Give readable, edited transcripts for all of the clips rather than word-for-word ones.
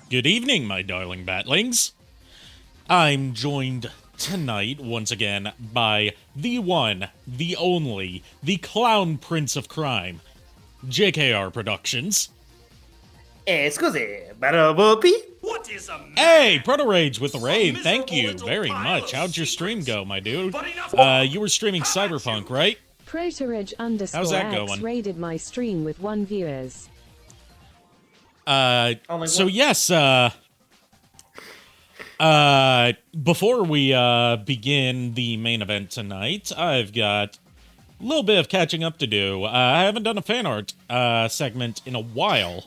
Good evening, my darling batlings. I'm joined tonight, once again, by the one, the only, the clown prince of crime, JKR Productions. Scusi, Barabopi? What is a man? Hey, Proto Rage with the raid, A thank you miserable very little much. pile of How'd your stream secrets. go, my dude? But enough You were streaming How about Cyberpunk, you? right? Protoreg underscore How's that X going? raided my stream with 1 viewers. So yes, before we, begin the main event tonight, I've got a little bit of catching up to do. I haven't done a fan art, segment in a while.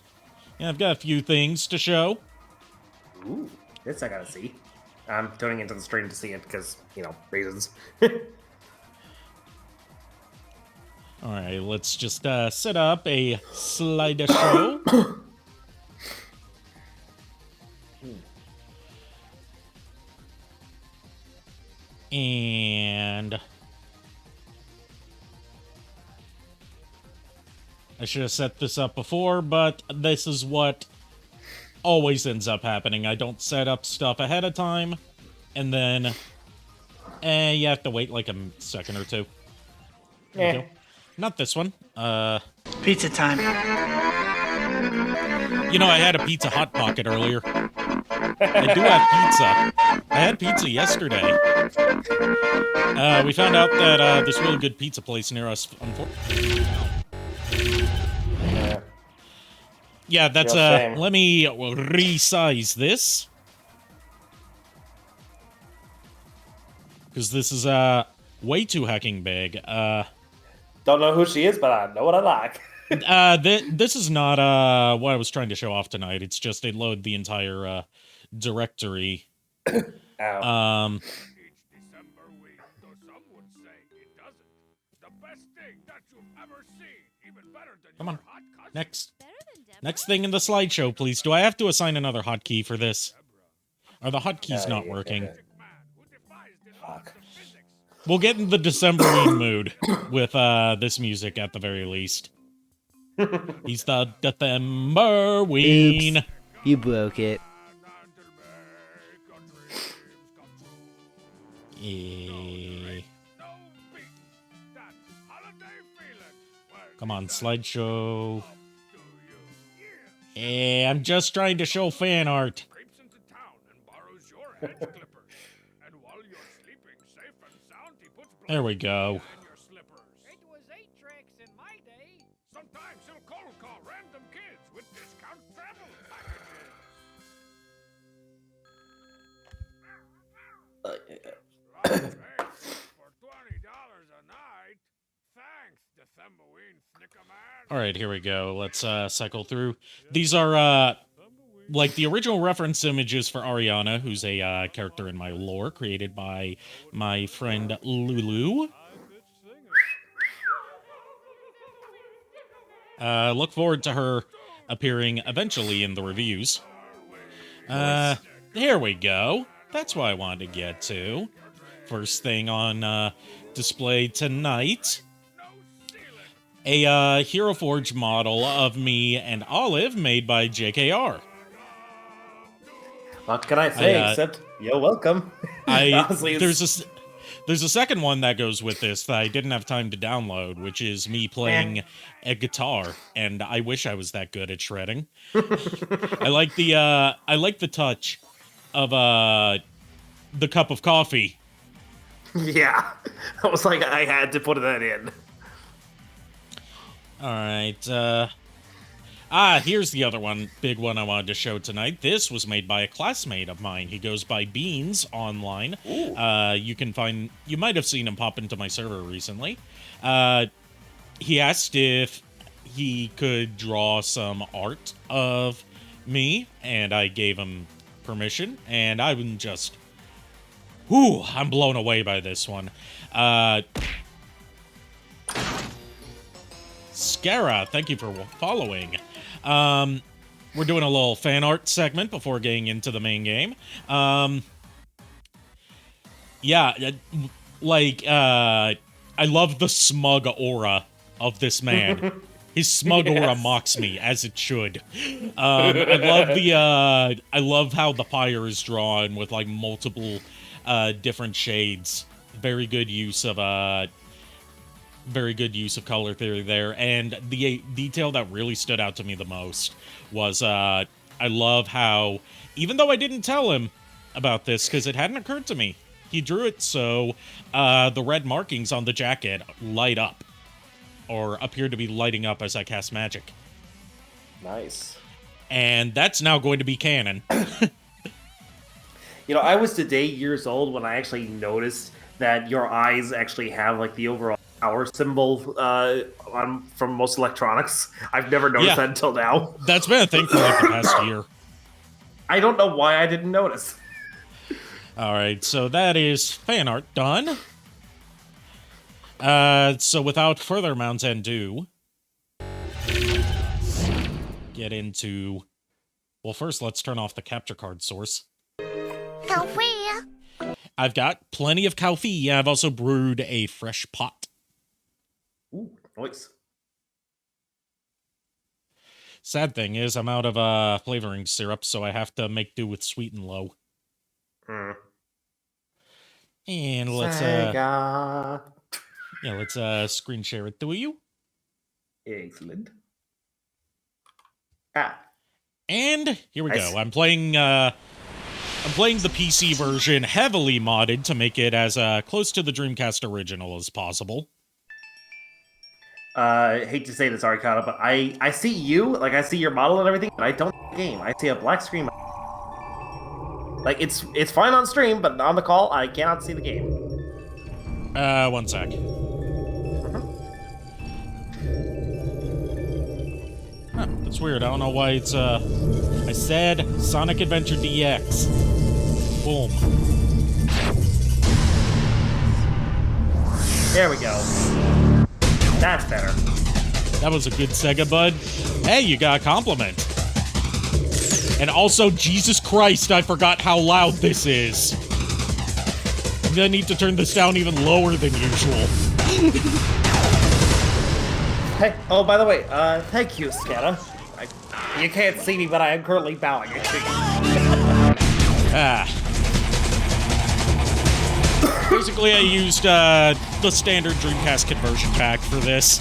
Yeah, I've got a few things to show. Ooh, this I gotta see. I'm tuning into the stream to see it because, reasons. Alright, let's just, set up a slideshow. And I should have set this up before, but this is what always ends up happening. I don't set up stuff ahead of time, and then you have to wait like a second or two. There we go. Not this one. Pizza time. You know, I had a Pizza Hot Pocket earlier. I do have pizza. I had pizza yesterday. We found out that this really good pizza place near us. Yeah, that's Real shame. let me resize this. Because this is way too hecking big. Don't know who she is, but I know what I like. This is not what I was trying to show off tonight. It's just they load the entire directory. Ow. Each December week, though some would say it doesn't. The best thing that you've ever seen, even better than Come your on. hot cousin. Next thing in the slideshow, please. Do I have to assign another hotkey for this? Are the hotkeys not working? Man who defies the laws Fuck. of physics. We'll get in the Decemberine mood with this music at the very least. He's the Decemberine. Oops. You broke it. And to make your dreams come true. Eh, No beat that holiday feeling. When Come on, it's slideshow. up to you. Yeah. I'm just trying to show fan art. Creeps into town and borrows your hedge clippers. And while you're sleeping safe and sound, he puts There we go. in your slippers. It was 8 tracks in my day. Sometimes he'll cold call random kids with discount travel packages. Long face for $20 a night. Thanks, Decemberween Snickerman. All right, here we go. Let's cycle through. These are like the original reference images for Ariana, who's a character in my lore created by my friend Lulu. Look forward to her appearing eventually in the reviews. There we go. That's what I wanted to get to. First thing on display tonight. A Hero Forge model of me and Olive made by JKR. What can I say I, except you're welcome? Honestly, it's- There's a second one that goes with this that I didn't have time to download, which is me playing a guitar, and I wish I was that good at shredding. I like the touch of the cup of coffee. yeah. I was like, I had to put that in. All right. Here's the other one, big one I wanted to show tonight. This was made by a classmate of mine. He goes by Beans online. You might have seen him pop into my server recently. He asked if he could draw some art of me, and I gave him permission, and I'm just... Whew, I'm blown away by this one. Scara, thank you for following. We're doing a little fan art segment before getting into the main game. Yeah, like, I love the smug aura of this man. His smug aura mocks me, as it should. I love how the pyre is drawn with like multiple different shades. Very good use of color theory there. And the detail that really stood out to me the most was I love how, even though I didn't tell him about this because it hadn't occurred to me, he drew it so the red markings on the jacket light up. Or appear to be lighting up as I cast magic. Nice. And that's now going to be canon. You know, I was today years old when I actually noticed that your eyes actually have like the overall power symbol from most electronics. I've never noticed that until now. That's been a thing for like the past year. I don't know why I didn't notice. All right, so that is fan art done. So without further amounts ado, get into... Well, first, let's turn off the capture card source. Coffee. I've got plenty of coffee. I've also brewed a fresh pot. Ooh, nice. Sad thing is, I'm out of flavoring syrup, so I have to make do with sweet and low. And let's let's screen share it to you. Excellent. And here we go. I'm playing the PC version, heavily modded to make it as close to the Dreamcast original as possible. Hate to say this, Arikado, but I see you, like I see your model and everything, but I don't see the game. I see a black screen. Like it's fine on stream, but on the call, I cannot see the game. One sec. Huh, that's weird. I don't know why it's I said Sonic Adventure DX. Boom. There we go. That's better. That was a good Sega, bud. Hey, you got a compliment. And also, Jesus Christ, I forgot how loud this is. I'm gonna need to turn this down even lower than usual. Hey, oh, by the way, thank you, Scanna. You can't see me, but I am currently bowing at you. Basically, I used the standard Dreamcast conversion pack for this.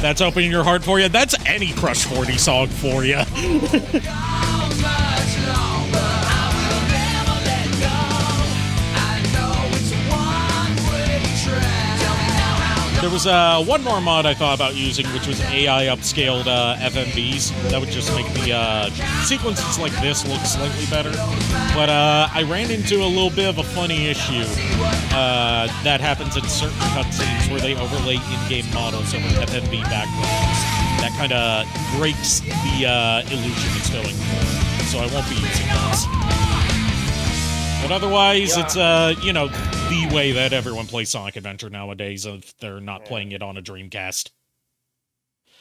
That's opening your heart for you. That's any Crush 40 song for you. There was one more mod I thought about using, which was AI upscaled FMVs. That would just make the sequences like this look slightly better. But I ran into a little bit of a funny issue that happens in certain cutscenes where they overlay in-game models over FMV backgrounds. That kind of breaks the illusion it's going for. So I won't be using those. But otherwise, it's, you know, the way that everyone plays Sonic Adventure nowadays if they're not playing it on a Dreamcast.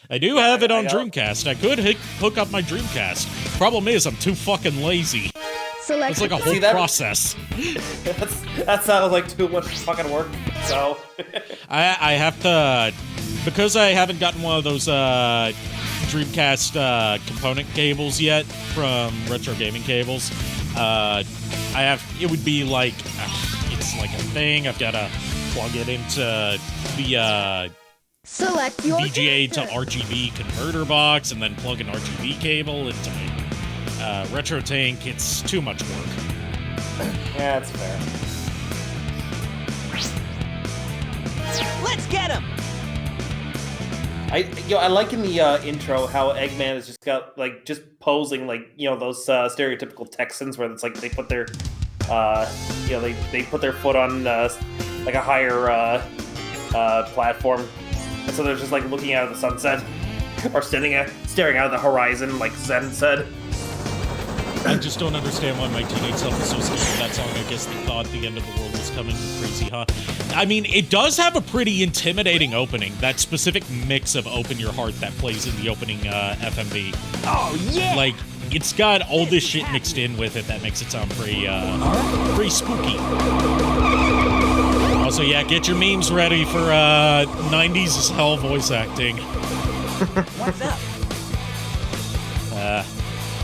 I do have it on Dreamcast. I could hook up my Dreamcast. Problem is, I'm too fucking lazy. It's like a whole process. That sounds like too much fucking work, so... I have to... Because I haven't gotten one of those Dreamcast component cables yet from Retro Gaming Cables, it would be like... it's like a thing. I've got to plug it into the Select your VGA to RGB converter box, and then plug an RGB cable into my Retro Tank. It's too much work. Yeah, that's fair. Let's get him! I like in the intro how Eggman has just got like just posing like those stereotypical Texans where it's like they put their they put their foot on like a higher platform, and so they're just like looking out of the sunset or staring out of the horizon like Zen said. I just don't understand why my teenage self associated with that song. I guess they thought the end of the world was coming. Crazy, huh? I mean, it does have a pretty intimidating opening. That specific mix of Open Your Heart that plays in the opening FMV. Oh, yeah! Like, it's got all this shit mixed in with it that makes it sound pretty spooky. Also, yeah, get your memes ready for 90s as hell voice acting. What's up?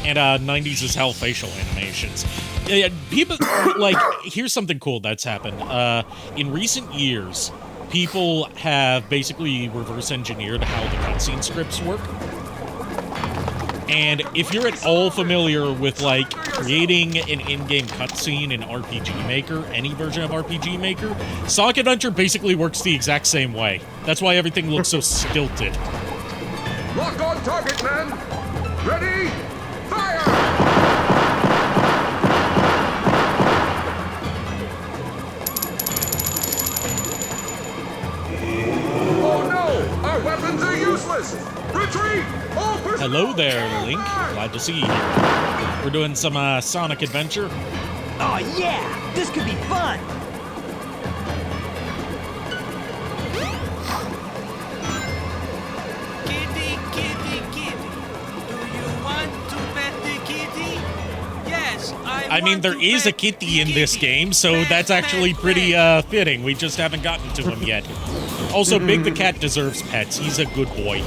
And 90s as hell facial animations. Yeah, people, like, here's something cool that's happened. In recent years, people have basically reverse engineered how the cutscene scripts work. And if you're at all familiar with, like, creating an in-game cutscene in RPG Maker, any version of RPG Maker, Sonic Adventure basically works the exact same way. That's why everything looks so stilted. Lock on target, men! Ready? Fire! Oh no! Our weapons are useless! Retreat! All personnel! Hello there, Link. Glad to see you here. We're doing some Sonic Adventure. Oh yeah! This could be fun! Kitty, kitty, kitty. Do you want to pet the kitty? Yes, I mean, there is a kitty in this game, so that's actually pretty fitting. We just haven't gotten to him yet. Also, Big the Cat deserves pets. He's a good boy.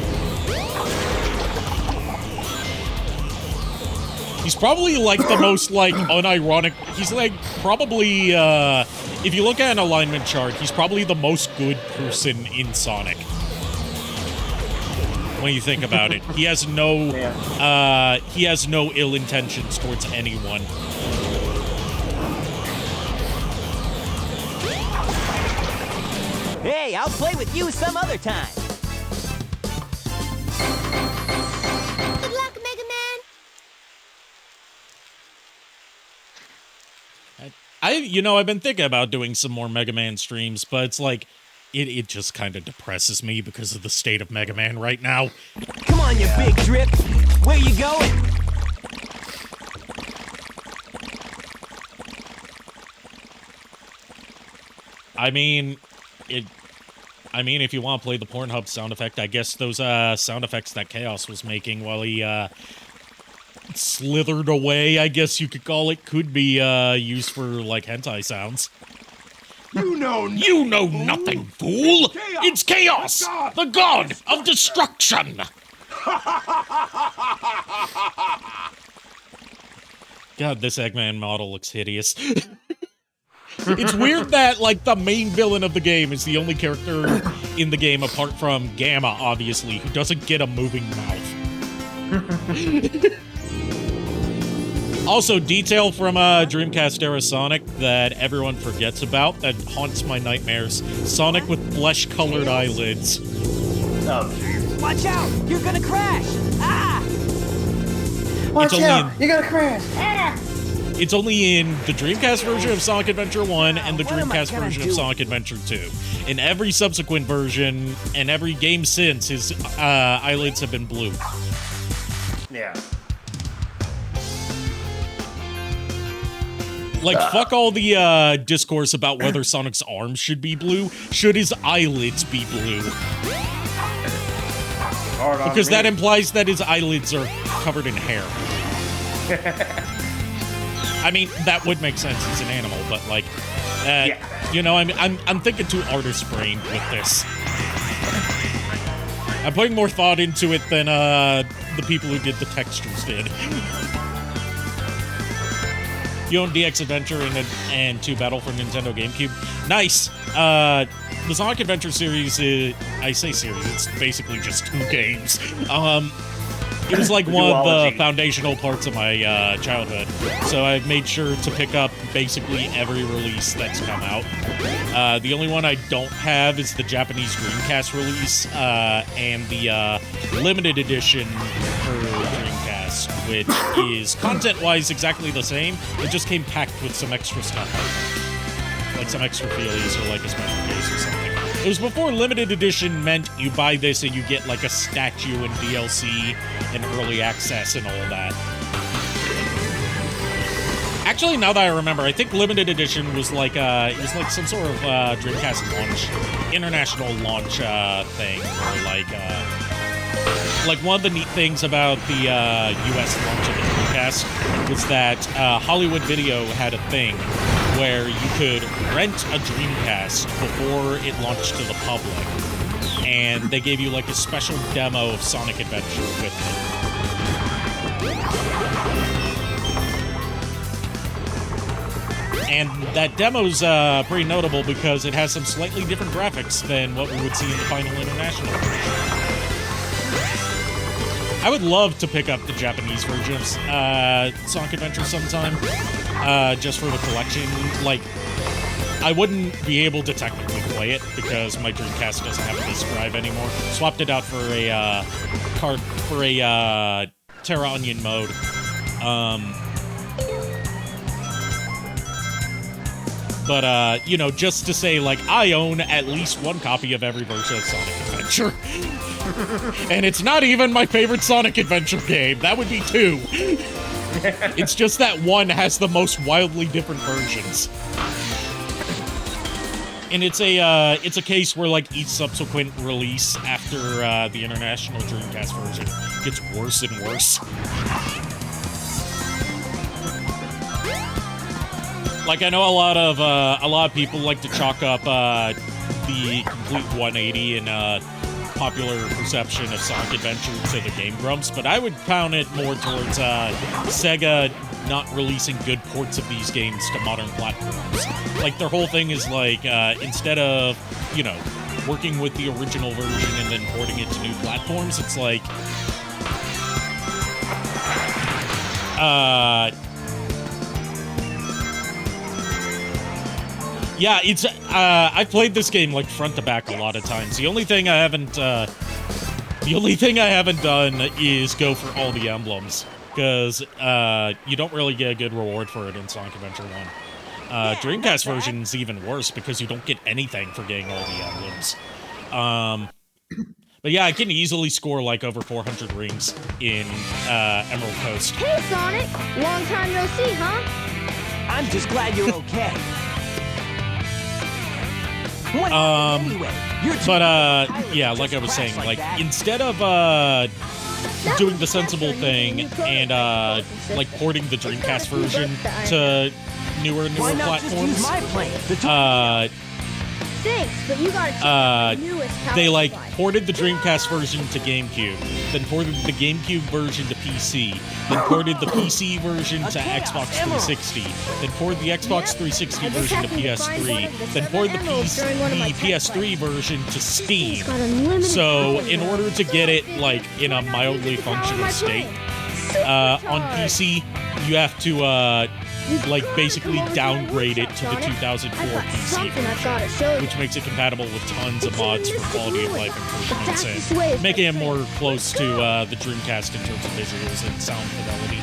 He's probably, like, the most, like, unironic... He's, like, probably, if you look at an alignment chart, he's probably the most good person in Sonic. When you think about it. He has no, he has no ill intentions towards anyone. Hey, I'll play with you some other time. Good luck, Mega Man. I've been thinking about doing some more Mega Man streams, but it's like, it just kind of depresses me because of the state of Mega Man right now. Come on, you big drip. Where you going? I mean, if you want to play the Pornhub sound effect, I guess those sound effects that Chaos was making while he slithered away, I guess you could call it, could be used for, like, hentai sounds. You know nothing, fool! It's Chaos, the god of destruction! God, this Eggman model looks hideous. It's weird that, like, the main villain of the game is the only character in the game, apart from Gamma, obviously, who doesn't get a moving mouth. Also, detail from Dreamcast era Sonic that everyone forgets about, that haunts my nightmares. Sonic with flesh-colored eyelids. Oh, jeez. Watch out! You're gonna crash! Ah! Watch out! You're gonna crash! It's only in the Dreamcast version of Sonic Adventure 1 and the What am I Dreamcast gonna version do? of Sonic Adventure 2. In every subsequent version, and every game since, his eyelids have been blue. Yeah. Like, fuck all the discourse about whether Sonic's arms should be blue. Should his eyelids be blue? Hard on Because me. that implies that his eyelids are covered in hair. I mean, that would make sense. He's an animal, but, like, you know, I'm thinking too artist-brained with this. I'm putting more thought into it than the people who did the textures did. You own DX Adventure and 2 Battle for Nintendo GameCube. Nice! The Sonic Adventure series I say series, it's basically just 2 games. It was like one of the foundational parts of my childhood, so I've made sure to pick up basically every release that's come out. The only one I don't have is the Japanese Dreamcast release, and the limited edition for Dreamcast, which is content-wise exactly the same. It just came packed with some extra stuff, like some extra feelies or like a special case or something. It was before limited edition meant you buy this and you get like a statue and DLC and early access and all that. Actually, now that I remember, I think limited edition was like it was like some sort of Dreamcast launch, international launch thing, or like one of the neat things about the US launch of the Dreamcast was that Hollywood Video had a thing where you could rent a Dreamcast before it launched to the public, and they gave you like a special demo of Sonic Adventure with it. And that demo's pretty notable because it has some slightly different graphics than what we would see in the final international version. I would love to pick up the Japanese version of Sonic Adventure sometime, just for the collection. Like, I wouldn't be able to technically play it because my Dreamcast doesn't have a disk drive anymore. Swapped it out for a Terra Onion mode. But you know, just to say, like, I own at least one copy of every version of Sonic Adventure. And it's not even my favorite Sonic Adventure game. That would be 2. It's just that one has the most wildly different versions. And it's a case where, like, each subsequent release after the international Dreamcast version gets worse and worse. Like, I know a lot of people like to chalk up the complete 180 in popular perception of Sonic Adventure to the Game Grumps, but I would count it more towards Sega not releasing good ports of these games to modern platforms. Like, their whole thing is like, instead of, you know, working with the original version and then porting it to new platforms, it's like, yeah, it's, I've played this game, like, front to back a lot of times. The only thing I haven't done is go for all the emblems, because, you don't really get a good reward for it in Sonic Adventure 1. Dreamcast version's even worse, because you don't get anything for getting all the emblems. But yeah, I can easily score, like, over 400 rings in, Emerald Coast. Hey, Sonic! Long time no see, huh? I'm just glad you're okay. Yeah, like I was saying, like, instead of, doing the sensible thing and, like, porting the Dreamcast version to newer platforms, Thanks, but you gotta check the newest power they, like, supply. ported the Dreamcast version to GameCube, then ported the GameCube version to PC, then ported the PC version to Xbox 360, then ported the Xbox 360 version to PS3, then ported the PS3 version to Steam. So, in order to get it, like, in a mildly functional state, on PC, you have to, like, basically downgrade it to the 2004 PC version, which makes it compatible with tons of mods for quality of life improvements and making it more close to the Dreamcast in terms of visuals and sound fidelity.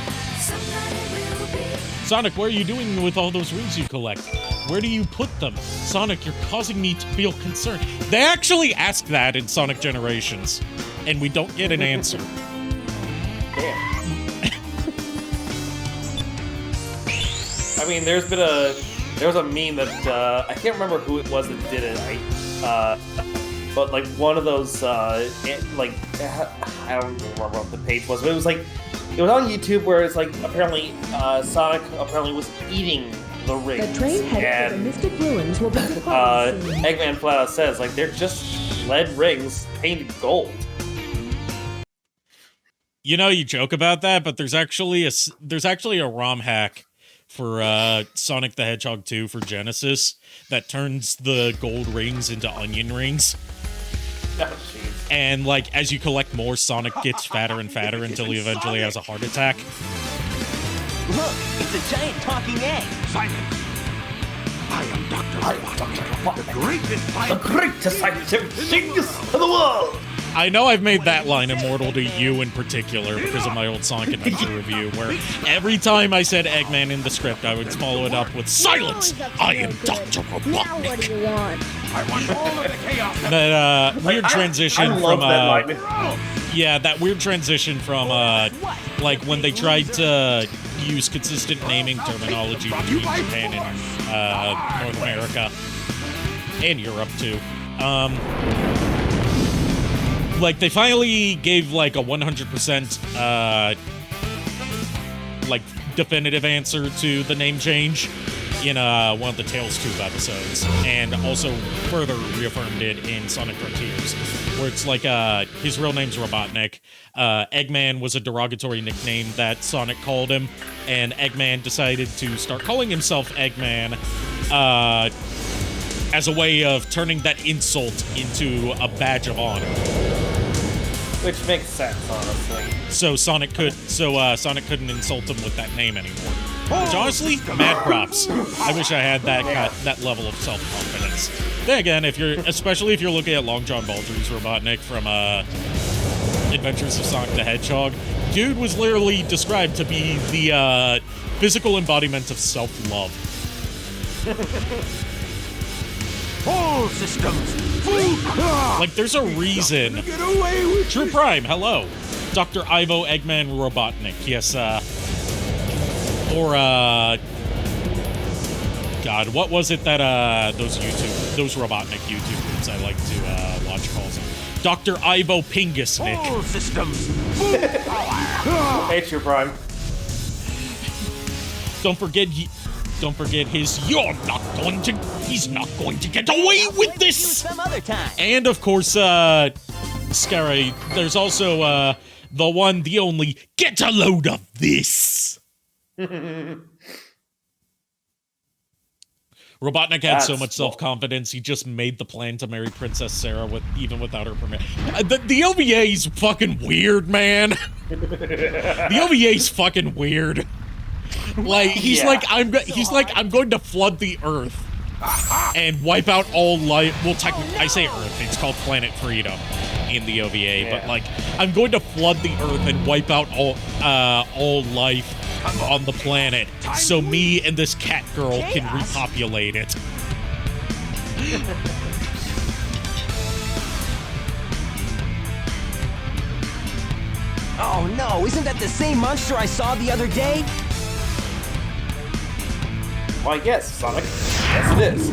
Sonic, what are you doing with all those rings you collect? Where do you put them? Sonic, you're causing me to feel concerned. They actually ask that in Sonic Generations, and we don't get an answer. I mean, there was a meme that I can't remember who it was that did it. But like one of those I don't remember what the page was, but it was on YouTube where it's like apparently Sonic apparently was eating the rings. The train headed to the Mystic Ruins will be departing soon. Eggman flat out says like they're just lead rings painted gold. You know, you joke about that, but there's actually a ROM hack for Sonic the Hedgehog 2 for Genesis that turns the gold rings into onion rings. Oh, jeez. And, like, as you collect more, Sonic gets fatter and fatter until he eventually has a heart attack. Look, it's a giant talking egg. Silence! I am Dr. Robotnik, the greatest scientific genius in the world! I know I've made that line immortal to you in particular because of my old Sonic Adventure review, where every time I said Eggman in the script, I would follow it up with "Silence! I am Dr. Robotnik." Now what do you want? I want all of the chaos. That weird transition I love from that line. yeah, that weird transition from like when they tried to use consistent naming terminology between Japan and North America and Europe too. Like, they finally gave, like, a 100%, like, definitive answer to the name change in one of the Tales Tube episodes, and also further reaffirmed it in Sonic Frontiers, where it's like his real name's Robotnik. Eggman was a derogatory nickname that Sonic called him, and Eggman decided to start calling himself Eggman as a way of turning that insult into a badge of honor. Which makes sense, honestly. So Sonic couldn't insult him with that name anymore. Which honestly, mad props. I wish I had that level of self-confidence. Then again, especially if you're looking at Long John Baldry's Robotnik from Adventures of Sonic the Hedgehog, dude was literally described to be the physical embodiment of self-love. All systems. Like, there's a reason. Get away with True Prime, hello. Dr. Ivo Eggman Robotnik. Yes, God, what was it that those Robotnik YouTubers I like to watch calls him? Dr. Ivo Pingusnik. all systems. Hey, True Prime. Don't forget his he's not going to get away with this. Some other time. And of course, Scary, there's also the one, the only, get a load of this. Robotnik had so much self-confidence, he just made the plan to marry Princess Sarah even without her permission. The OVA's fucking weird, man. The OVA's fucking weird. Like, he's like, I'm going to flood the Earth and wipe out all life. Well, technically, I say Earth, it's called Planet Freedom in the OVA, but like, I'm going to flood the Earth and wipe out all life on the planet, so me and this cat girl can repopulate it. Oh no, isn't that the same monster I saw the other day? Why, yes, Sonic. Yes, it is.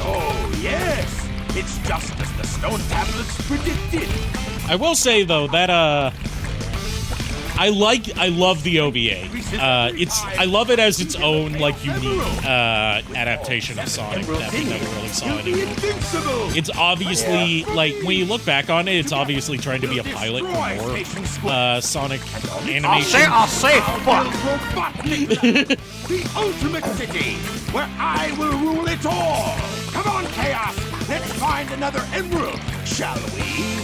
Oh yes, it's just as the stone tablets predicted. I will say though that I love the OVA. I love it as its own like unique adaptation of Sonic that we never really saw anymore. It's obviously like when you look back on it, it's obviously trying to be a pilot for more Sonic animation. I'll say fuck. The ultimate city where I will rule it all. Come on, Chaos. Let's find another emerald, shall we?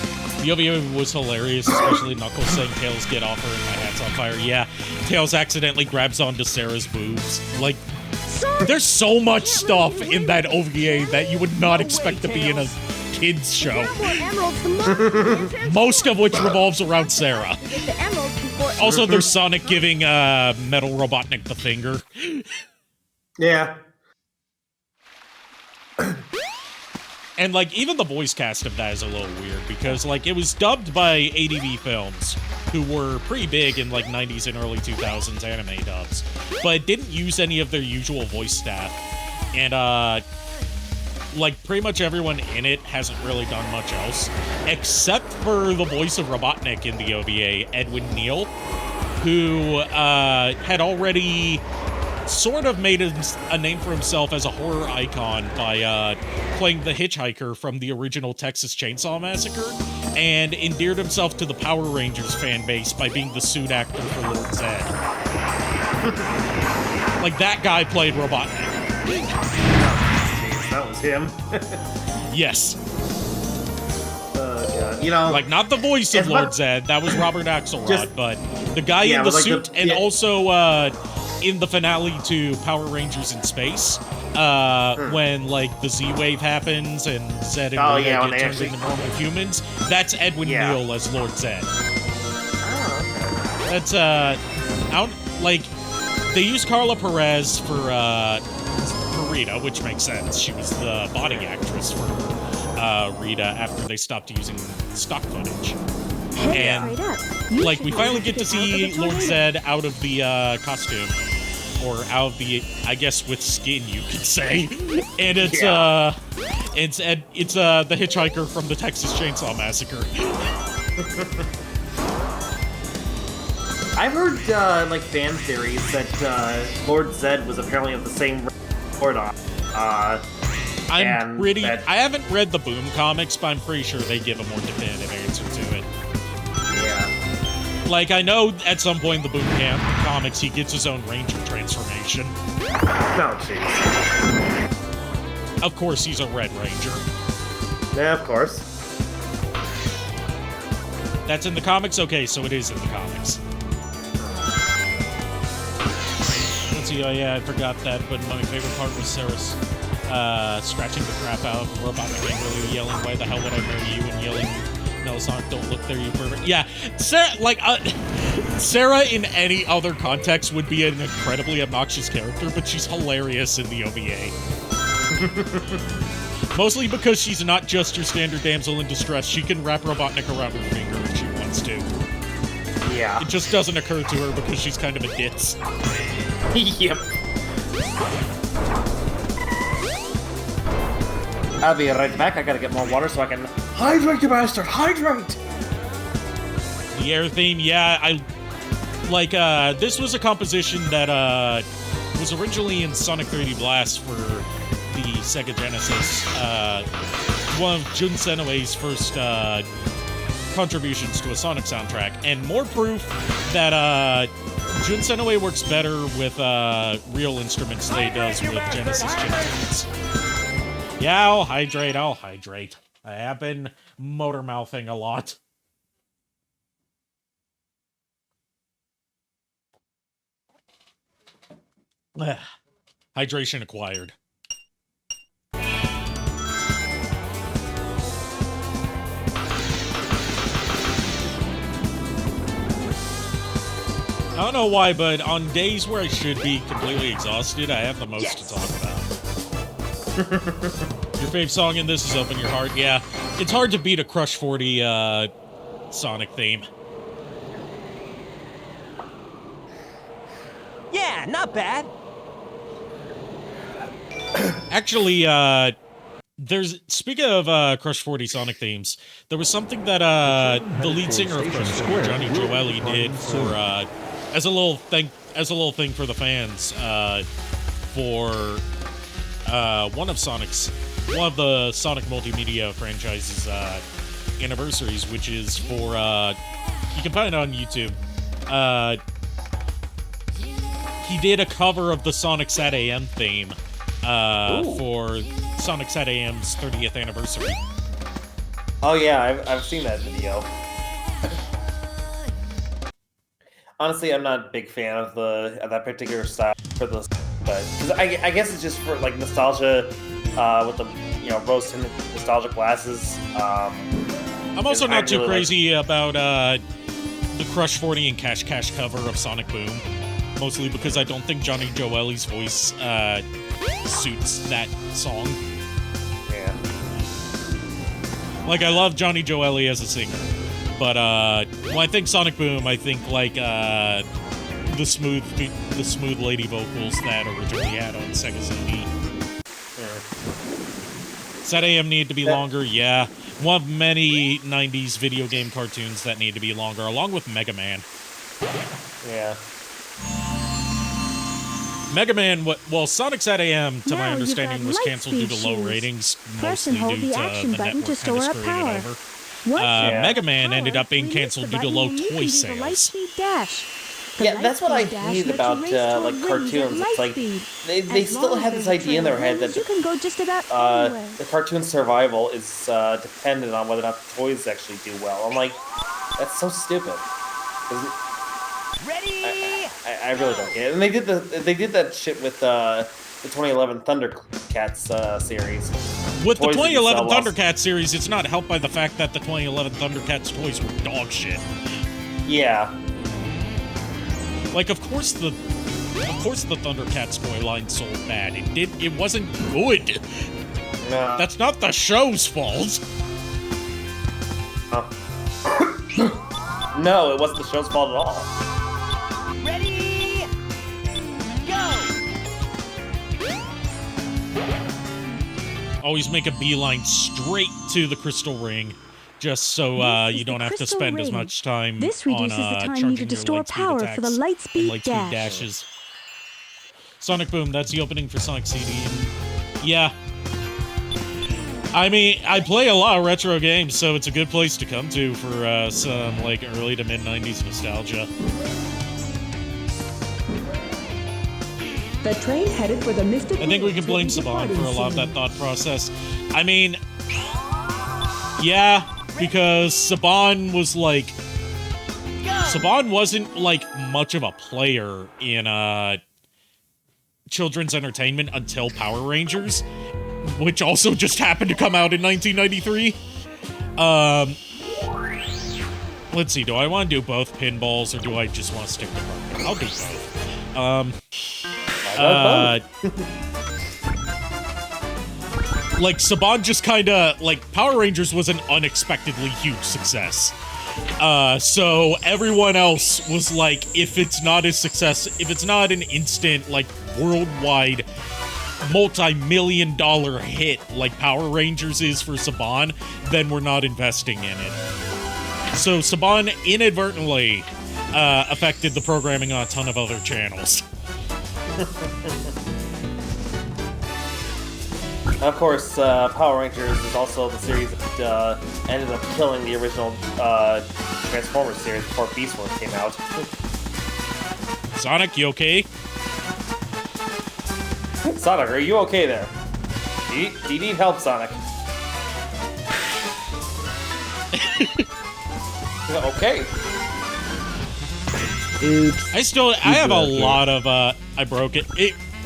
The OVA was hilarious, especially Knuckles saying Tails get off her and my hat's on fire. Yeah, Tails accidentally grabs onto Sarah's boobs. Like, there's so much stuff in that OVA that you would not expect to be in a kid's show. Most of which revolves around Sarah. Also, there's Sonic giving Metal Robotnik the finger. Yeah. And, like, even the voice cast of that is a little weird, because, like, it was dubbed by ADV Films, who were pretty big in, like, 90s and early 2000s anime dubs, but didn't use any of their usual voice staff. And, like, pretty much everyone in it hasn't really done much else, except for the voice of Robotnik in the OVA, Edwin Neal, who, had already sort of made a name for himself as a horror icon by playing the hitchhiker from the original Texas Chainsaw Massacre, and endeared himself to the Power Rangers fan base by being the suit actor for Lord Zedd. Like, that guy played Robotnik. That was him. Yes. God. You know, like, not the voice of Lord Zedd, that was Robert Axelrod, but the guy in the like suit, and also in the finale to Power Rangers in Space, when, like, the Z-Wave happens and Zedd and Rita get turned into normal humans, that's Edwin Neal as Lord Zedd. Oh, okay. That's, like, they used Carla Perez for Rita, which makes sense. She was the body actress for Rita after they stopped using stock footage. And, like, we finally get to see Lord Zedd out of the costume. Or out of the, I guess, with skin, you could say. And it's the hitchhiker from the Texas Chainsaw Massacre. I've heard like fan theories that Lord Zed was apparently of the same Lord. I haven't read the Boom comics, but I'm pretty sure they give a more definitive answer to it. Yeah. Like, I know at some point in the Boom comics, he gets his own Ranger transformation. No, jeez. Of course, he's a Red Ranger. Yeah, of course. That's in the comics? Okay, so it is in the comics. Let's see, oh yeah, I forgot that, but my favorite part was Sarah's scratching the crap out of Robotnik angrily, yelling, "Why the hell would I marry you?" and yelling, "No, Sonic, don't look there, you pervert." Yeah, Sarah, like, Sarah in any other context would be an incredibly obnoxious character, but she's hilarious in the OVA. Mostly because she's not just your standard damsel in distress. She can wrap Robotnik around her finger if she wants to. Yeah. It just doesn't occur to her because she's kind of a ditz. Yep. I'll be right back. I gotta get more water so I can hydrate, you bastard! Hydrate! The air theme, yeah, this was a composition that, was originally in Sonic 3D Blast for the Sega Genesis. One of Jun Senouei's first, contributions to a Sonic soundtrack, and more proof that, Jun Senoue works better with, real instruments than he does with Genesis chiptunes. Yeah, I'll hydrate. I have been motor mouthing a lot. Hydration acquired. I don't know why, but on days where I should be completely exhausted, I have the most to talk about. Your fave song in this is Open Your Heart. Yeah, it's hard to beat a Crush 40 Sonic theme. Yeah, not bad. Actually, speaking of Crush 40 Sonic themes, there was something that the lead singer of Crush 40, Johnny Joeli, did for as a little thing for the fans for one of the Sonic multimedia franchise's anniversaries, which is for you can find it on YouTube. He did a cover of the Sonic Sat AM theme for Sonic Sat AM's 30th anniversary. Oh yeah, I've seen that video. Honestly, I'm not a big fan of that particular style for the, but cause I guess it's just for like nostalgia with the rose-tinted nostalgic glasses. I'm also not too crazy about the Crush 40 and Cash Cash cover of Sonic Boom, mostly because I don't think Johnny Joeli's voice suits that song. Yeah. Like, I love Johnny Joeli as a singer, but when I think Sonic Boom, I think like the smooth lady vocals that originally had on Sega CD. Sat AM need to be longer, yeah. One of many 90s video game cartoons that need to be longer, along with Mega Man. Yeah. Mega Man, Sonic Sat AM, to my understanding, was canceled due to low ratings, mostly due to the network kind of screwing it over. Mega Man ended up being canceled due to low toy sales. Yeah, that's what I hate about like cartoons. It's like they still have this idea in their head that the cartoon's survival is dependent on whether or not the toys actually do well. I'm like, that's so stupid. Ready? I really don't get it. And they did that shit with the 2011 Thundercats series. With the 2011 Thundercats series, it's not helped by the fact that the 2011 Thundercats toys were dog shit. Yeah. Like, of course the Thundercats toy line sold bad. It wasn't good. No. That's not the show's fault. No, it wasn't the show's fault at all. Ready? Go! Always make a beeline straight to the crystal ring. just so you don't have to crystal spend as ring. much time This on reduces the time charging needed to your store Lightspeed power for attacks the and Lightspeed Lightspeed dash. dashes. Sonic Boom, that's the opening for Sonic CD. Yeah. I mean, I play a lot of retro games, so it's a good place to come to for some, like, early to mid-90s nostalgia. The train headed for the Mystic I think we can blame Ruins will Saban be for a lot of departing that thought process. I mean, yeah, because Saban was like... Saban wasn't, like, much of a player in, children's entertainment until Power Rangers, which also just happened to come out in 1993. Let's see, do I want to do both pinballs, or do I just want to stick to Broken? I'll do both. Like, Saban just kinda, like, Power Rangers was an unexpectedly huge success. So everyone else was like, if it's not a success, if it's not an instant, like, worldwide, multi-million-dollar hit like Power Rangers is for Saban, then we're not investing in it. So Saban inadvertently affected the programming on a ton of other channels. Of course, Power Rangers is also the series that ended up killing the original Transformers series before Beast Wars came out. Sonic, you okay? Sonic, are you okay there? Do you need help, Sonic? Okay. Oops. I have a lot of, I broke it.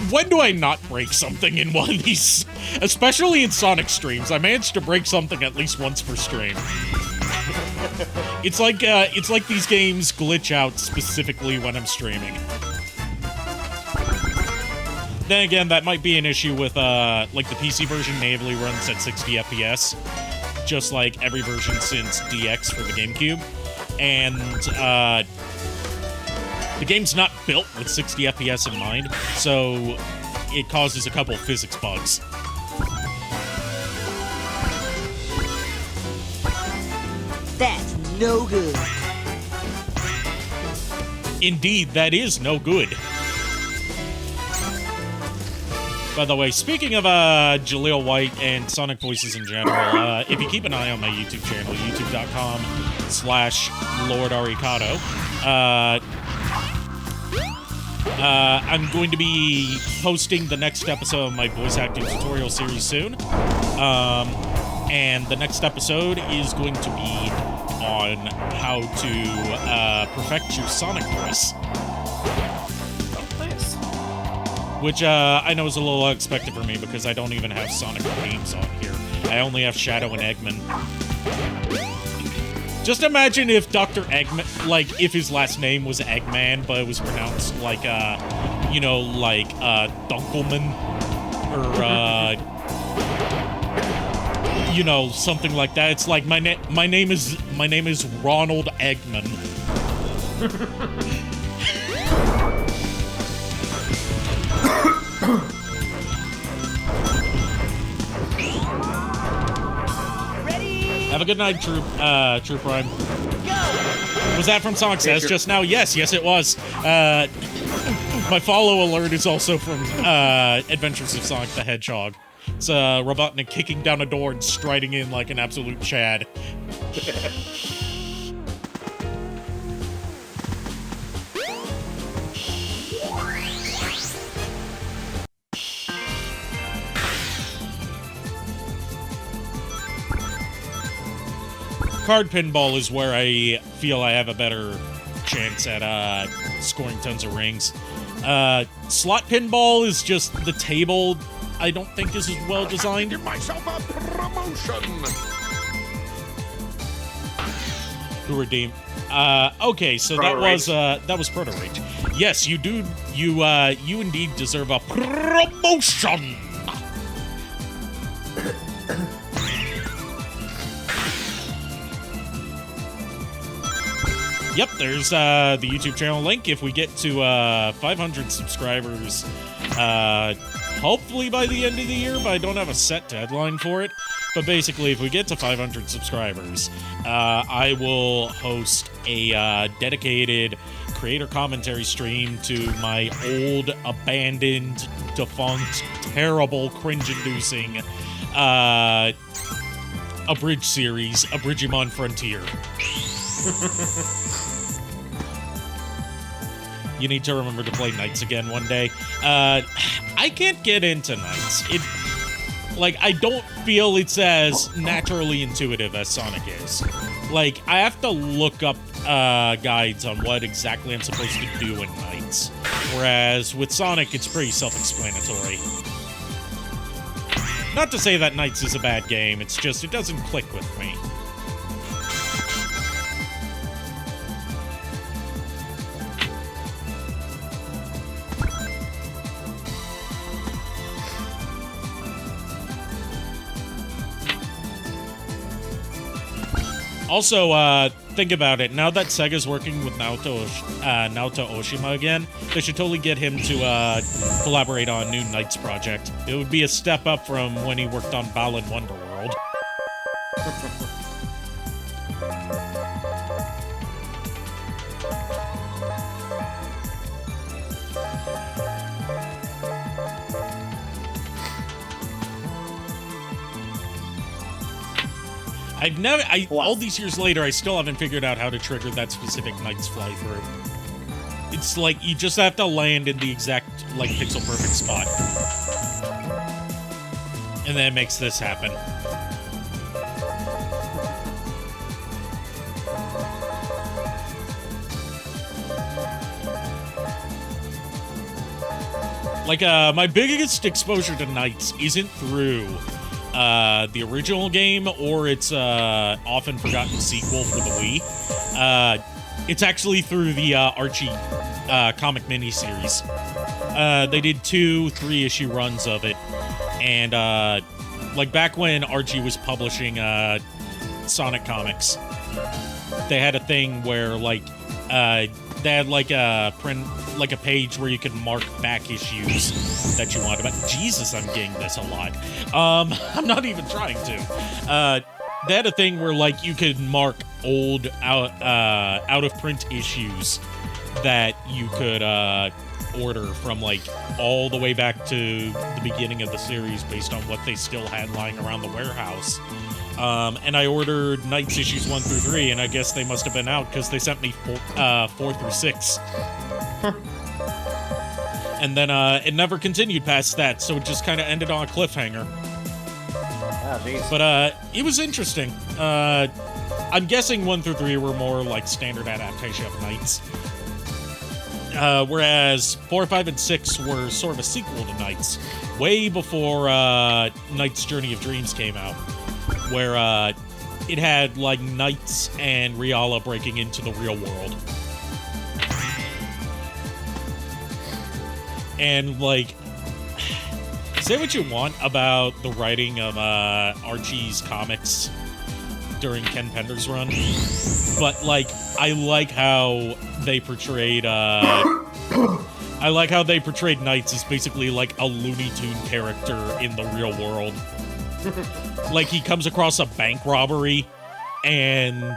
When do I not break something in one of these? Especially in Sonic streams. I managed to break something at least once per stream. It's like these games glitch out specifically when I'm streaming. Then again, that might be an issue with, like, the PC version natively runs at 60 FPS, just like every version since DX for the GameCube. And, the game's not built with 60 FPS in mind, so it causes a couple of physics bugs. That's no good. Indeed, that is no good. By the way, speaking of Jaleel White and Sonic voices in general, if you keep an eye on my YouTube channel, youtube.com/Lord Arikado, I'm going to be posting the next episode of my voice acting tutorial series soon. And the next episode is going to be on how to perfect your Sonic voice. Which, I know is a little unexpected for me because I don't even have Sonic names on here. I only have Shadow and Eggman. Just imagine if Dr. Eggman, like, if his last name was Eggman, but it was pronounced like, you know, like, Dunkelman, or, you know, something like that. It's like, my name is Ronald Eggman. Have a good night, True Prime. Was that from Sonic Says just now? Yes, it was. My follow alert is also from Adventures of Sonic the Hedgehog. It's Robotnik kicking down a door and striding in like an absolute Chad. Card pinball is where I feel I have a better chance at scoring tons of rings. Slot pinball is just the table I don't think is as well designed. Give myself a promotion. Who redeemed? Okay, so that was Proto Rage. Yes, you do. You indeed deserve a promotion. Yep, there's the YouTube channel link. If we get to 500 subscribers hopefully by the end of the year, but I don't have a set deadline for it. But basically, if we get to 500 subscribers, I will host a dedicated creator commentary stream to my old, abandoned, defunct, terrible, cringe-inducing abridged series, Abridgimon Frontier. You need to remember to play Knights again one day. I can't get into Knights. I don't feel it's as naturally intuitive as Sonic is. Like, I have to look up guides on what exactly I'm supposed to do in Knights. Whereas with Sonic, it's pretty self-explanatory. Not to say that Knights is a bad game, it's just it doesn't click with me. Also, think about it. Now that Sega's working with Naoto Oshima again, they should totally get him to collaborate on a new Knights project. It would be a step up from when he worked on Balan Wonderworld. All these years later, I still haven't figured out how to trigger that specific Knight's fly through. It's like, you just have to land in the exact, pixel perfect spot. And then it makes this happen. My biggest exposure to Knights isn't through the original game or its often forgotten sequel for the Wii. It's actually through the Archie comic miniseries. They did 2 3-issue runs of it, and back when Archie was publishing Sonic comics, they had a thing where they had a page where you could mark back issues that you wanted. But Jesus, I'm getting this a lot. I'm not even trying to. They had a thing where you could mark old out of print issues that you could order from all the way back to the beginning of the series based on what they still had lying around the warehouse. And I ordered Knights issues 1 through 3, and I guess they must have been out because they sent me 4 through 6. And then it never continued past that, so it just kind of ended on a cliffhanger. Ah, jeez. But it was interesting. I'm guessing 1 through 3 were more standard adaptation of Knights. Whereas 4, 5, and 6 were sort of a sequel to Knights, way before Knights Journey of Dreams came out, where it had Knights and Riala breaking into the real world. And say what you want about the writing of Archie's comics during Ken Pender's run, but I like how they portrayed Knights as basically a Looney Tune character in the real world. He comes across a bank robbery, and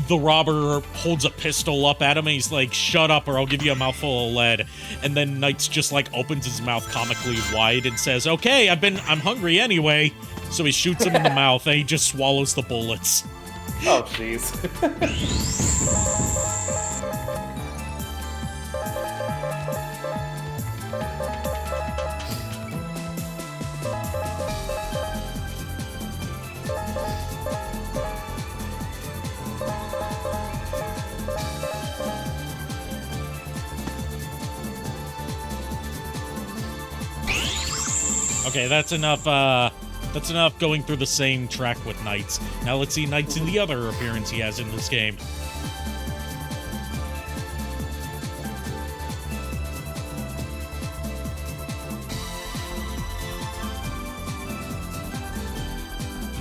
the robber holds a pistol up at him, and he's like, "Shut up or I'll give you a mouthful of lead." And then Knights just opens his mouth comically wide and says, "Okay, I'm hungry anyway." So he shoots him in the mouth, and he just swallows the bullets. Oh, jeez. Okay, that's enough, going through the same track with Knights. Now let's see Knights in the other appearance he has in this game.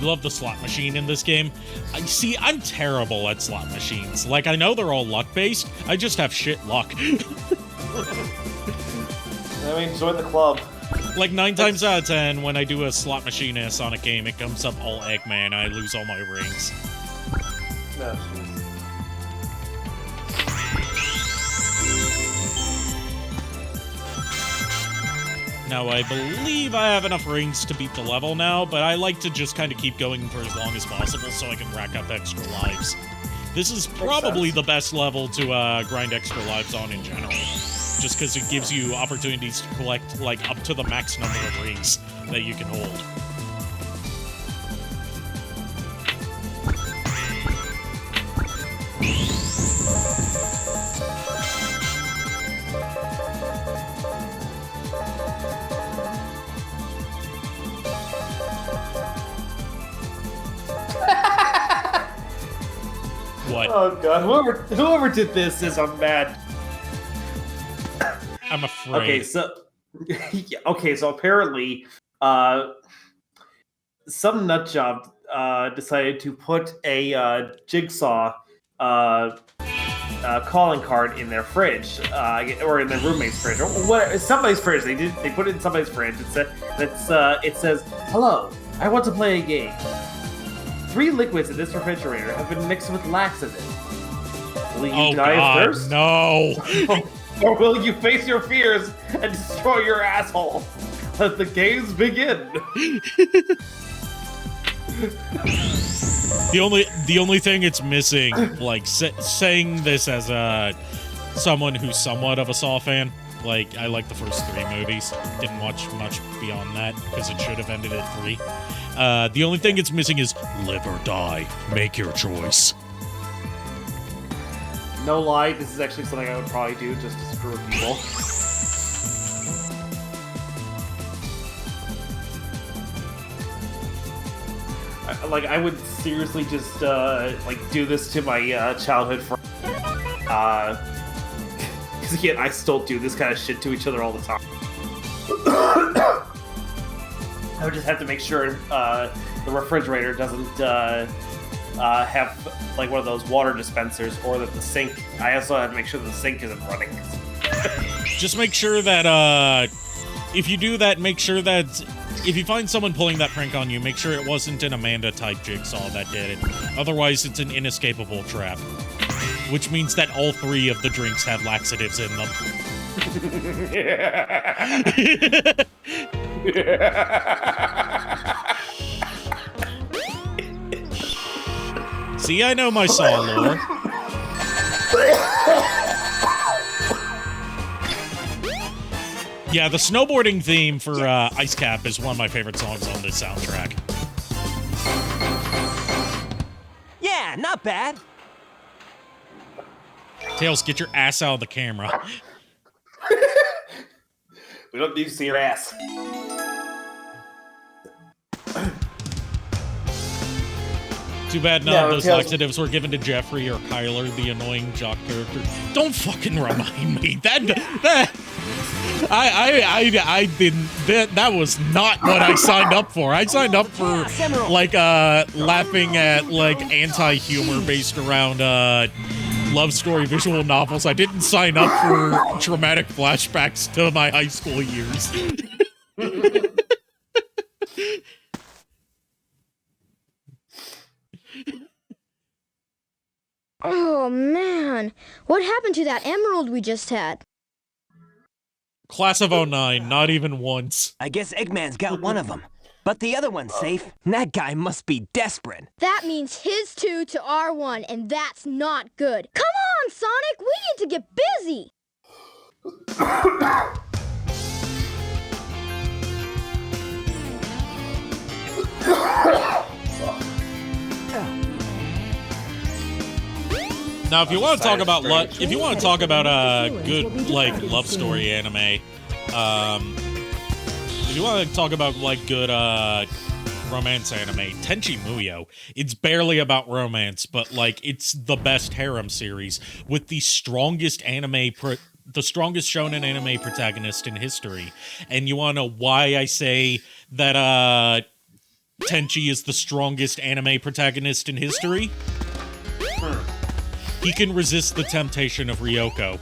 Love the slot machine in this game. I'm terrible at slot machines. I know they're all luck-based, I just have shit luck. I mean, join the club. Like 9 times out of 10, when I do a slot machine in a Sonic game, it comes up all Eggman, I lose all my rings. No, jeez. Now, I believe I have enough rings to beat the level now, but I like to just kind of keep going for as long as possible so I can rack up extra lives. This is probably the best level to grind extra lives on in general, just because it gives you opportunities to collect, like, up to the max number of rings that you can hold. What? Oh god, whoever did this is a mad. I'm afraid. Okay, so so apparently, some nutjob decided to put a Jigsaw calling card in their fridge, or in their roommate's fridge, or whatever. Somebody's fridge. They put it in somebody's fridge. It says, "Hello, I want to play a game. 3 liquids in this refrigerator have been mixed with laxative. Will you die of thirst? No. Or will you face your fears and destroy your asshole? Let the games begin." The only thing it's missing, like saying this as someone who's somewhat of a Saw fan, like I like the first 3 movies, didn't watch much beyond that because it should have ended at 3. The only thing it's missing is live or die. Make your choice. No lie, this is actually something I would probably do just to screw with people. I would seriously just do this to my childhood friend. Because again, I still do this kind of shit to each other all the time. I would just have to make sure the refrigerator doesn't have like one of those water dispensers, or that the sink. I also have to make sure the sink isn't running. Just make sure that if you do that, make sure that if you find someone pulling that prank on you, make sure it wasn't an Amanda-type Jigsaw that did it. Otherwise, it's an inescapable trap. Which means that all 3 of the drinks have laxatives in them. See, I know my Saw lore. Yeah, the snowboarding theme for Ice Cap is one of my favorite songs on this soundtrack. Yeah, not bad. Tails, get your ass out of the camera. We don't need to see your ass. Too bad none of those laxatives were given to Jeffrey or Kyler, the annoying jock character. Don't fucking remind me. I didn't. That was not what I signed up for. I signed up for like laughing at like anti-humor based around love story visual novels. I didn't sign up for traumatic flashbacks to my high school years. Oh man, what happened to that emerald we just had? Class of 09, not even once. I guess Eggman's got one of them. But the other one's safe. That guy must be desperate. That means his 2 to our 1, and that's not good. Come on, Sonic, we need to get busy. Now, if you want to talk about good like love story anime, if you want to talk about like good romance anime, Tenchi Muyo. It's barely about romance, but like it's the best harem series with the strongest the strongest shonen anime protagonist in history. And you want to know why I say that Tenchi is the strongest anime protagonist in history? He can resist the temptation of Ryoko.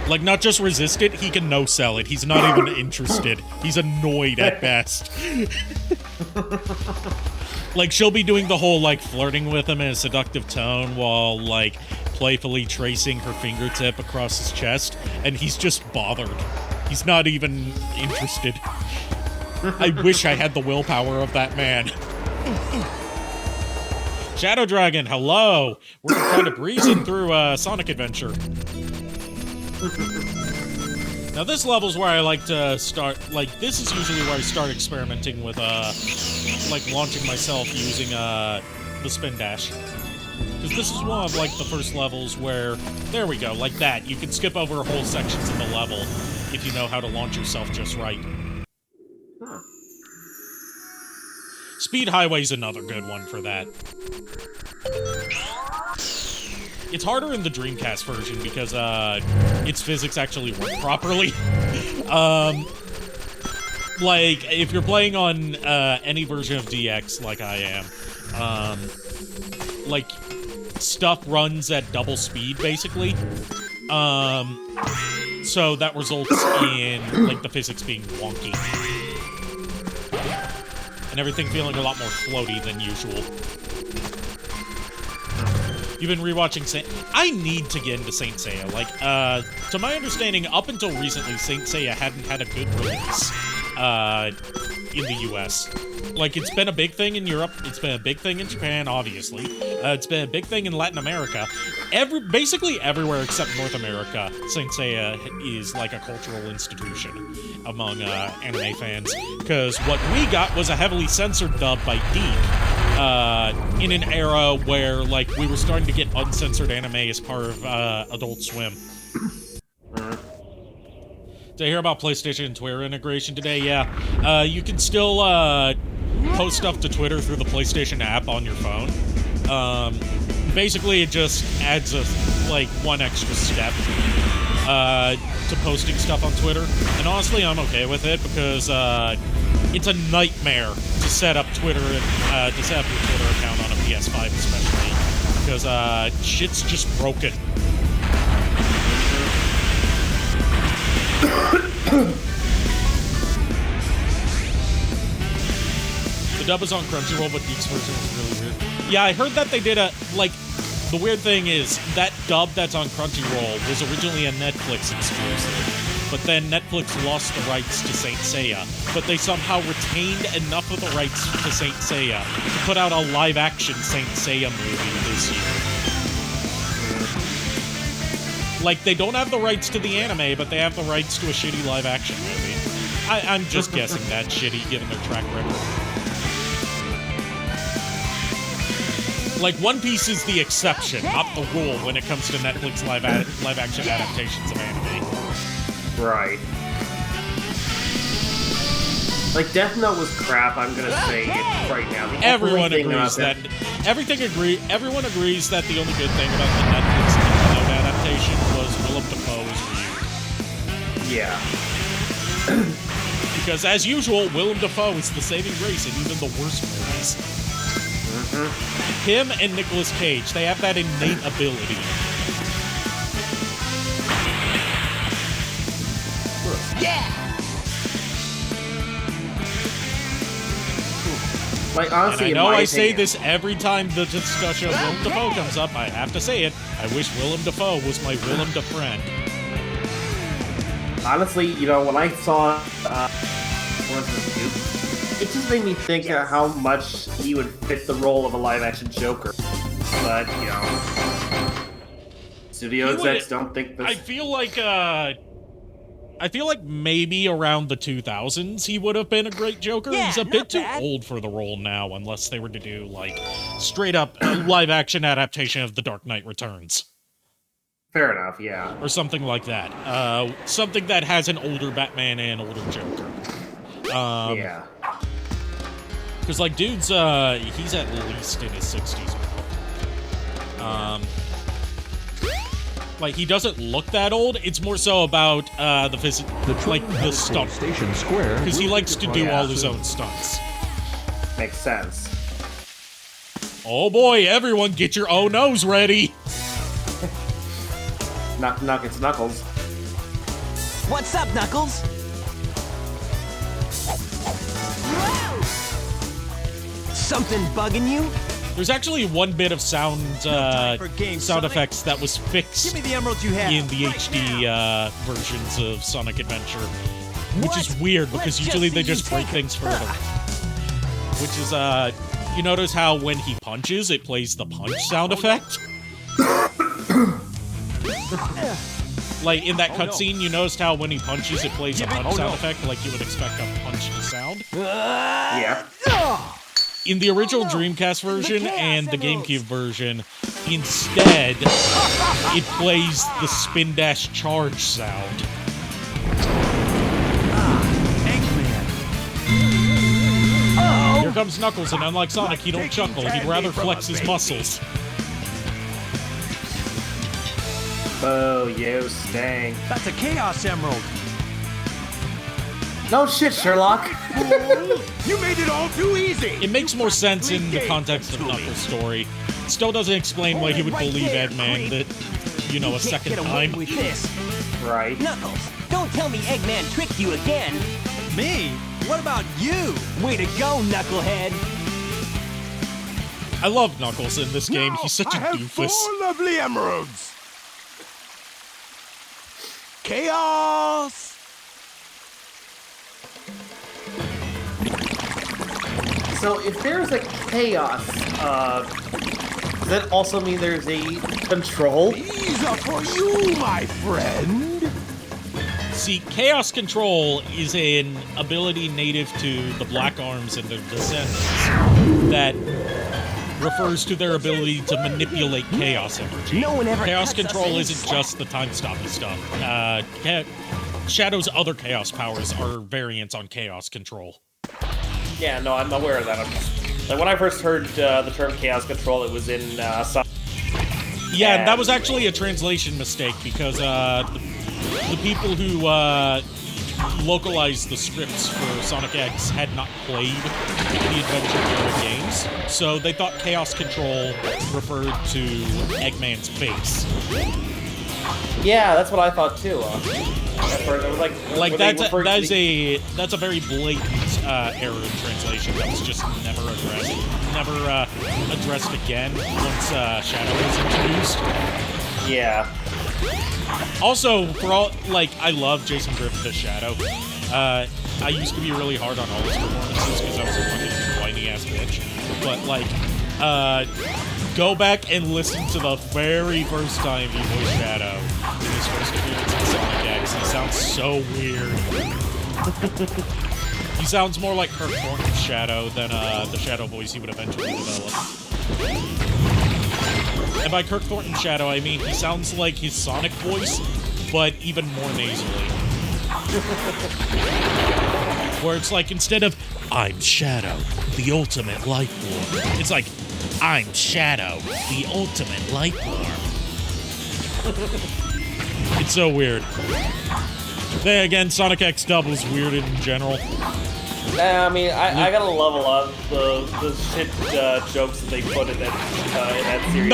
Like, not just resist it, he can no-sell it. He's not even interested. He's annoyed at best. Like, she'll be doing the whole, like, flirting with him in a seductive tone while, like, playfully tracing her fingertip across his chest, and he's just bothered. He's not even interested. I wish I had the willpower of that man. Shadow Dragon, hello! We're kind of breezing through Sonic Adventure. Now this level's where I like to start, like, this is usually where I start experimenting with, like, launching myself using, the spin dash. Because this is one of, like, the first levels where, there we go, like that. You can skip over whole sections of the level if you know how to launch yourself just right. Speed Highway's another good one for that. It's harder in the Dreamcast version because, its physics actually work properly. Like, if you're playing on, any version of DX, like I am, like, stuff runs at double speed, basically. So that results in, like, the physics being wonky. And everything feeling a lot more floaty than usual. You've been rewatching Saint... I need to get into Saint Seiya. Like, to my understanding, up until recently, Saint Seiya hadn't had a good release, in the US. Like, it's been a big thing in Europe, it's been a big thing in Japan, obviously. It's been a big thing in Latin America. Basically everywhere except North America, Saint Seiya is like a cultural institution among, anime fans. Because what we got was a heavily censored dub by Deep, in an era where, like, we were starting to get uncensored anime as part of, Adult Swim. Did I hear about PlayStation and Twitter integration today? Yeah. You can still, post stuff to Twitter through the PlayStation app on your phone. Basically, it just adds like, one extra step, to posting stuff on Twitter. And honestly, I'm okay with it, because, it's a nightmare to set up Twitter, to set up your Twitter account on a PS5 especially. Because, shit's just broken. The dub is on Crunchyroll, but Geek's version is really weird. Yeah, I heard that they did the weird thing is, that dub that's on Crunchyroll was originally a Netflix exclusive, but then Netflix lost the rights to Saint Seiya, but they somehow retained enough of the rights to Saint Seiya to put out a live-action Saint Seiya movie this year. Like, they don't have the rights to the anime, but they have the rights to a shitty live-action movie. I'm just guessing that's shitty, given their track record. Like, One Piece is the exception, not the rule, when it comes to Netflix live-action adaptations of anime. Right. Like, Death Note was crap, I'm gonna say it right now. Everyone agrees that... Everyone agrees that the only good thing about the Netflix Death Note adaptation was Willem Dafoe's view. Yeah. Because, as usual, Willem Dafoe is the saving grace in even the worst movies. Him and Nicolas Cage, they have that innate ability. Yeah! Like, honestly, and I know I say this every time the discussion of Willem Dafoe comes up. I have to say it. I wish Willem Dafoe was my Willem Dafoe. Honestly, you know, when I saw it just made me think of how much he would fit the role of a live-action Joker. But, you know, studio execs don't think this... I feel like maybe around the 2000s he would have been a great Joker. Yeah, he's a bit too old for the role now, unless they were to do, like, straight-up live-action adaptation of The Dark Knight Returns. Fair enough, yeah. Or something like that. Something that has an older Batman and older Joker. Yeah. Because, like, dude's, he's at least in his 60s. Like, he doesn't look that old. It's more so about, the stunt. Station Square. Because he likes to do all his own stunts. Makes sense. Oh boy, everyone get your oh no's ready! Knock, knock, it's Knuckles. What's up, Knuckles? Something bugging you? There's actually one bit of sound games, sound Sonic. effects that was fixed Give me the emeralds you have. in the right HD now. versions of Sonic Adventure, which What? is weird because Let's usually just they see you just break take it. things further. Which is you notice how when he punches, it plays the punch sound effect. Like in that cutscene, you noticed how when he punches, it plays a punch sound effect, like you would expect a punch to sound. Yeah. In the original Dreamcast version and the GameCube version, instead, it plays the spin dash charge sound. Here comes Knuckles, and unlike Sonic, he don't chuckle, he'd rather flex his muscles. Oh, you stink. That's a Chaos Emerald. No shit, Sherlock. You made it all too easy. It makes more sense in the context of Knuckles' story. It still doesn't explain why he would Right believe there, Eggman that, you know, a Can't second get away time. with this. Right. Knuckles, don't tell me Eggman tricked you again. Me? What about you? Way to go, Knucklehead. I love Knuckles in this game. Now He's such a I have doofus. 4 lovely emeralds. Chaos. So if there's a chaos, does that also mean there's a control? These are for you, my friend. See, Chaos Control is an ability native to the Black Arms and their descendants that refers to their ability to manipulate chaos energy. No one ever Chaos cuts us Control any isn't slack. just the time-stoppy stuff. Shadow's other Chaos powers are variants on Chaos Control. Yeah, no, I'm aware of that. Like when I first heard the term chaos control, it was in Sonic. Yeah, and that was actually a translation mistake because the people who localized the scripts for Sonic X had not played the Adventure era games, so they thought Chaos Control referred to Eggman's face. Yeah, that's what I thought too. At first, it was Like were they that's referring to the- that's a very blatant error in translation that was just never addressed again once Shadow was introduced. Yeah. Also, for all, like, I love Jason Griffith as Shadow. I used to be really hard on all his performances because I was a fucking whiny-ass bitch. But, like, go back and listen to the very first time he voiced Shadow in his first appearance in Sonic X. He sounds so weird. He sounds more like Kirk Thornton's Shadow than the Shadow voice he would eventually develop. And by Kirk Thornton's Shadow, I mean he sounds like his Sonic voice, but even more nasally. Where it's like, instead of, I'm Shadow, the ultimate life form, it's like, I'm Shadow, the ultimate life form. It's so weird. Then again, Sonic X Dub was weird in general. I mean, I gotta love a lot of the shit jokes that they put in that series.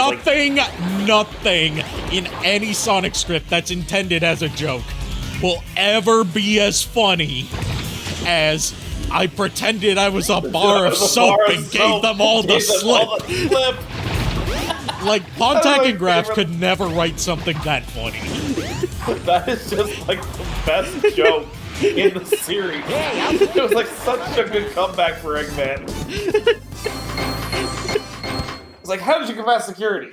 Nothing in any Sonic script that's intended as a joke will ever be as funny as I pretended I was a bar of soap and gave them all the slip. Like, Pontac and Graf could never write something that funny. That is just like the best joke in the series. It was like such a good comeback for Eggman. It's like, how did you get past security?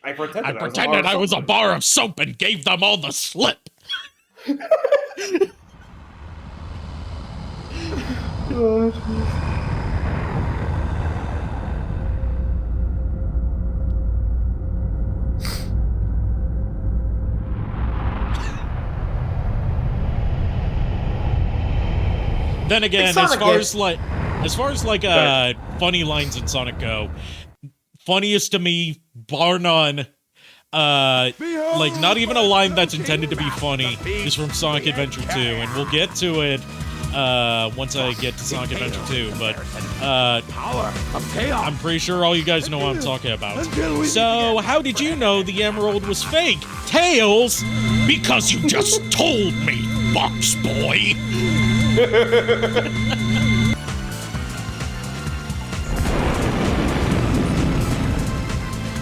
I pretended I was a bar of soap and gave them all the slip. Then again, as far as funny lines in Sonic go, funniest to me, bar none, like not even a line that's intended to be funny, is from Sonic Adventure 2, and we'll get to it once I get to Sonic Adventure 2, but I'm pretty sure all you guys know what I'm talking about. So, how did you know the emerald was fake? Tails! Because you just told me! box boy.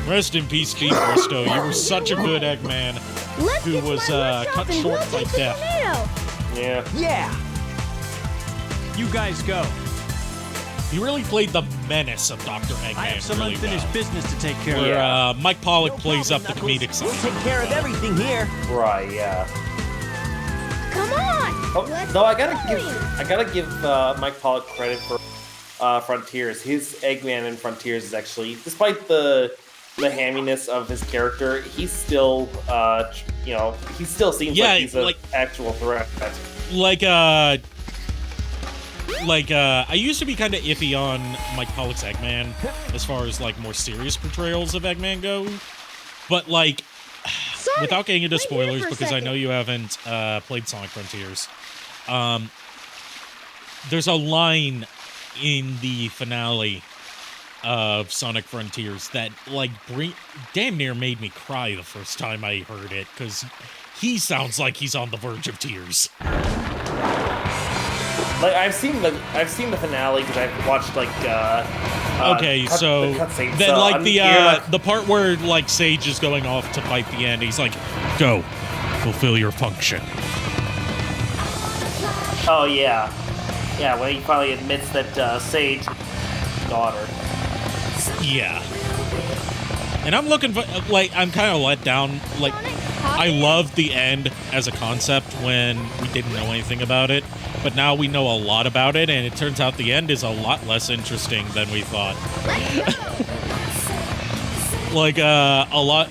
Rest in peace, Steve Bristow. You were such a good Eggman Let's who get to was my workshop cut and short we'll by take the death. tornado. Yeah. Yeah! You guys go. He really played the menace of Dr. Eggman I have some really unfinished well. business to take care Where of. Mike Pollock No plays problem, up the Knuckles. comedic side. We'll take care of everything here. Right. Yeah. Come on. Oh, Let's no, I get gotta going. give Mike Pollock credit for Frontiers. His Eggman in Frontiers is actually, despite the hamminess of his character, he's still he still seems Yeah, like he's an like- actual threat. I used to be kind of iffy on Mike Pollock's Eggman as far as like more serious portrayals of Eggman go, but like Sonic, without getting into wait here spoilers for a because I second. know you haven't played Sonic Frontiers. There's a line in the finale of Sonic Frontiers that like damn near made me cry the first time I heard it because he sounds like he's on the verge of tears. Like I've seen the finale because I've watched like Okay, the so cutscenes, then so like I'm the here, like- the part where like Sage is going off to fight the end, he's like, "Go, fulfill your function." Oh yeah, when he finally admits that Sage daughter. Yeah. And I'm looking for like I'm kind of let down. Like I loved the end as a concept when we didn't know anything about it, but now we know a lot about it, and it turns out the end is a lot less interesting than we thought. Like a lot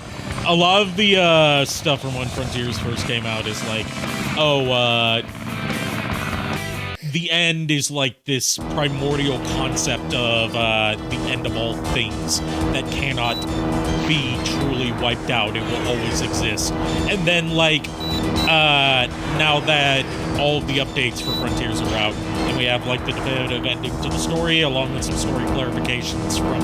of the stuff from when Frontiers first came out is like, the end is like this primordial concept of the end of all things that cannot be truly wiped out. It will always exist. And then like now that all of the updates for Frontiers are out, and we have like the definitive ending to the story along with some story clarifications from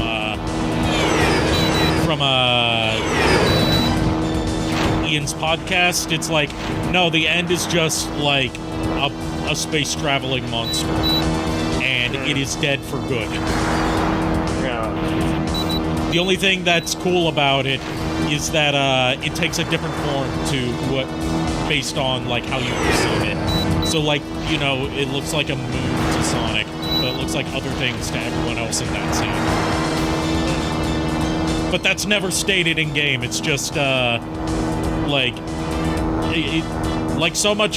Ian's podcast, it's like, no, the end is just like a space traveling monster, and it is dead for good. Yeah. The only thing that's cool about it is that it takes a different form to what, based on like how you perceive it. So like, you know, it looks like a moon to Sonic, but it looks like other things to everyone else in that scene. But that's never stated in game. It's just like like so much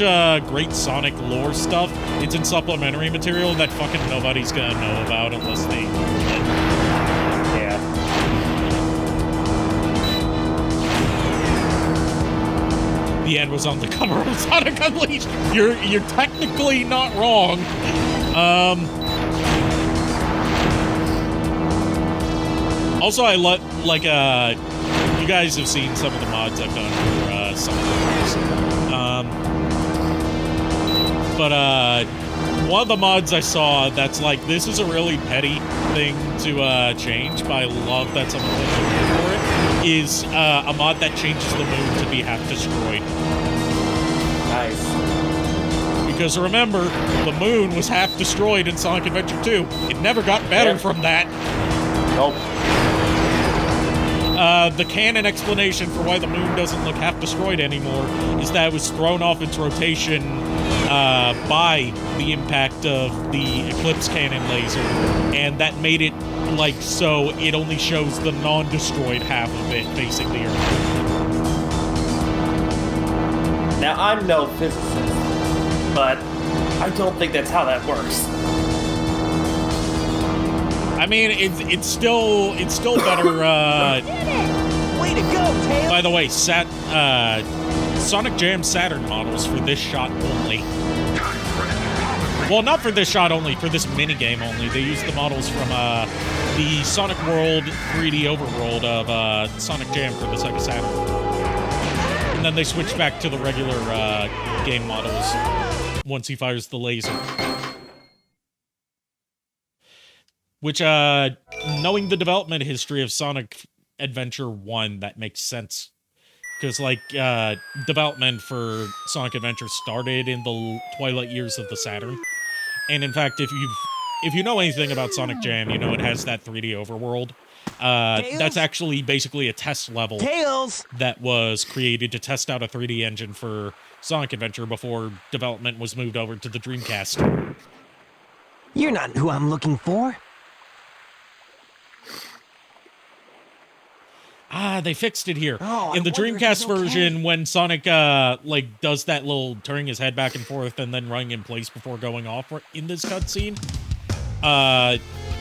great Sonic lore stuff. It's in supplementary material that fucking nobody's gonna know about unless they. Yeah. The end was on the cover of Sonic Unleashed. You're technically not wrong. Also, I like you guys have seen some of the mods I've done for Sonic Unleashed. But one of the mods I saw that's like, this is a really petty thing to change, but I love that someone put effort for it, is a mod that changes the moon to be half destroyed. Nice. Because remember, the moon was half destroyed in Sonic Adventure 2. It never got better from that. Nope. The canon explanation for why the moon doesn't look half destroyed anymore is that it was thrown off its rotation by the impact of the Eclipse cannon laser, and that made it like so it only shows the non-destroyed half of it facing the Earth. Now I'm no physicist, but I don't think that's how that works. I mean, it's still better. Way to go, Tails! By the way, Sonic Jam Saturn models for this shot only. Well, not for this shot only, for this minigame only. They used the models from the Sonic World 3D overworld of Sonic Jam for the Sega Saturn. And then they switched back to the regular game models once he fires the laser. Which, knowing the development history of Sonic Adventure 1, that makes sense. because like development for Sonic Adventure started in the twilight years of the Saturn, and in fact, if you know anything about Sonic Jam, you know it has that 3D overworld. That's actually basically a test level that was created to test out a 3D engine for Sonic Adventure before development was moved over to the Dreamcast. You're not who I'm looking for. They fixed it here. Oh, in the I wonder if Dreamcast he's okay. version, when Sonic like does that little turning his head back and forth and then running in place before going off in this cutscene,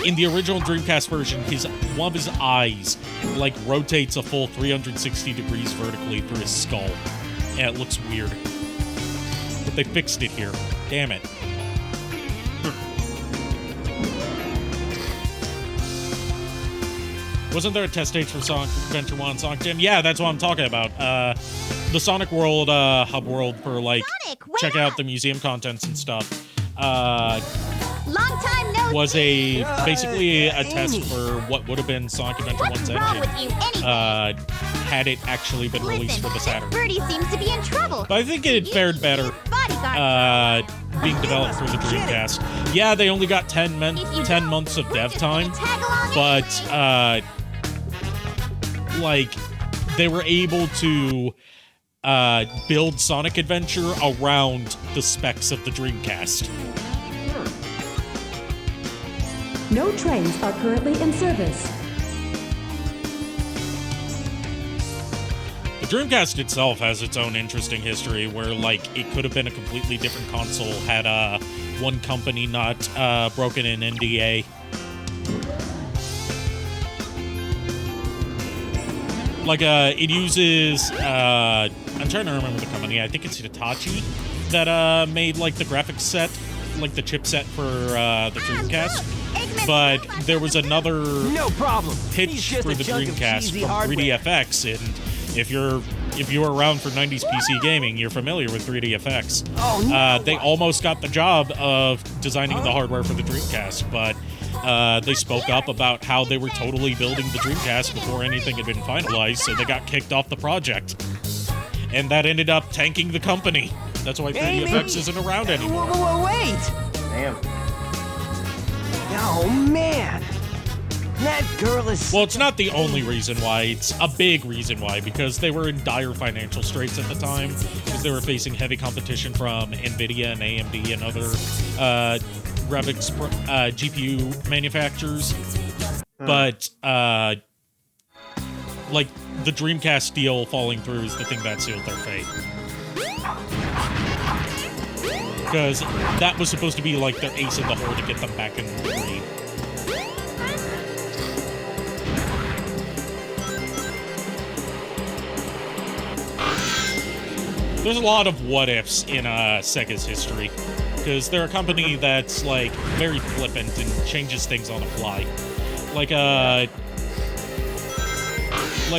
in the original Dreamcast version, one of his eyes like rotates a full 360 degrees vertically through his skull, and it looks weird. But they fixed it here. Damn it. Wasn't there a test stage for Sonic Adventure 1 Sonic Jam? Yeah, that's what I'm talking about. The Sonic World hub world for like check out the museum contents and stuff. Long time no Was basically a test for what would have been Sonic Adventure 1's engine. Had it actually been released for the Saturn. Birdie seems to be in trouble. But I think it fared better being developed for the Dreamcast. Yeah, they only got 10 months of dev time, but like they were able to build Sonic Adventure around the specs of the Dreamcast. No trains are currently in service. The Dreamcast itself has its own interesting history where, like, it could have been a completely different console had one company not broken an NDA. Like, it uses, I'm trying to remember the company, I think it's Hitachi, that made, like, the graphics set, like the chipset for the Dreamcast. But there was another pitch for the Dreamcast from 3DFX, and if you were around for 90s PC gaming, you're familiar with 3DFX. Oh, no. They almost got the job of designing the hardware for the Dreamcast, but they spoke up about how they were totally building the Dreamcast before anything had been finalized, so they got kicked off the project. And that ended up tanking the company. That's why 3DFX isn't around anymore. Wait! Damn. Oh, man. That girl is... Well, it's not the only reason why. It's a big reason why, because they were in dire financial straits at the time, because they were facing heavy competition from NVIDIA and AMD and other graphics GPU manufacturers. But, like, the Dreamcast deal falling through is the thing that sealed their fate. Because that was supposed to be, like, their ace in the hole to get them back in the green. There's a lot of what-ifs in Sega's history, because they're a company that's, like, very flippant and changes things on the fly. Like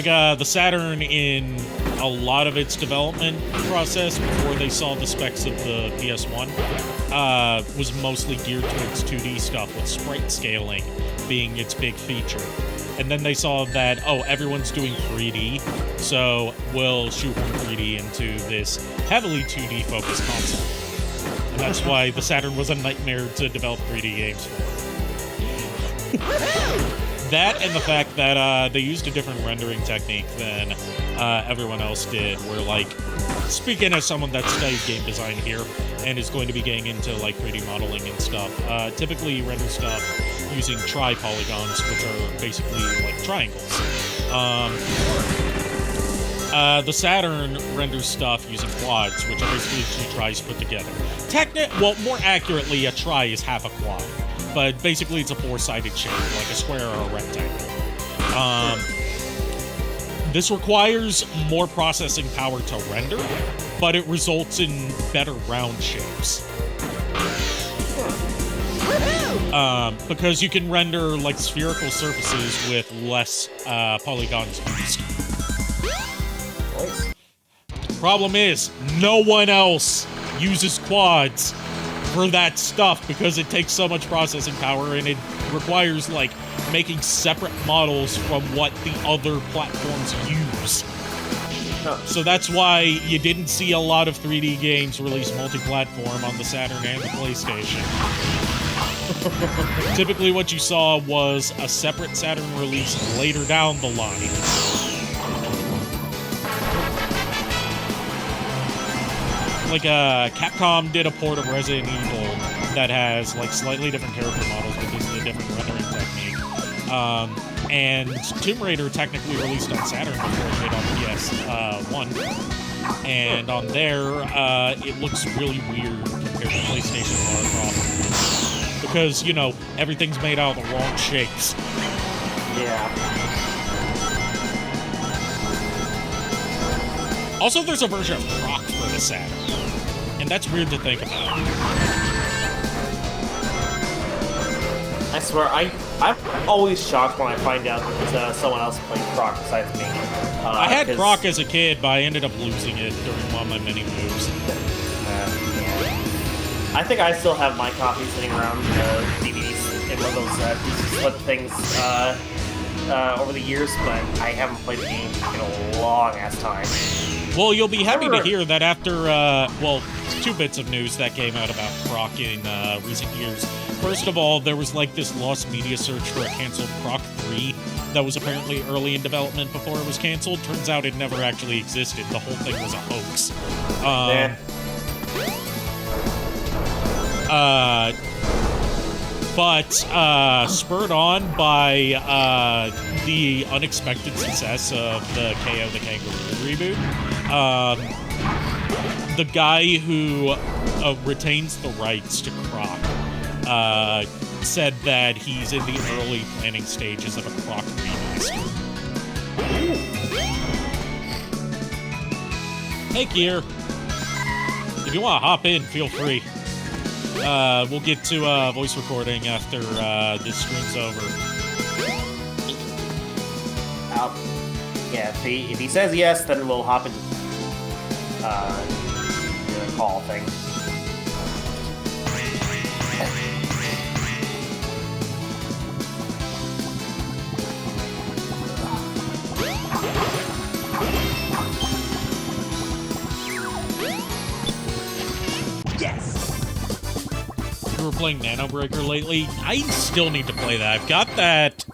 the Saturn, in a lot of its development process before they saw the specs of the PS1, was mostly geared towards 2D stuff, with sprite scaling being its big feature. And then they saw that, oh, everyone's doing 3D, so we'll shoehorn 3D into this heavily 2D focused console. And that's why the Saturn was a nightmare to develop 3D games for. That and the fact that they used a different rendering technique than everyone else did, where, like, speaking as someone that studied game design here and is going to be getting into, like, 3D modeling and stuff, typically you render stuff using tri-polygons, which are basically, like, triangles. The Saturn renders stuff using quads, which are basically two tris put together. Well, more accurately, a tri is half a quad, but basically it's a four-sided shape, like a square or a rectangle. This requires more processing power to render, but it results in better round shapes. Because you can render, like, spherical surfaces with less polygons used. Problem is, no one else uses quads for that stuff because it takes so much processing power and it requires, like, making separate models from what the other platforms use. So that's why you didn't see a lot of 3D games released multi-platform on the Saturn and the PlayStation. Typically what you saw was a separate Saturn release later down the line. Like, Capcom did a port of Resident Evil that has, like, slightly different character models because of the different rendering technique. And Tomb Raider technically released on Saturn before it did on PS1. And on there, it looks really weird compared to PlayStation Lara Croft. Because, you know, everything's made out of the wrong shapes. Yeah. Also, there's a version of Croc for the Saturn. And that's weird to think about. I swear, I'm always shocked when I find out that someone else played Croc besides me. I had Croc as a kid, but I ended up losing it during one of my mini moves. I think I still have my copy sitting around DVDs in one of those DC slip things over the years, but I haven't played the game in a long-ass time. Well, you'll be happy to hear that after, well, 2 bits of news that came out about Croc in recent years. First of all, there was like this lost media search for a canceled Croc 3 that was apparently early in development before it was canceled. Turns out it never actually existed. The whole thing was a hoax. But spurred on by the unexpected success of the KO the Kangaroo reboot, the guy who retains the rights to Croc said that he's in the early planning stages of a Croc remaster. Hey, Kier. If you want to hop in, feel free. We'll get to voice recording after this stream's over. Yeah, if he says yes, then we'll hop into the call thing. You were playing Nano Breaker lately? I still need to play that. I've got that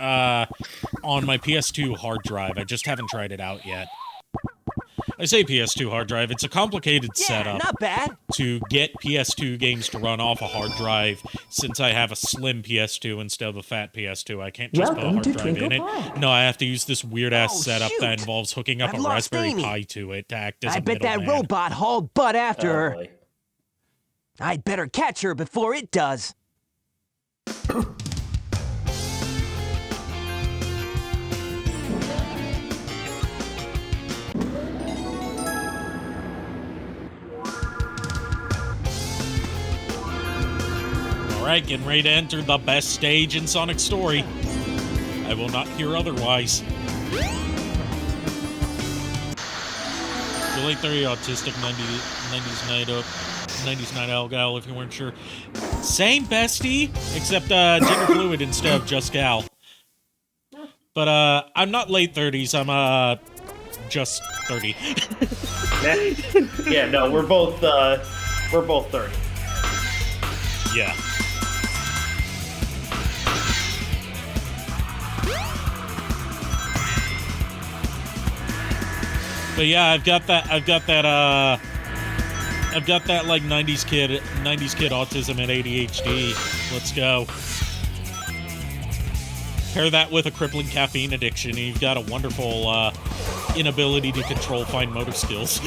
on my PS2 hard drive. I just haven't tried it out yet. I say PS2 hard drive. It's a complicated setup not bad. to get PS2 games to run off a hard drive. Since I have a slim PS2 instead of a fat PS2, I can't just put a hard drive in it. No, I have to use this weird-ass setup that involves hooking up a Raspberry Pi to it to act as a bet that middleman. robot hauled butt after her. Boy. I'd better catch her before it does. Alright, getting ready to enter the best stage in Sonic's story. I will not hear otherwise. The late 30 autistic 90s night up. 90s night owl gal, if you weren't sure. Same bestie, except gender fluid instead of just gal. But I'm not late 30s, I'm just 30. Yeah, no, we're both 30. Yeah. But yeah, I've got that like 90s kid autism and ADHD. Let's go. Pair that with a crippling caffeine addiction, and you've got a wonderful inability to control fine motor skills.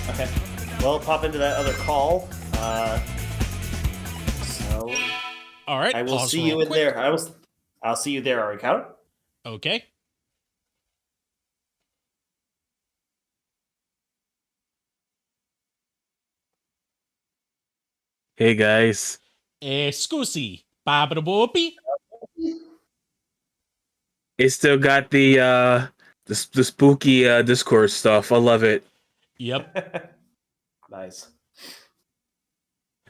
Okay. Well, pop into that other call. So. All right. I will see you in there. I'll see you there, Arikado. Okay. Hey guys. Scusi, Babadaboopy. It still got the spooky Discord stuff. I love it. Yep. Nice.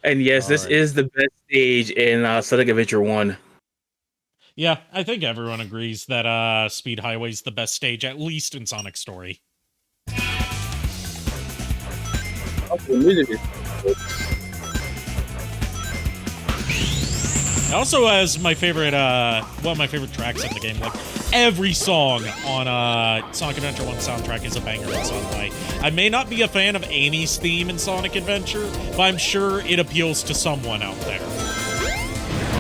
And yes, this is the best stage in Sonic Adventure 1. Yeah, I think everyone agrees that Speed Highway's the best stage, at least in Sonic Story. The music is It also has my favorite, one of my favorite tracks in the game. Like, every song on Sonic Adventure 1 soundtrack is a banger in some way. I may not be a fan of Amy's theme in Sonic Adventure, but I'm sure it appeals to someone out there.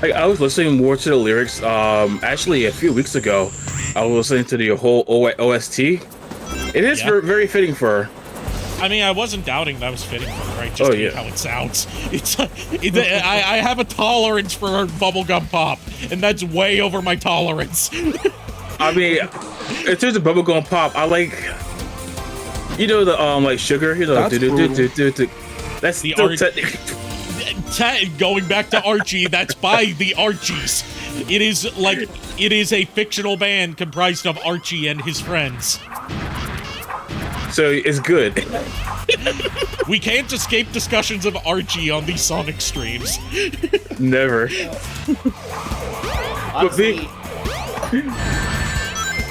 I was listening more to the lyrics. Actually, a few weeks ago, I was listening to the whole OST. It is very fitting for her. I mean, I wasn't doubting that was fitting for her, right? Just how it sounds. I have a tolerance for her bubblegum pop, and that's way over my tolerance. I mean, in terms of bubblegum pop, I like, you know, the like sugar, you know, that's the still going back to Archie, that's by the Archies. It is a fictional band comprised of Archie and his friends. So it's good. We can't escape discussions of Archie on these Sonic streams. Never. Honestly,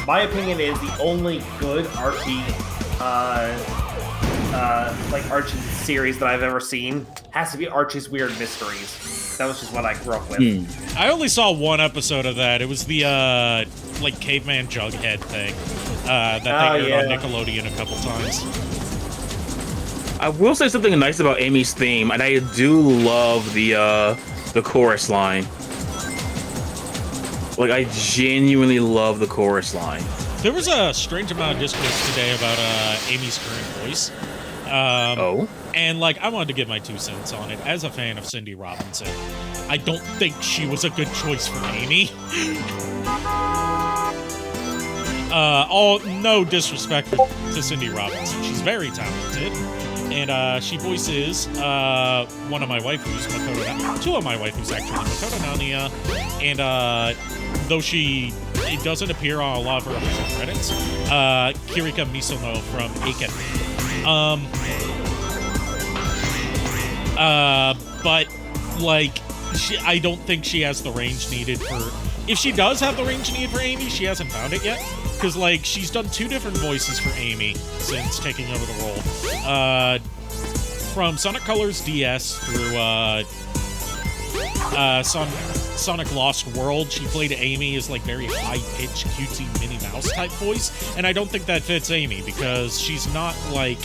my opinion is the only good Archie, like Archie series that I've ever seen has to be Archie's Weird Mysteries. That was just what I grew up with. I only saw one episode of that. It was the like Caveman Jughead thing that they aired on Nickelodeon a couple times. I will say something nice about Amy's theme, and I do love the chorus line. Like, I genuinely love the chorus line. There was a strange amount of discourse today about Amy's current voice. And, like, I wanted to give my 2 cents on it. As a fan of Cindy Robinson, I don't think she was a good choice for Amy. No disrespect to Cindy Robinson. She's very talented. And she voices one of my waifus, Makoto, 2 of my waifus actually, Makoto Nania, and though it doesn't appear on a lot of her official credits, Kirika Misono from Aiken. But like, I don't think she has the range needed for. If she does have the range needed for Amy, she hasn't found it yet. Because, like, she's done 2 different voices for Amy since taking over the role. From Sonic Colors DS through Sonic Lost World, she played Amy as, like, very high-pitched, cutesy Minnie Mouse type voice. And I don't think that fits Amy because she's not, like...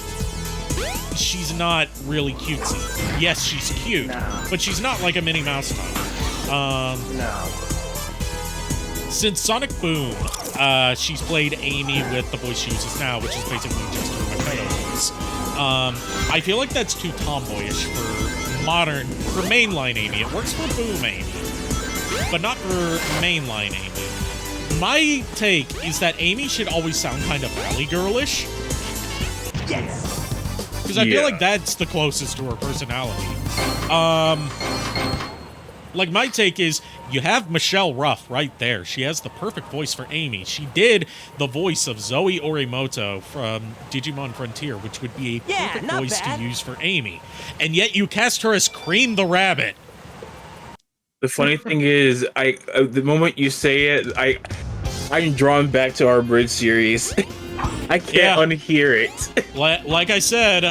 She's not really cutesy. Yes, she's cute, but she's not like a Minnie Mouse type. No. Since Sonic Boom, she's played Amy with the voice she uses now, which is basically just her Makoto voice. I feel like that's too tomboyish for mainline Amy. It works for Boom Amy, but not for mainline Amy. My take is that Amy should always sound kind of Valley Girlish. Yes. Because I feel like that's the closest to her personality. Like, my take is, you have Michelle Ruff right there. She has the perfect voice for Amy. She did the voice of Zoe Orimoto from Digimon Frontier, which would be a perfect voice to use for Amy. And yet you cast her as Cream the Rabbit. The funny thing is, the moment you say it, I'm drawn back to our Bridge series. I can't unhear it. Like I said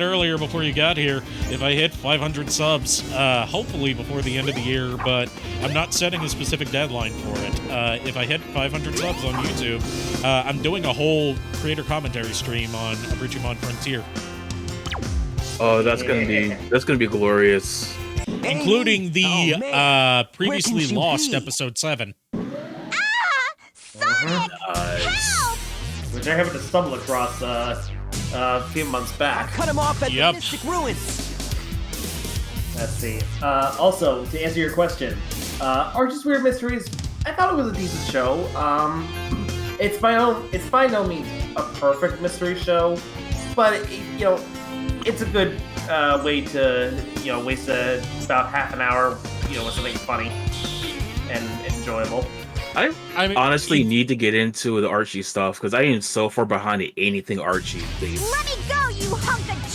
earlier before you got here, if I hit 500 subs, hopefully before the end of the year, but I'm not setting a specific deadline for it. If I hit 500 subs on YouTube, I'm doing a whole creator commentary stream on Digimon Frontier. Oh, that's gonna be glorious. Including the previously lost episode 7. Sonic! Nice. Which I happened to stumble across a few months back. Cut him off at the Mystic Ruins. Let's see. Also, to answer your question, Archie's Weird Mysteries, I thought it was a decent show. It's by no means a perfect mystery show, but it's a good way to waste about half an hour with something funny and enjoyable. I mean, honestly need to get into the Archie stuff because I am so far behind in anything Archie, please. Let me go, you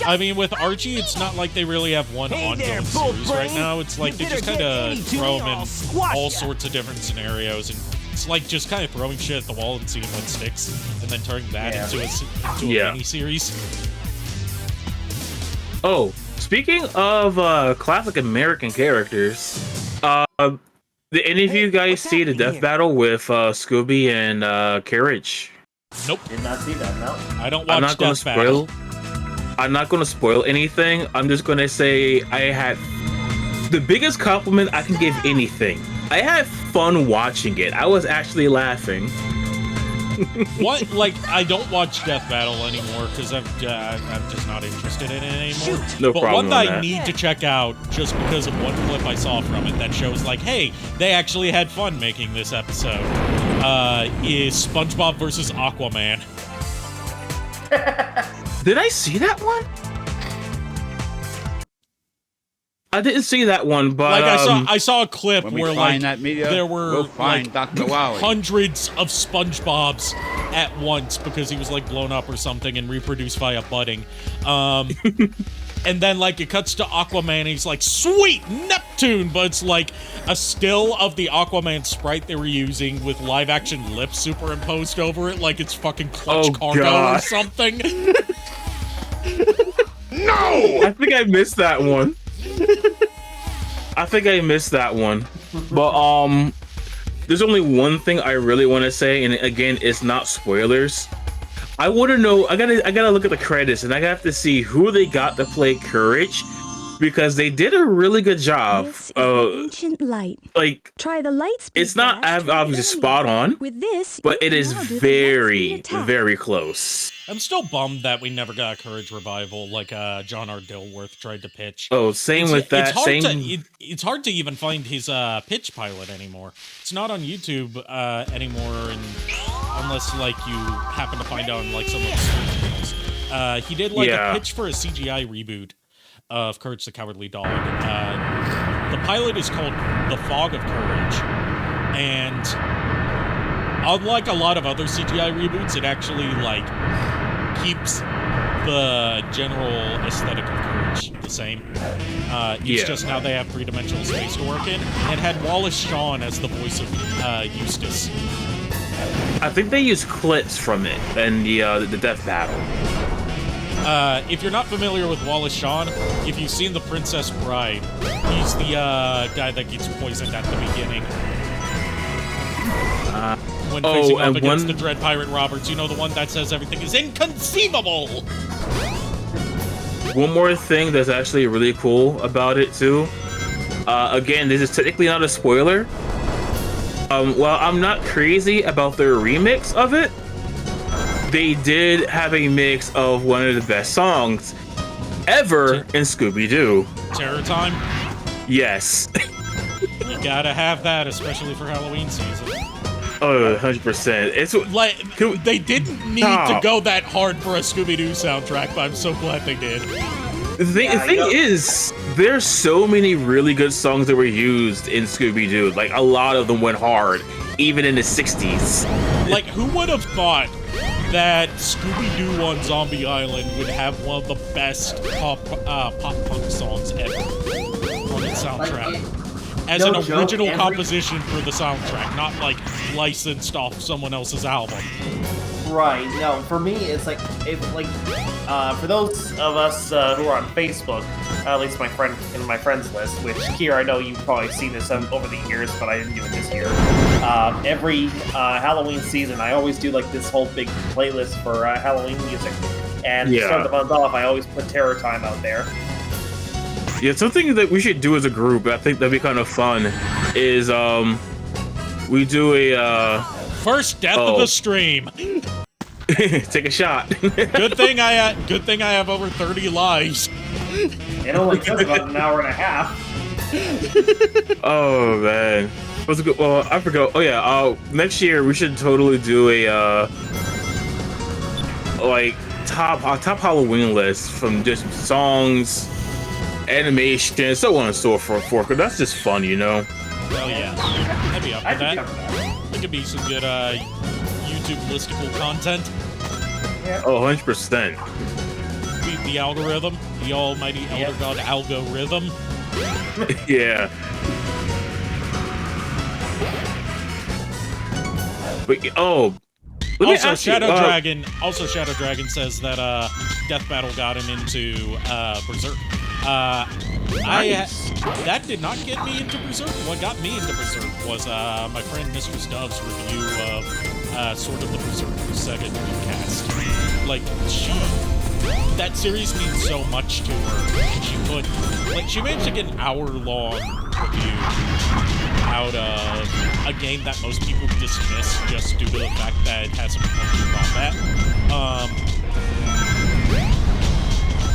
I mean, with Archie, it's not like they really have one ongoing series right now. It's like they just kind of throw him in all sorts of different scenarios, and it's like just kind of throwing shit at the wall and seeing what sticks, and then turning that into a mini series. Oh, speaking of classic American characters, did any of you guys see the death battle with Scooby and Carriage? Nope. Did not see that, no. I don't watch death battle. I'm not going to spoil anything. I'm just going to say I had the biggest compliment I can give anything. I had fun watching it. I was actually laughing. What? Like, I don't watch Death Battle anymore because I'm just not interested in it anymore. No but problem one that on I that. need to check out just because of one clip I saw from it that shows like, hey, they actually had fun making this episode. Is SpongeBob versus Aquaman. Did I see that one? I didn't see that one, but like I saw a clip When we where find like that media, there were we'll find like Dr. Wily. hundreds of SpongeBobs at once because he was like blown up or something and reproduced via budding. And then like it cuts to Aquaman and he's like, sweet Neptune, but it's like a still of the Aquaman sprite they were using with live action lips superimposed over it, like it's fucking Clutch Cargo God. or something. No! I think I missed that one. But there's only one thing I really want to say, and again, it's not spoilers. I want to know. I gotta look at the credits, and I have to see who they got to play Courage, because they did a really good job. This is the ancient light. Like, try the light speed. it's not obviously spot on, With this, but you it is can now do the light very, speed attack. very close. I'm still bummed that we never got a Courage revival like John R. Dilworth tried to pitch. Oh, same with that. It's hard to even find his pitch pilot anymore. It's not on YouTube anymore, and unless like you happen to find out on like some of the streams. He did like a pitch for a CGI reboot of Courage the Cowardly Dog. The pilot is called The Fog of Courage, and unlike a lot of other CGI reboots, it actually like keeps the general aesthetic of Courage the same. It's just now they have three-dimensional space to work in. It had Wallace Shawn as the voice of Eustace. I think they used clips from it and the death battle. If you're not familiar with Wallace Shawn, if you've seen The Princess Bride, he's the guy that gets poisoned at the beginning. When facing up against the Dread Pirate Roberts, you know, the one that says everything is inconceivable! One more thing that's actually really cool about it, too. Again, this is technically not a spoiler. While I'm not crazy about their remix of it, they did have a mix of one of the best songs ever in Scooby-Doo. Terror Time? Yes. You gotta have that, especially for Halloween season. Oh, 100%. It's like they didn't need to go that hard for a Scooby-Doo soundtrack, but I'm so glad they did. The thing is, there's so many really good songs that were used in Scooby-Doo. Like, a lot of them went hard, even in the 60s. Like, who would have thought that Scooby-Doo on Zombie Island would have one of the best pop punk songs ever on its soundtrack? As an original composition for the soundtrack, not like licensed off someone else's album. Right. No, for me, it's like for those of us who are on Facebook, at least my friends list, which Kier, I know you've probably seen this over the years, but I didn't do it this year. Every Halloween season, I always do like this whole big playlist for Halloween music, and to start the month off, I always put Terror Time out there. Yeah, something that we should do as a group, I think that'd be kind of fun, is we do a first death of the stream. Take a shot. Good thing I have over 30 lives. It only took about an hour and a half. Oh man, what's good? Well, I forgot. Oh yeah, next year we should totally do a like top Halloween list from just songs, animation, so on and so forth. Cause that's just fun, you know. Oh yeah, I'd be up for that. It could be some good YouTube listicle content. Yeah. Oh, 100%. defeat the algorithm, the almighty elder god algorithm. Yeah. But also Shadow Dragon. Also, Shadow Dragon says that Death Battle got him into Berserk. Nice. That did not get me into Berserk. What got me into Berserk was my friend Mistress Dove's review of Sword of the Berserk Sega Dreamcast. Like, that series means so much to her. And she managed to get an hour-long review out of a game that most people dismiss just due to the fact that it has some clunky combat.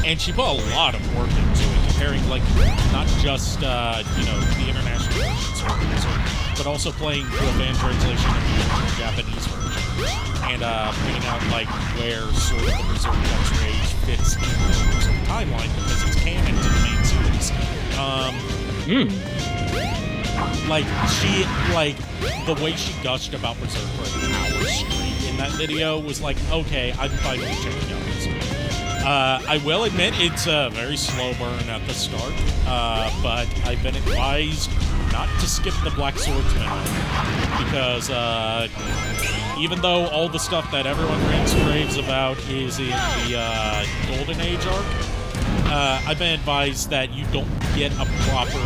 And she put a lot of work into it, comparing, like, not just, the international versions of Berserk, but also playing through a fan translation of the Japanese version. And pointing out, like, where Sword of the Berserk Guts Rage fits in the Berserk timeline, because it's canon to the main series. The way she gushed about Berserk for an hour straight in that video was like, okay, I'm fine with checking out Berserk. I will admit it's a very slow burn at the start, but I've been advised not to skip the Black Swordsman arc, because even though all the stuff that everyone rants and raves about is in the Golden Age arc, I've been advised that you don't get a proper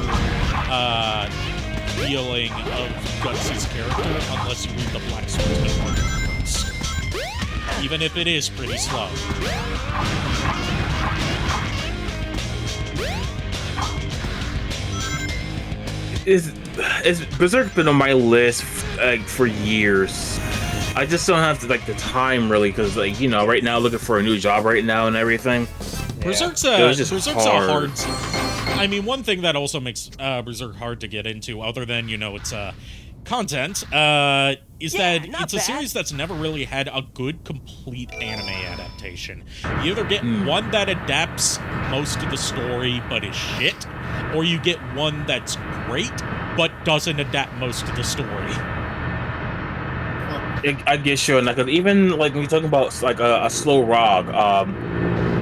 feeling of Guts' character unless you read the Black Swordsman arc first, even if it is pretty slow. Is Berserk been on my list for years? I just don't have the time really, because right now looking for a new job right now and everything. Berserk's a hard. I mean, one thing that also makes Berserk hard to get into, other than its content, is that it's a series that's never really had a good complete anime adaptation. You either get one that adapts most of the story but is shit, or you get one that's great but doesn't adapt most of the story. I guess you're not, because even when you're talking about a slow rock,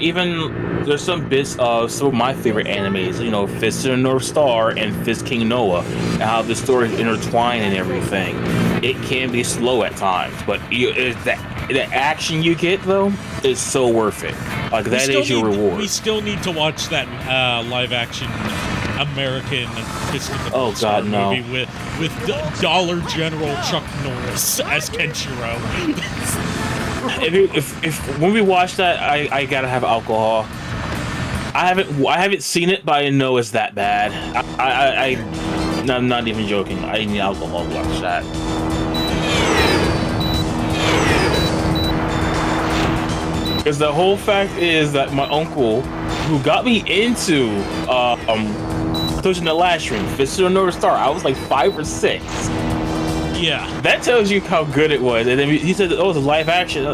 even there's some bits of some of my favorite animes, Fist of the North Star and Fist King Noah, and how the stories intertwine and everything. It can be slow at times, but the action you get though is so worth it. That is your reward. We still need to watch that live action American Fist of the North Star movie with Dollar General Chuck Norris as Kenshiro. If when we watch that, I gotta have alcohol. I haven't seen it, but I know it's that bad. I'm not even joking. I need alcohol to watch that. Because the whole fact is that my uncle, who got me into pushing the last string, Fist of the North Star, I was like 5 or 6. Yeah. That tells you how good it was. And then he said, oh, it's a live action.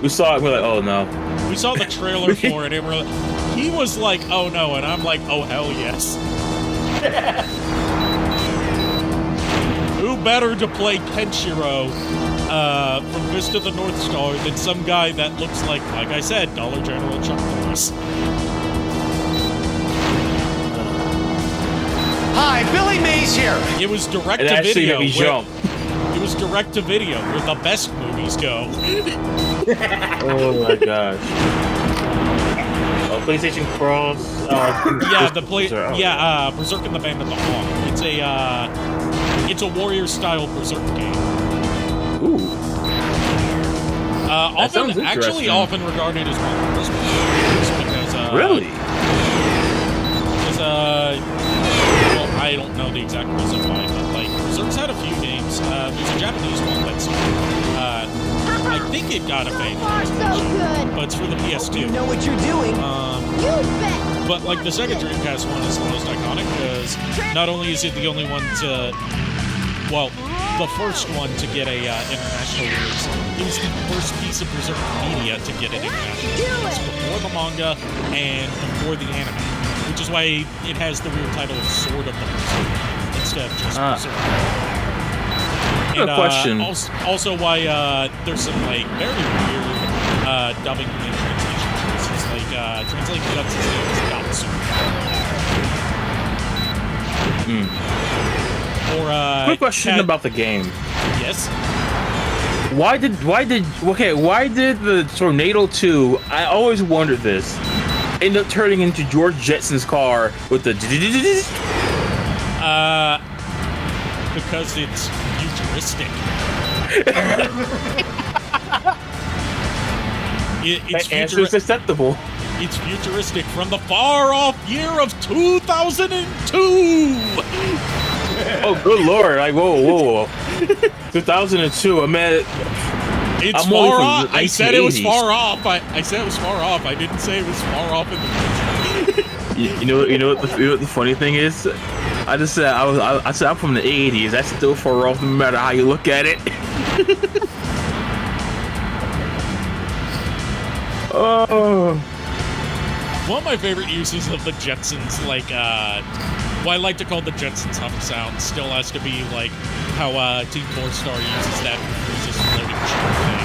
We saw it, and we're like, oh no. We saw the trailer for it, and he was like, oh no, and I'm like, oh hell yes. Who better to play Kenshiro from Fist of the North Star than some guy that looks like I said, Dollar General Chuck Norris. Hi, Billy Mays here. It was direct to video. It was direct to video, where the best movies go. Oh my gosh. PlayStation Cross. Berserk and the Band of the Hawk. It's a warrior style Berserk game. Ooh. Often regarded as one of the first games because really? Well, I don't know the exact reason why, but Berserk's had a few games. There's a Japanese one that's I think it got a fame, but it's for the PS2. You know what you're doing. You bet. But the Sega Dreamcast one is the most iconic because not only is it the only one to, the first one to get a international release, it was the first piece of Berserk media to get an international release before the manga and before the anime, which is why it has the weird title of Sword of the Berserk instead of just Berserk. And, question. Also, why there's some very weird dubbing and translation choices. translate Guts' name as Gatsu. Or Quick question about the game. Yes. Why did the Tornado 2, I always wondered this, end up turning into George Jetson's car with the because it's futuristic. It's answer is acceptable. It's futuristic from the far-off year of 2002. Oh, good lord! Like, whoa. 2002. I mean, it's far off. I said it was far off. I said it was far off. I didn't say it was far off in the future. you know what the funny thing is? I just said I said I'm from the 80s. That's still far off, no matter how you look at it. Oh. One of my favorite uses of the Jetsons, like, what I like to call the Jetsons hover sound, still has to be like how Team 4-Star uses that resist floating thing.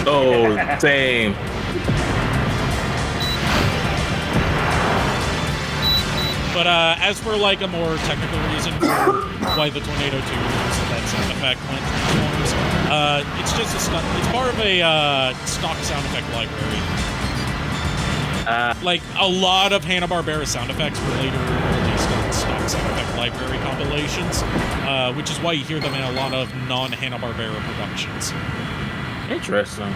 Oh, same. But as for like a more technical reason for why the Tornado 2 uses that sound effect when it transforms, it's just it's part of a stock sound effect library. Like a lot of Hanna-Barbera sound effects were later released on stock sound effect library compilations, which is why you hear them in a lot of non-Hanna-Barbera productions. Interesting.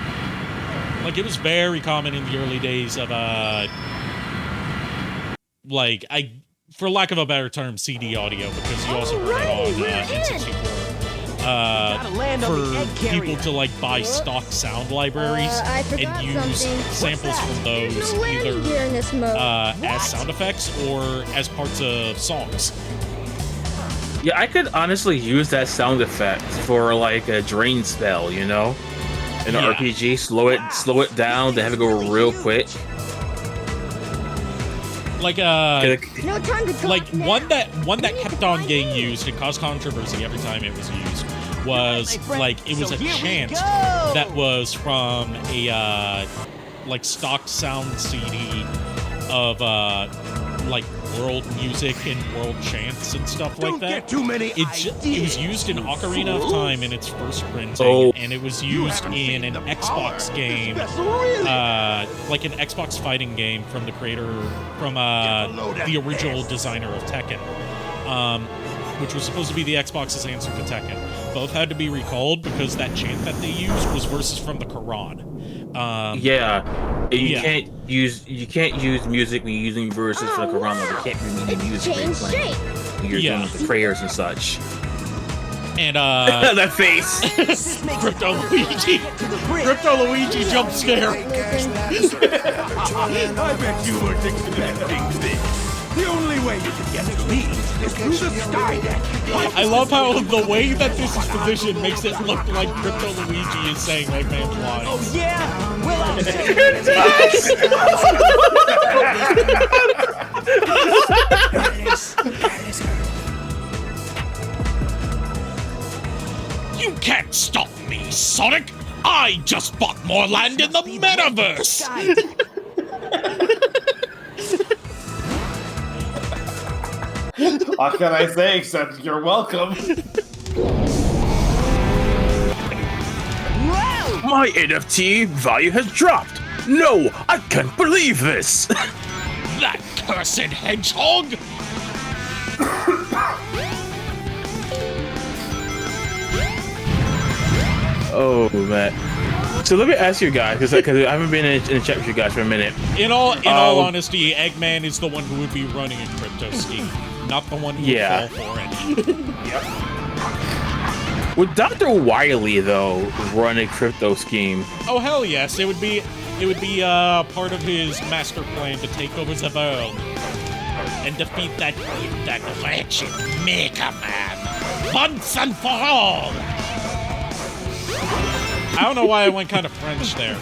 Like it was very common in the early days of for lack of a better term, CD audio, because you also heard it on N64. For people to like buy stock sound libraries and use samples from those either as sound effects or as parts of songs. Yeah, I could honestly use that sound effect for like a drain spell, you know, in an RPG. Slow it down to have it go real quick. Like one that kept on getting used and caused controversy every time it was used was like it was a chant that was from a like stock sound CD of like world music and world chants and stuff like that. It was used in Ocarina of Time in its first printing, and it was used in an Xbox game, like an Xbox fighting game from the creator, from the original designer of Tekken, which was supposed to be the Xbox's answer to Tekken. Both had to be recalled because that chant that they used was verses from the Quran. You can't use music when you're using verses from the Quran. Like, you can't really use music when you're doing the prayers and such. And that face. Crypto Luigi jump scare. I bet you weren't expecting this. The only way you can get to me is through the sky deck. I love how the way that this is positioned makes it look like Crypto Luigi is saying Eggman's lines. Oh yeah! Well, I'll say You can't stop me, Sonic! I just bought more land in the metaverse! What can I say except you're welcome? My NFT value has dropped. No, I can't believe this. That cursed hedgehog! Oh man. So let me ask you guys, because I haven't been in the chat with you guys for a minute. In all honesty, Eggman is the one who would be running a crypto scheme, not the one who would fall for it. Yep. Would Dr. Wily though run a crypto scheme? Oh hell yes! It would be part of his master plan to take over the world and defeat that wretched Mega Man once and for all. I don't know why I went kind of French there.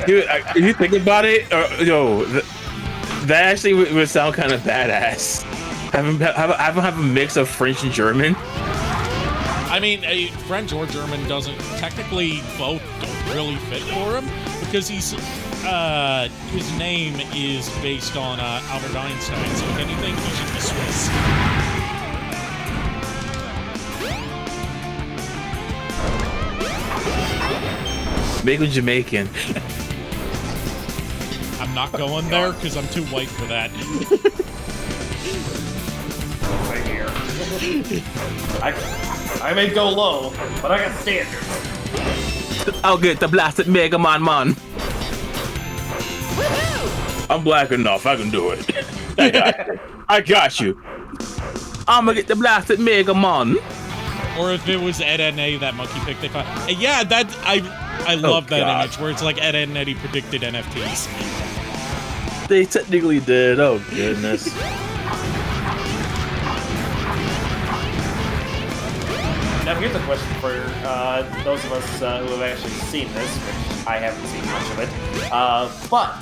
Dude, if you think about it, that actually would sound kind of badass. Have a mix of French and German. I mean, French or German doesn't technically both don't really fit for him because he's his name is based on Albert Einstein, so if anything, he should be Swiss. Make him Jamaican. I'm not going there because I'm too white for that. Right here. I may go low, but I got standards. I'll get the blasted Mega Man. I'm black enough. I can do it. I got you. I'm gonna get the blasted Mega Man. Or if it was Ed, Edd n Eddy, that monkey pick they found. Yeah, that I love that image where it's like Ed, Edd n Eddy predicted NFTs. They technically did. Oh goodness. Now here's a question for those of us who have actually seen this, which I haven't seen much of it. But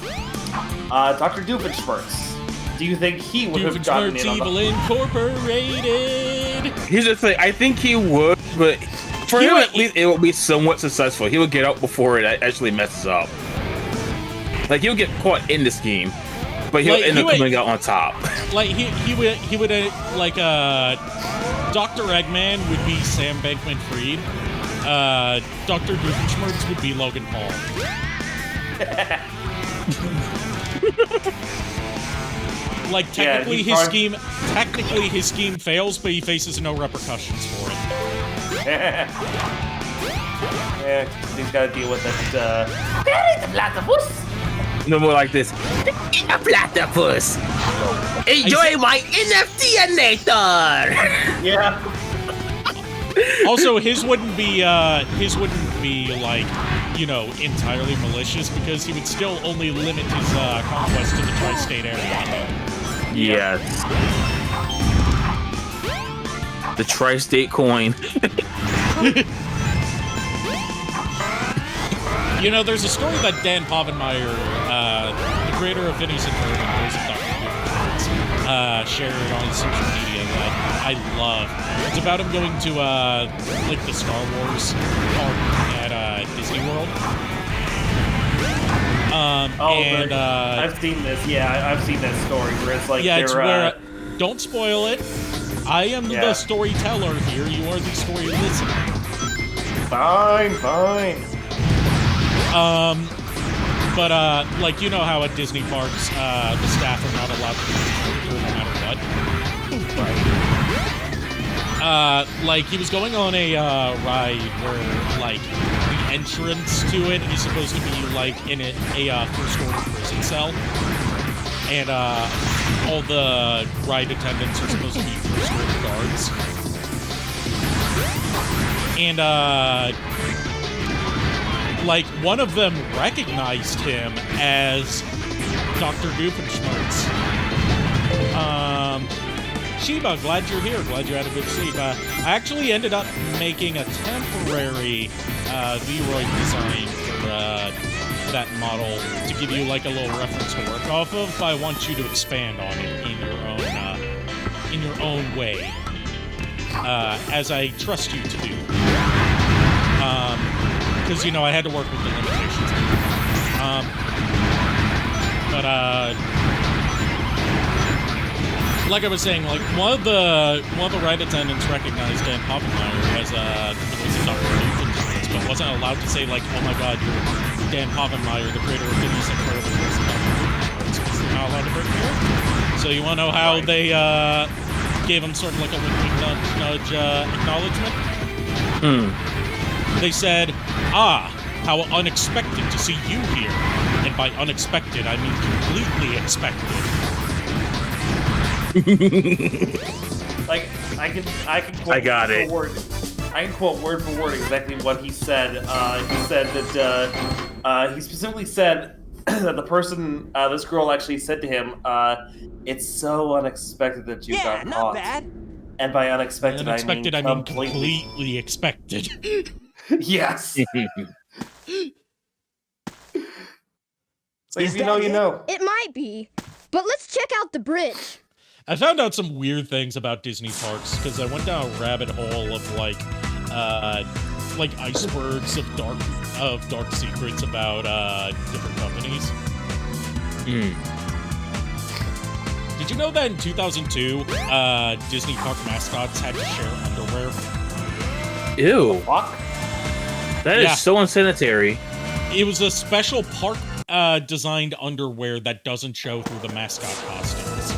Dr. Doofenshmirtz, do you think he would have gotten in on Evil Incorporated. Here's the thing. I think he would, but for him at least it will be somewhat successful. He will get out before it actually messes up. Like he'll get caught in the scheme, but he'll end up coming out on top. Like he would like Dr. Eggman would be Sam Bankman-Fried. Dr. Doofenshmirtz would be Logan Paul. Like technically his scheme fails, but he faces no repercussions for it. Yeah, he's got to deal with it. Bury the platypus. No more like this. A platypus. Enjoy my NFT-anator. Yeah. Also, his wouldn't be like, you know, entirely malicious because he would still only limit his conquest to the tri-state area. Yes. The tri-state coin. You know, there's a story that Dan Povenmire, the creator of Phineas and Ferb and Dr. Doofenshmirtz, shared on his social media that I love. It's about him going to, like, the Star Wars park at Disney World. I've seen this. Yeah, I've seen that story where it's like it's where don't spoil it. I am the storyteller here. You are the story listener. Fine. But like you know how at Disney parks, the staff are not allowed to do no matter what. Right. Like he was going on a ride where like the entrance to it is supposed to be like in a first order prison cell, and all the ride attendants are supposed to be first order guards, and like one of them recognized him as Dr. Doofenshmirtz. Sheba, glad you're here. Glad you had a good sleep. I actually ended up making a temporary V-Roid design for that model to give you like a little reference to work off of. But I want you to expand on it in your own way, as I trust you to do. Because you know I had to work with the limitations. Like I was saying, like one of the ride attendants recognized Dan Povenmire as Dr. Doofenshmirtz, but wasn't allowed to say like, "Oh my God, you're Dan Povenmire, the creator of Phineas and Ferb, because they're not allowed to break the word." So you want to know how they gave him sort of like a wink nudge acknowledgement? They said, how unexpected to see you here. And by unexpected, I mean completely expected. Like, I can quote I got it. I can quote word for word exactly what he said. He said that, he specifically said that the person, this girl actually said to him, it's so unexpected that you got not caught. bad. And by unexpected, I mean completely expected. Yes. So if you know, you know. It might be, but let's check out the bridge. I found out some weird things about Disney parks because I went down a rabbit hole of like like icebergs of dark secrets about different companies. Did you know that in 2002, Disney park mascots had to share underwear? Ew. Fuck. That is so unsanitary. It was a special park designed underwear that doesn't show through the mascot costumes.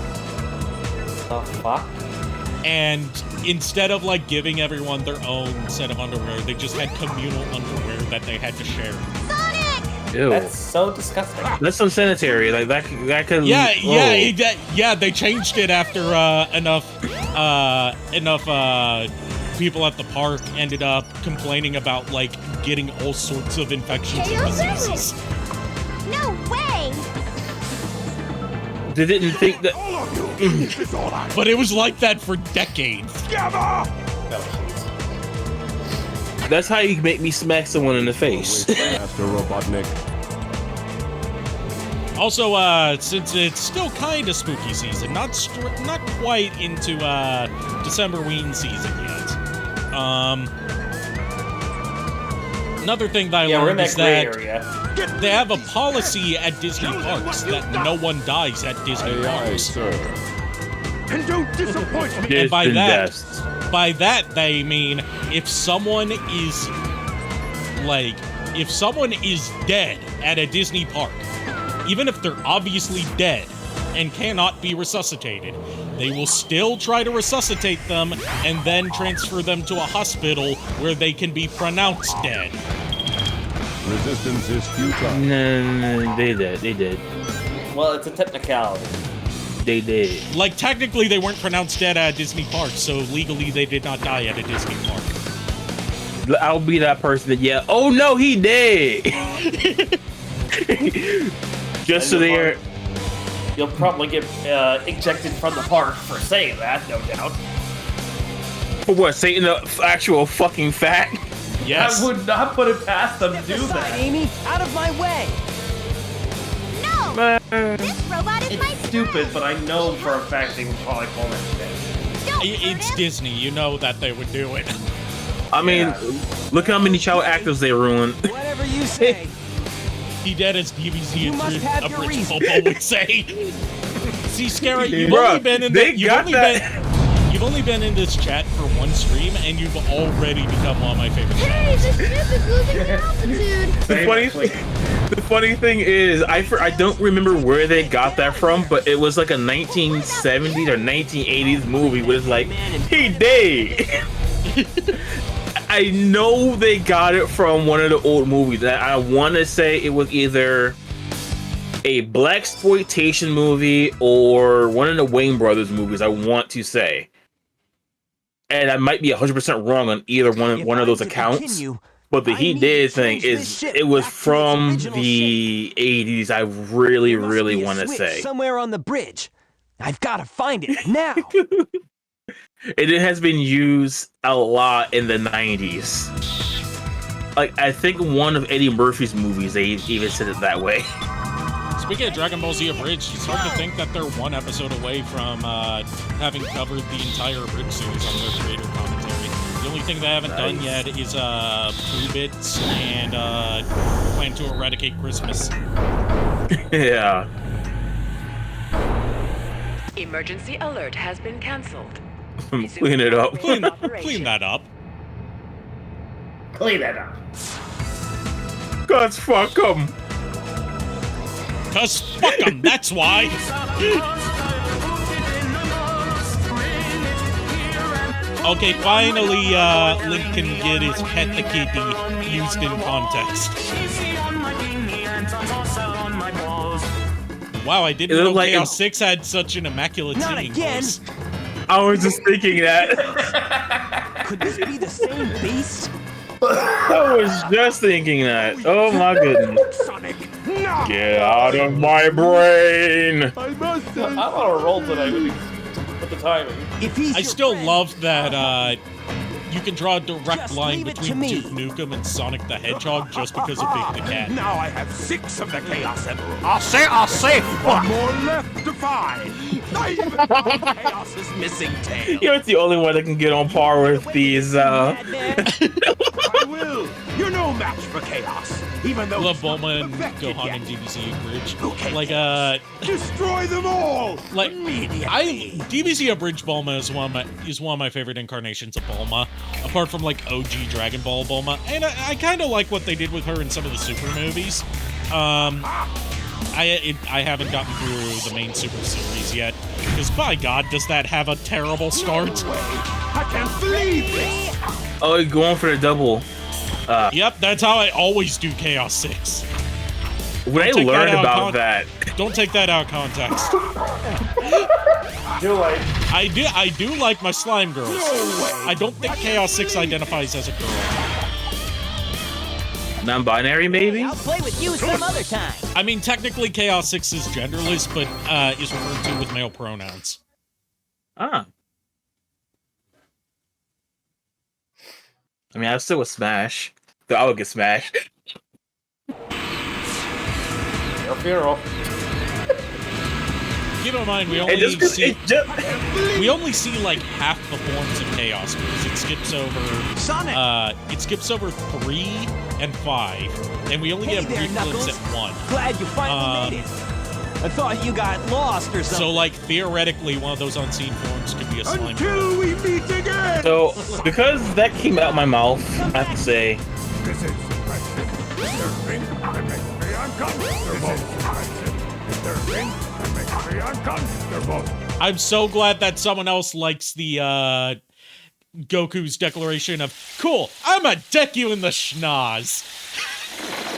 The fuck? And instead of like giving everyone their own set of underwear, they just had communal underwear that they had to share. Ew. That's so disgusting. That's unsanitary. Like that could. Yeah. They changed it after enough people at the park ended up complaining about like getting all sorts of infections and diseases. No way! They didn't think that. But it was like that for decades. That's how you make me smack someone in the face. Master Robotnik. Also, since it's still kind of spooky season, not quite into Decemberween season yet. Another thing that I learned is that they have a policy at Disney parks that no one dies at Disney parks. And don't disappoint me. And by that they mean if someone is dead at a Disney park, even if they're obviously dead and cannot be resuscitated, they will still try to resuscitate them and then transfer them to a hospital where they can be pronounced dead. Resistance is futile. No, they did. Well, it's a technicality. They did. Like, technically, they weren't pronounced dead at a Disney park, so legally they did not die at a Disney park. I'll be that person that oh no, he did. Just so they're. You'll probably get ejected from the park for saying that, no doubt. For what? Saying the actual fucking fact? Yes. I would not put it past them to do that. Amy, out of my way. No! This robot is my Stupid, but I know for a fact they would probably call that dead. It's Disney, you know that they would do it. I mean, look how many child actors they ruined. Whatever you say. He dead as DBZ You and must have a your rich reason. Popo would say. See, Scary, you've Bruh, only been in you've only been in this chat for one stream, and you've already become one of my favorite Hey, channels. the ship is losing altitude! The funny thing is, I don't remember where they got that from, but it was like a 1970s or 1980s movie where it's like, he dead. I know they got it from one of the old movies. I want to say it was either a blaxploitation movie or one of the Wayne Brothers movies, I want to say. And I might be 100% wrong on either one of those accounts. But the he did thing it was from the 80s. I really want to say Somewhere on the bridge. I've got to find it now. it has been used a lot in the 90s. Like, I think one of Eddie Murphy's movies, they even said it that way. Speaking of Dragon Ball Z Abridged, it's hard to think that they're one episode away from having covered the entire Abridged series on their creator commentary. The only thing they haven't done yet is Blue Bits and plan to eradicate Christmas. Yeah. Emergency alert has been cancelled. Clean it up. Clean that up. Clean that up. Cause fuck 'em. Cause fuck 'em, that's why. Okay, finally, Link can get his Pet the Kitty used in context. Wow, I didn't know like Chaos 6 had such an immaculate singing voice. I was just thinking that. Could this be the same beast? I was just thinking that. Oh my goodness. Sonic, no! Get out of my brain! I'm on a roll tonight with the timing. I still love that you can draw a direct line between Duke Nukem and Sonic the Hedgehog just because of Big the Cat. Now I have 6 of the Chaos Emeralds. I'll say. One more left to find. I even found Chaos's missing tail. You're the only one that can get on par with these, I will. match for Chaos. Even though Love he's not Bulma and perfected Gohan yet. and DBZ Bridge. Okay, Like, destroy them all. like Immediately. DBZ Abridged Bulma is one of my favorite incarnations of Bulma, apart from like OG Dragon Ball Bulma, and I kind of like what they did with her in some of the Super movies. I haven't gotten through the main Super series yet, because by God, does that have a terrible start? I can't believe this. Oh, you're going for the double. Yep, that's how I always do Chaos 6. When I learned about that, don't take that out of context. I do like my slime girls. I don't think Chaos 6 identifies as a girl. non-binary maybe? I'll play with you some other time. I mean, technically Chaos 6 is genderless, but is referred to with male pronouns. Ah. I mean, I still would smash. Though I would get smashed. Your funeral. Keep in mind, we only see like half the forms of Chaos because it skips over It skips over 3 and 5, and we only get a brief glimpse at 1. Glad you finally made it. I thought you got lost or something. So, like, theoretically, one of those unseen forms could be a slime girl. Until we meet again. So, because that came out my mouth, I have to say, This is suppression. Mr. Ring, that makes me uncomfortable. Mr. Ring, that makes me uncomfortable. I'm so glad that someone else likes the Goku's declaration of, "Cool, I'ma deck you in the schnoz."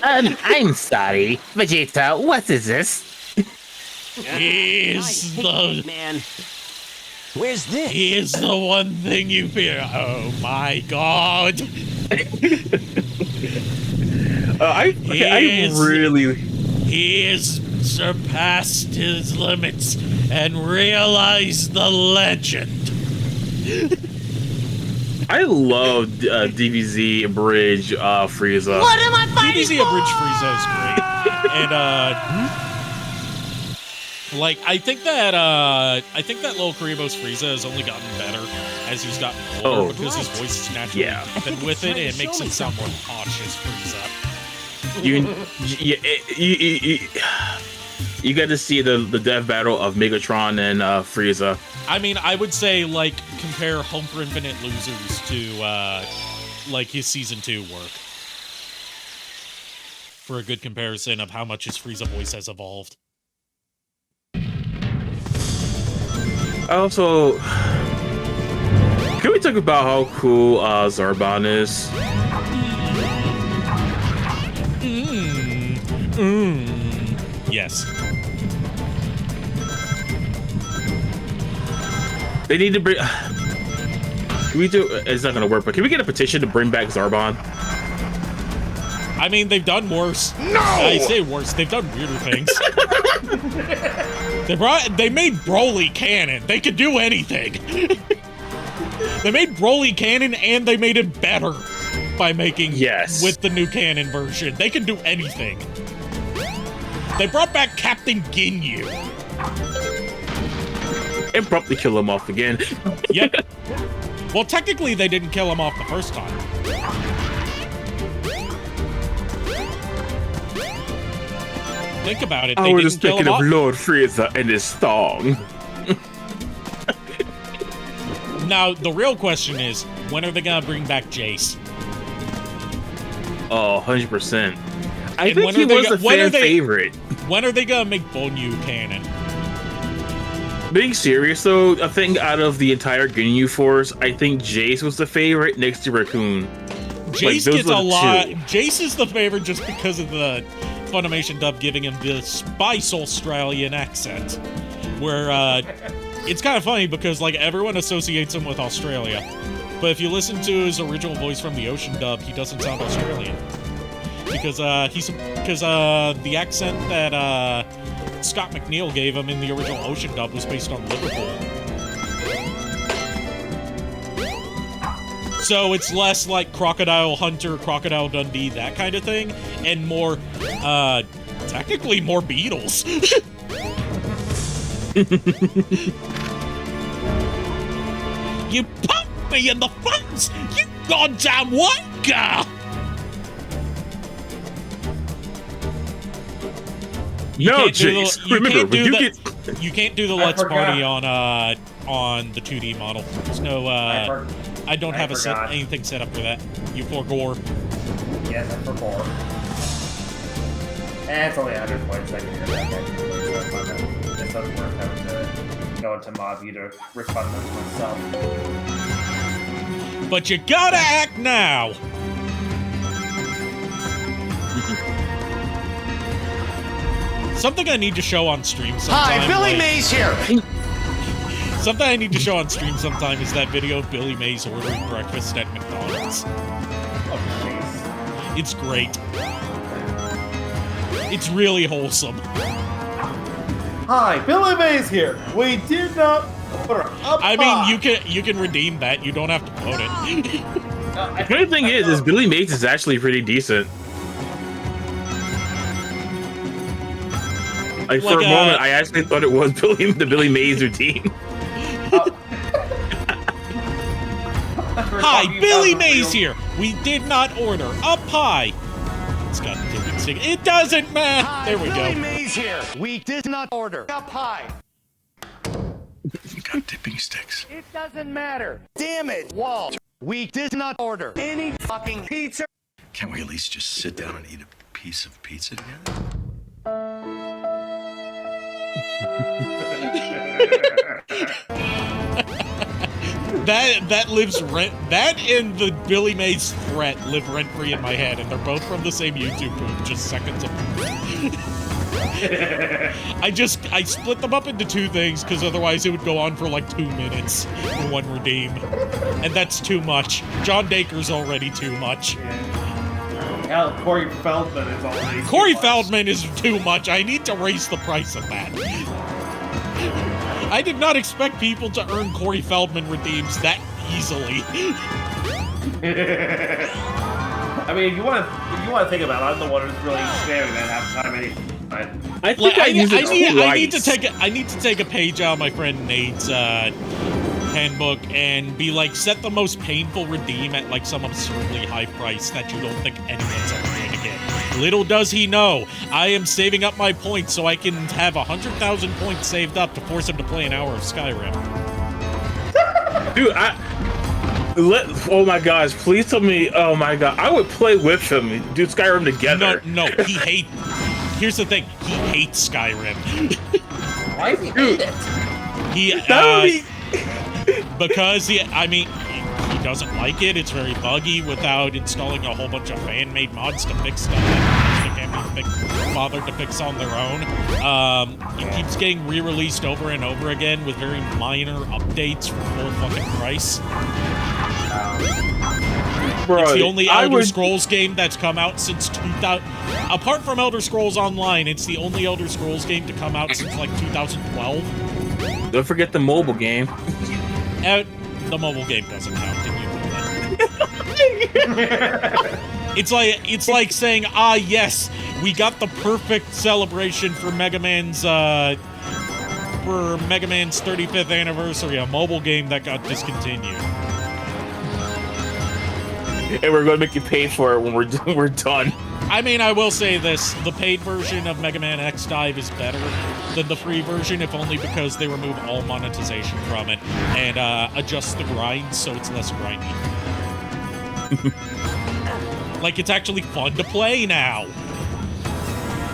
I'm sorry, Vegeta. What is this? He's the man. Where's this? He is the one thing you fear. Oh my God! He has surpassed his limits and realized the legend. I love DBZ Abridge Frieza. What am I fighting DBZ Abridge Frieza is great, and like I think that little Kuribo's Frieza has only gotten better as he's gotten older because his voice is naturally deepened with it, and it makes him sound more posh as Frieza. You got to see the death battle of Megatron and Frieza. I mean, I would say like compare Home for Infinite Losers to like his season 2 work for a good comparison of how much his Frieza voice has evolved. Also, can we talk about how cool Zarbon is? Yes. They need to bring. Can we do? It's not gonna work, but can we get a petition to bring back Zarbon? I mean, they've done worse. No! I say worse. They've done weirder things. They made Broly canon. They could do anything. They made Broly canon, and they made it better by making with the new canon version. They can do anything. They brought back Captain Ginyu. And promptly kill him off again. Yep. Well, technically, they didn't kill him off the first time. Think about it. I was just thinking of Lord Frieza and his thong. Now, the real question is, when are they gonna bring back Jace? Oh, 100%. I think he was a fan favorite. When are they gonna make Bonyu canon? Being serious though, I think out of the entire Ginyu Force, I think Jace was the favorite next to Raccoon. Jace gets a lot. Jace is the favorite just because of the Funimation dub giving him the Spice Australian accent, where it's kind of funny because like everyone associates him with Australia, but if you listen to his original voice from the Ocean dub, he doesn't sound Australian because the accent that Scott McNeil gave him in the original Ocean dub was based on Liverpool. So it's less like Crocodile Hunter, Crocodile Dundee, that kind of thing, and more, technically more Beatles. You pumped me in the face, you goddamn wanker! No, Jace. Remember, when you can't do the Let's Party on the 2D model. There's no. I don't have anything set up for that. You forgore. Yes, I forgore. It's only 100 points. I can hear that. It's not worth having to go into mob view to refund them to myself. But you gotta act now. Something I need to show on stream sometime. Hi, Billy Mays here. Something I need to show on stream sometime is that video of Billy Mays ordering breakfast at McDonald's. Oh, jeez. It's great. It's really wholesome. Hi, Billy Mays here. We did not order a I mean, you can redeem that. You don't have to quote it. The funny thing is Billy Mays is actually pretty decent. Like, for a moment, I actually thought it was the Billy Mays routine. Hi, Billy Mays here. We did not order a pie. It's got dipping stick. It doesn't matter. There we Billy go. Mays here. We did not order a pie. You got dipping sticks. It doesn't matter. Damn it, Walt. We did not order any fucking pizza. Can't we at least just sit down and eat a piece of pizza together? that lives that and the Billy Mays threat live rent free in my head, and they're both from the same YouTube group, just seconds apart. I split them up into two things because otherwise it would go on for like 2 minutes for one redeem, and that's too much. John Dacre's already too much. Hell, Corey Feldman is already. Corey Feldman is too much. I need to raise the price of that. I did not expect people to earn Corey Feldman redeems that easily. I mean, if you want to think about it, I'm the one who's really spamming that half the time anyway. I think I need to take a page out of my friend Nate's handbook and be like, set the most painful redeem at like some absurdly high price that you don't think anyone's ever going to get. Little does he know, I am saving up my points so I can have 100,000 points saved up to force him to play an hour of Skyrim. Dude, oh my gosh, please tell me, oh my god, I would play with him, do Skyrim together. No, here's the thing, he hates Skyrim. Why does he hate it? Because he doesn't like it. It's very buggy without installing a whole bunch of fan-made mods to fix stuff that can't be bothered to fix on their own. It keeps getting re-released over and over again with very minor updates for full fucking price. Bro, it's the only Elder Scrolls game that's come out since 2000. Apart from Elder Scrolls Online, it's the only Elder Scrolls game to come out since like 2012. Don't forget the mobile game. The mobile game doesn't count, and you know that. It's like saying, yes, we got the perfect celebration for Mega Man's 35th anniversary, a mobile game that got discontinued. And we're going to make you pay for it when we're done. I mean, I will say this. The paid version of Mega Man X Dive is better than the free version, if only because they remove all monetization from it and adjust the grind so it's less grindy. Like, it's actually fun to play now.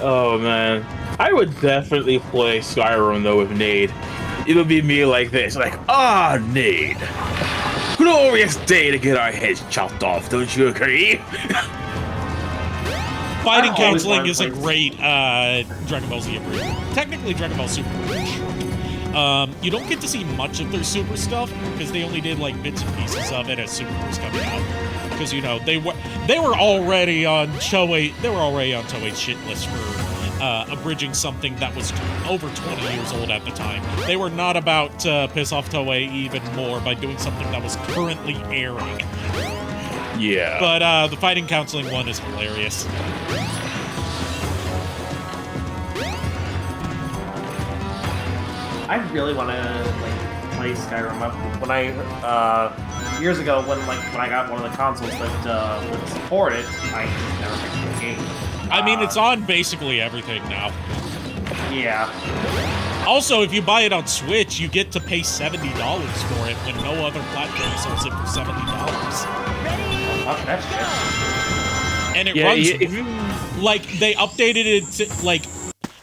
Oh, man. I would definitely play Skyrim, though, with Nade. It'll be me like this, like, Nade. Glorious day to get our heads chopped off, don't you agree? Fighting counseling is a great Dragon Ball Z improvement. Technically, Dragon Ball Super is short. You don't get to see much of their Super stuff because they only did like bits and pieces of it as Super was coming out. Because they were already on Toei. They were already on Toei's shit list for abridging something that was over 20 years old at the time. They were not about to piss off Toei even more by doing something that was currently airing. Yeah. But the fighting counseling one is hilarious. I really want to play Skyrim. When I years ago, when I got one of the consoles that would support it, I just never picked the game. I mean, it's on basically everything now. Yeah. Also, if you buy it on Switch, you get to pay $70 for it when no other platform sells it for $70. That's good. And it runs like they updated it to, like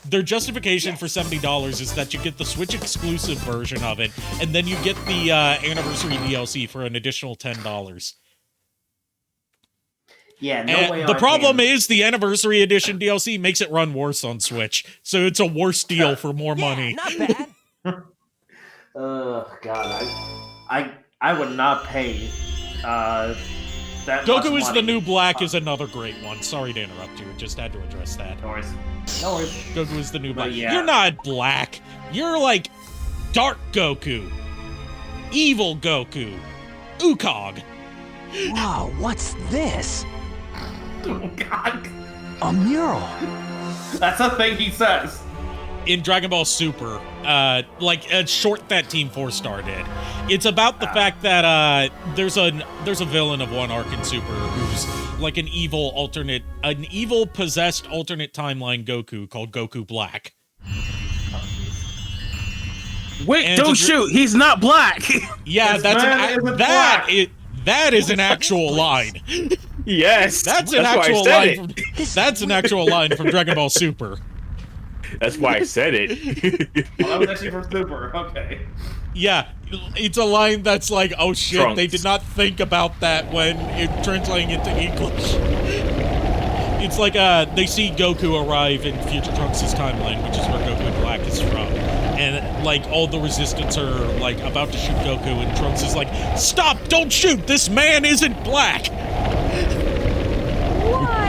their justification for $70 is that you get the Switch exclusive version of it, and then you get the anniversary DLC for an additional $10. Yeah, no way. The problem is the anniversary edition DLC makes it run worse on Switch, so it's a worse deal for more money. Not bad. God, I would not pay that Goku much is money. the New Black is another great one. Sorry to interrupt you. Just had to address that. No worries. No worries. Goku is the New Black. Yeah. You're not black. You're like Dark Goku. Evil Goku. Ukog. Wow, what's this? Oh, God. A mural. That's a thing he says. In Dragon Ball Super, like a short that Team 4-Star did. It's about the fact that there's a villain of one arc in Super who's like an evil possessed alternate timeline Goku called Goku Black. Wait, And don't shoot! He's not black. Yeah, that is an actual line. Yes, that's an actual line. That's an actual line from Dragon Ball Super. That's why I said it. Well, that was actually from Super. Okay. Yeah, it's a line that's like, oh shit, Trunks. they did not think about that when translating into English. It's like they see Goku arrive in Future Trunks' timeline, which is where Goku Black is from. And like all the resistance are like about to shoot Goku, and Trunks is like, "Stop! Don't shoot! This man isn't black." Why?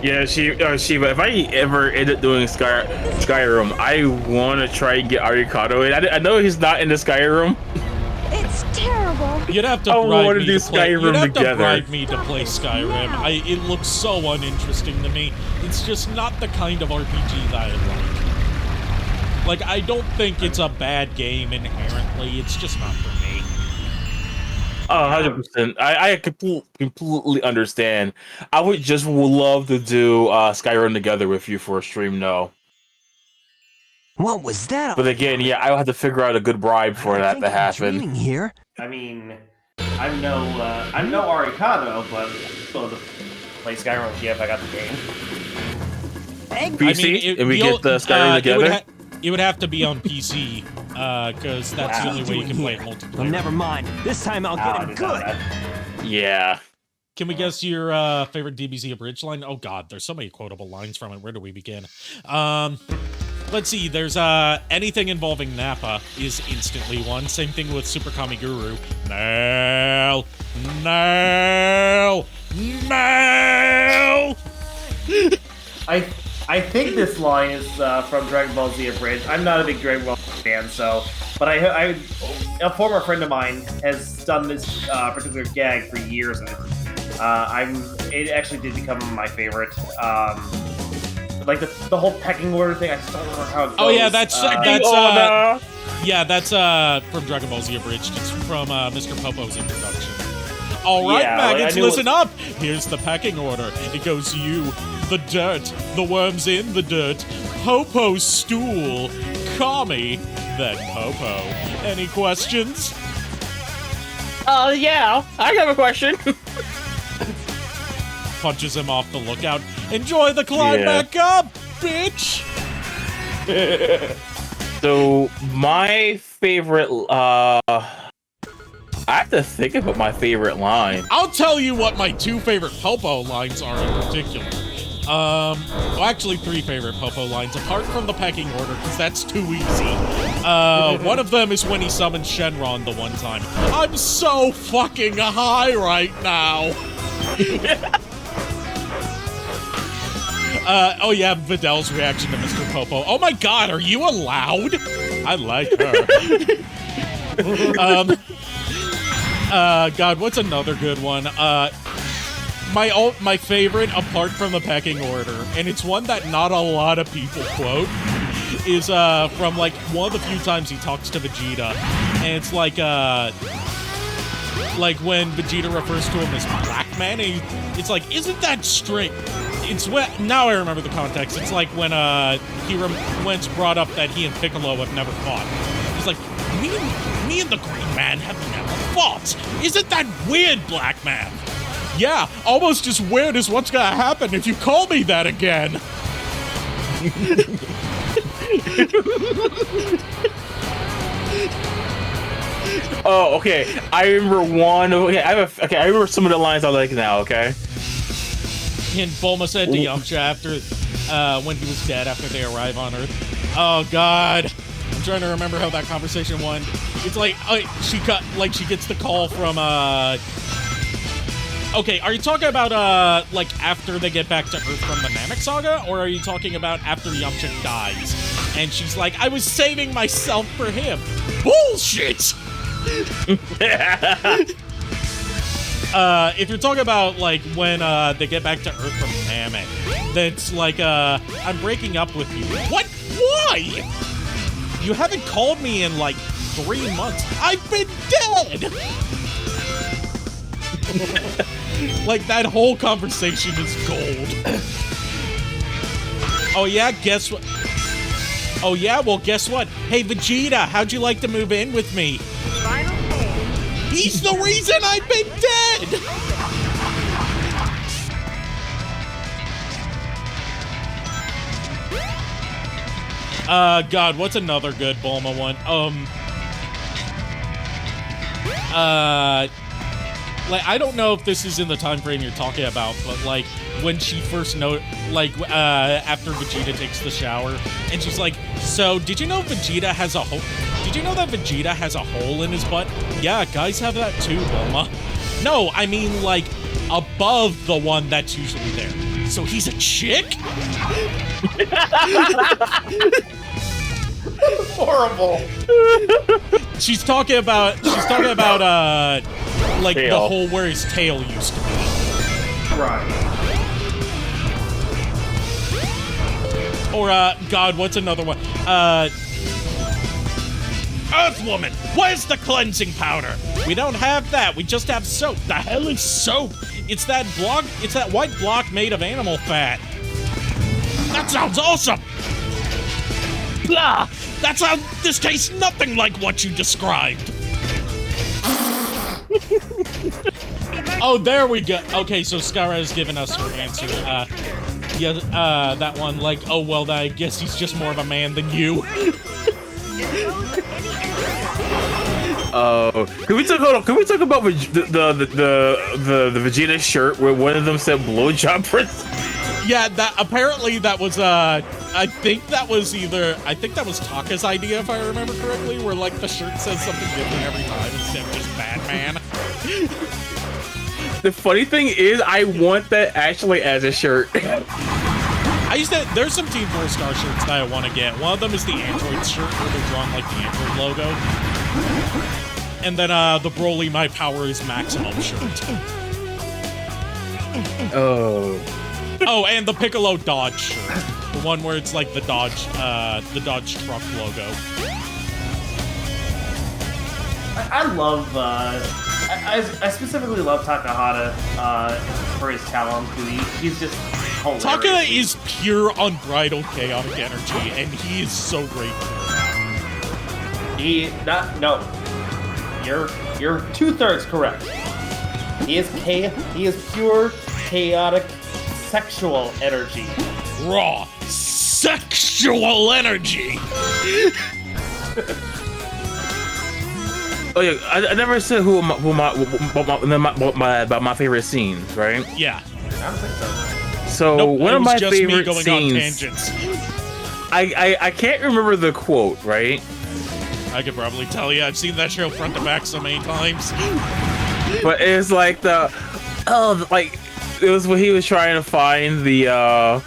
Yeah, Shiva, if I ever end up doing Skyrim, I want to try and get Arikado in. I know he's not in the Skyrim. It's terrible. You'd have to bribe me to play. You'd have to bribe me to play Skyrim. It looks so uninteresting to me. It's just not the kind of RPG that I like. Like, I don't think it's a bad game inherently. It's just not for me. Oh, 100%. I completely understand. I would just love to do Skyrim together with you for a stream, though. What was that? But again, yeah, I'll have to figure out a good bribe for that to happen. Here. I mean, I'm no Arikado, but still to play Skyrim with you if I got the game. PC, and we get the Skyrim together. It would have to be on PC, because that's the only way you can play it multiplayer. Well, never mind. This time I'll get it good. Yeah. Can we guess your favorite DBZ abridged line? Oh god, there's so many quotable lines from it. Where do we begin? Let's see. There's anything involving Nappa is instantly one. Same thing with Super Kamiguru. No. I think this line is from Dragon Ball Z Abridged. I'm not a big Dragon Ball fan, but a former friend of mine has done this particular gag for years, and it actually did become my favorite. Like the whole pecking order thing. I just don't remember how it goes. Oh yeah, that's from Dragon Ball Z Abridged. It's from Mr. Popo's introduction. All right, maggots, listen up. Here's the pecking order. It goes you, the dirt, the worms in the dirt, Popo's stool, Kami, then Popo. Any questions? Yeah, I have a question. Punches him off the lookout. Enjoy the climb back up, bitch! So, my favorite, I have to think about my favorite line. I'll tell you what my two favorite Popo lines are in particular. Well, actually, three favorite Popo lines, apart from the pecking order, because that's too easy. One of them is when he summons Shenron the one time. I'm so fucking high right now! Oh yeah, Videl's reaction to Mr. Popo. Oh my god, are you allowed? I like her. God, what's another good one? My favorite, apart from the pecking order, and it's one that not a lot of people quote, is from like one of the few times he talks to Vegeta, and it's like when Vegeta refers to him as Black Man, and it's like, isn't that strange? it's when now I remember the context. It's like when when it's brought up that he and Piccolo have never fought. He's like, me and the Green Man have never fought. Isn't that weird, Black Man? Yeah, almost as weird as what's gonna happen if you call me that again. Oh, okay. I remember one. Okay, I remember some of the lines I like now. Okay. And Bulma said to Yamcha after, when he was dead after they arrive on Earth. Oh God, I'm trying to remember how that conversation went. It's like she gets the call from Okay, are you talking about like after they get back to Earth from the Namek Saga, or are you talking about after Yamcha dies? And she's like, I was saving myself for him. Bullshit! If you're talking about like when they get back to Earth from Namek, that's like I'm breaking up with you. What? Why? You haven't called me in like 3 months. I've been dead. Like that whole conversation is gold. Oh yeah, guess what? Oh yeah, well guess what? Hey Vegeta, how'd you like to move in with me? He's the reason I've been dead! God, what's another good Bulma one? Like, I don't know if this is in the time frame you're talking about, but like when she first after Vegeta takes the shower, and she's like, "So, did you know Vegeta has a hole? Did you know that Vegeta has a hole in his butt?" Yeah, guys have that too, Bulma. No, I mean like above the one that's usually there. So he's a chick? Horrible. She's talking about like tail. the hole where his tail used to be. Right. Or God, what's another one? Earthwoman, where's the cleansing powder? We don't have that. We just have soap. The hell is soap? It's that white block made of animal fat. That sounds awesome. Blah. This tastes nothing like what you described. Oh, there we go. Okay, so Skara has given us her answer. Yeah, that one, like, oh, well, I guess he's just more of a man than you. Can we talk about the Vegeta shirt where one of them said blowjob prince? Yeah, apparently that was I think that was Taka's idea, if I remember correctly, where like the shirt says something different every time instead of just Batman. The funny thing is, I want that actually as a shirt. There's some Team 4-Star shirts that I want to get. One of them is the Android shirt where they're drawing like the Android logo. And then the Broly My Power is Maximum shirt. Oh, and the Piccolo Dodge shirt. The one where it's like the Dodge truck logo. I love, I specifically love Takahata for his talent, because he's just hilarious. Taka is pure unbridled chaotic energy, and he is so great. You're 2/3 correct. He is pure chaotic sexual energy. Raw sexual energy. Oh yeah, I never said about my favorite scenes, right? Yeah. I don't think so. So nope, one of my just favorite me going scenes. On tangents. I can't remember the quote, right? I could probably tell you. I've seen that show front to back so many times. But it's like it was when he was trying to find the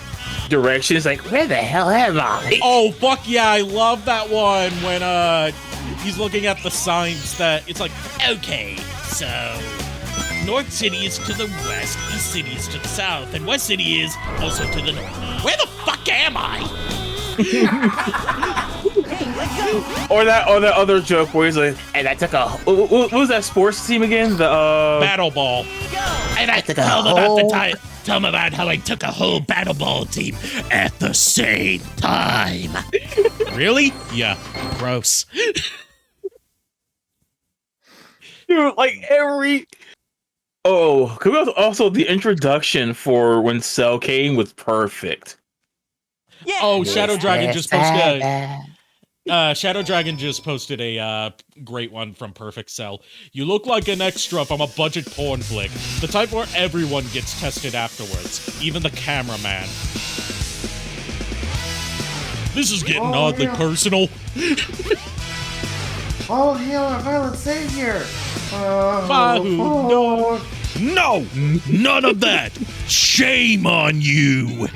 directions. Like, where the hell am I? Oh fuck yeah! I love that one when he's looking at the signs that it's like, okay, so North City is to the west, East City is to the south, and West City is also to the north. Where the fuck am I? Or that other joke where he's like, and I took what was that sports team again? The Battle Ball. And I took a whole Tell them about how I took a whole battle ball team at the same time. Really? Yeah. Gross. Dude, like every... Oh, also the introduction for when Cell came was perfect. Yeah. Oh, Shadow Dragon just posted a great one from Perfect Cell. You look like an extra from a budget porn flick, the type where everyone gets tested afterwards, even the cameraman. This is getting oddly personal. All hail our violent savior! No, none of that. Shame on you.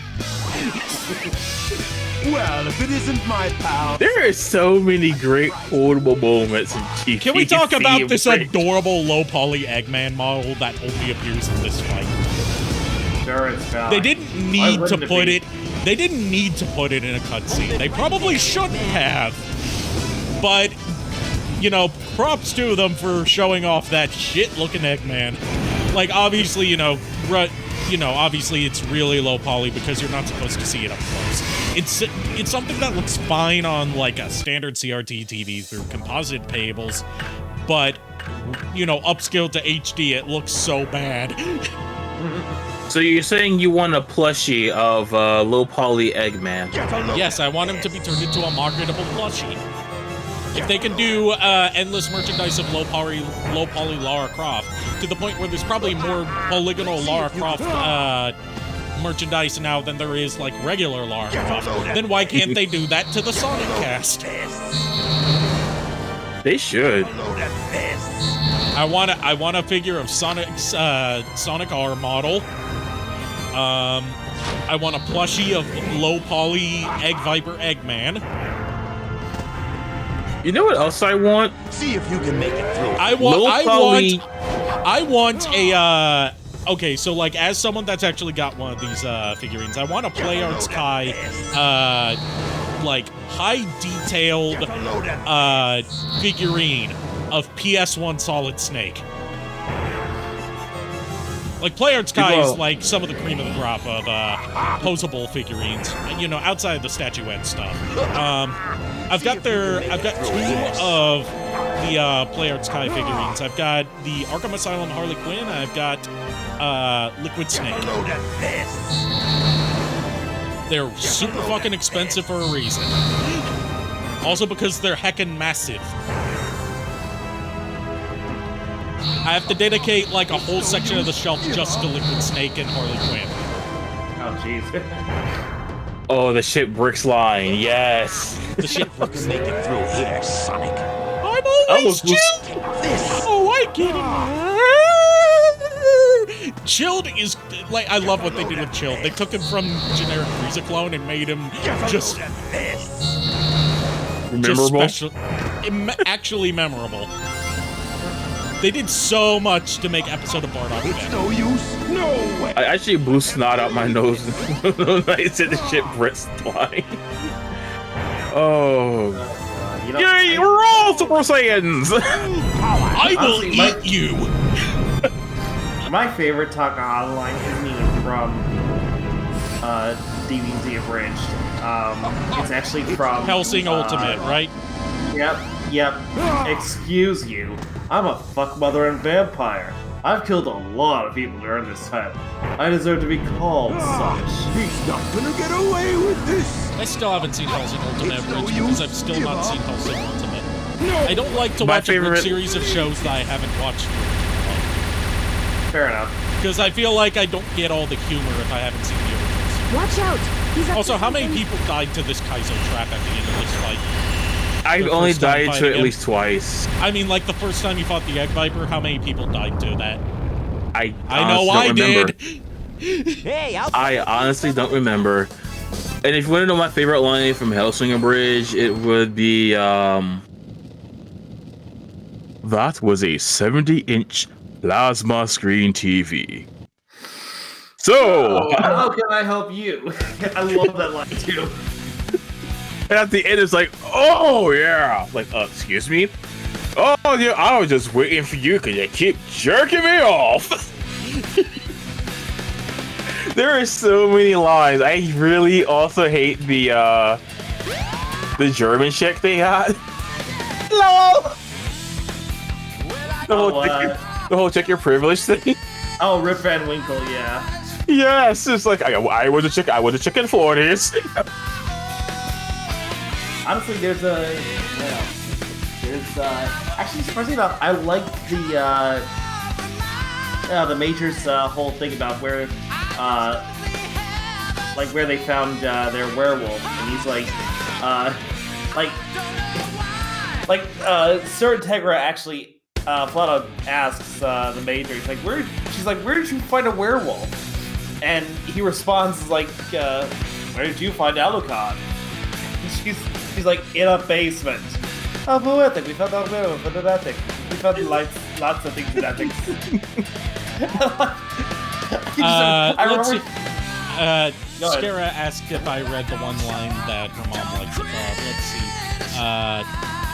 Well, if it isn't my pal... There are so many great quotable moments in GT. Can we talk about this adorable low-poly Eggman model that only appears in this fight? Sure, it's valid. They didn't need to put it. They didn't need to put it in a cutscene. They probably shouldn't have. But, you know, props to them for showing off that shit-looking Eggman. Like, obviously, obviously it's really low poly because you're not supposed to see it up close. It's something that looks fine on like a standard CRT TV through composite payables, but upscaled to HD, it looks so bad. So you're saying you want a plushie of low poly Eggman? Yes, I want him to be turned into a marketable plushie. If they can do endless merchandise of low poly Lara Croft to the point where there's probably more polygonal Lara Croft merchandise now than there is like regular Lara Croft, then why can't they do that to the Sonic cast? They should. I want a figure of Sonic's Sonic R model. I want a plushie of low poly Egg Viper Eggman. You know what else I want? See if you can make it through. I want a okay, so like as someone that's actually got one of these figurines, I want a Play Arts Kai like high detailed figurine of PS1 Solid Snake. Like Play Arts Kai is like some of the cream of the crop of posable figurines, outside of the statuette stuff. I've got two of the Play Arts Kai figurines. I've got the Arkham Asylum Harley Quinn, and I've got Liquid Snake. They're super fucking expensive for a reason. Also because they're heckin' massive. I have to dedicate like a whole section of the shelf just to Liquid Snake and Harley Quinn. Oh, jeez. Oh, the shit bricks line, yes. The shit bricks make it through here, Sonic. I'm always chilled. Oh, I get it. Chilled is like, I love what they did with Chilled. They took him from generic Frieza clone and made him just memorable. Actually memorable. They did so much to make episode of Bardock better. No use, no way. I actually blew snot out my nose when I said the shit bricks line. Oh. Yay, we're all Super Saiyans! I will eat you! My favorite Taka line isn't even from DBZ Abridged. It's actually from Hellsing Ultimate, right? Yep. Excuse you. I'm a fuckmother and vampire. I've killed a lot of people during this time. I deserve to be called such. He's not gonna get away with this. I still haven't seen Hellsing Ultimate Abridged because I've still not seen Hellsing Ultimate. I don't like to watch a big series of shows that I haven't watched. Fair enough. Because I feel like I don't get all the humor if I haven't seen the originals. Watch out! He's up also, to how many something. people died to this Kaizo trap at the end of this fight? I've only died to it at least twice. I mean, like the first time you fought the Egg Viper, how many people died to that? I know I did. Hey, I honestly don't remember. And if you want to know my favorite line from Hellsing Abridged, it would be that was a 70-inch plasma screen TV. So how can I help you? I love that line too. And at the end, it's like, oh yeah, like, excuse me. Oh yeah, I was just waiting for you because you keep jerking me off. There are so many lines. I really also hate the German chick they got. LOL. The whole check your privilege thing. Oh, Rip Van Winkle, yeah. Yes, it's like I was a chick. I was a chicken for this. Honestly, there's actually surprisingly enough, I like the Major's whole thing about where they found their werewolf, and he's Sir Integra actually flat out asks the Major, she's like, where did you find a werewolf? And he responds like, where did you find Alucard? She's like, in a basement. Oh, poetic, we found our werewolf in the attic. We found lots of things in attics. Let's see. Skara asked if I read the one line that her mom likes above. Let's see.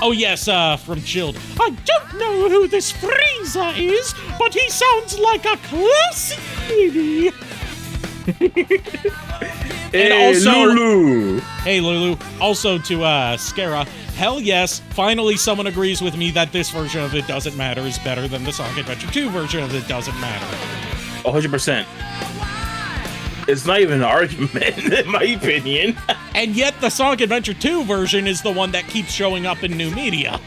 Oh yes, from Chilled. I don't know who this Frieza is, but he sounds like a classy lady. And also, Lulu. Hey, Lulu. Also to Skara, hell yes, finally someone agrees with me that this version of It Doesn't Matter is better than the Sonic Adventure 2 version of It Doesn't Matter. 100%. It's not even an argument, in my opinion. And yet the Sonic Adventure 2 version is the one that keeps showing up in new media.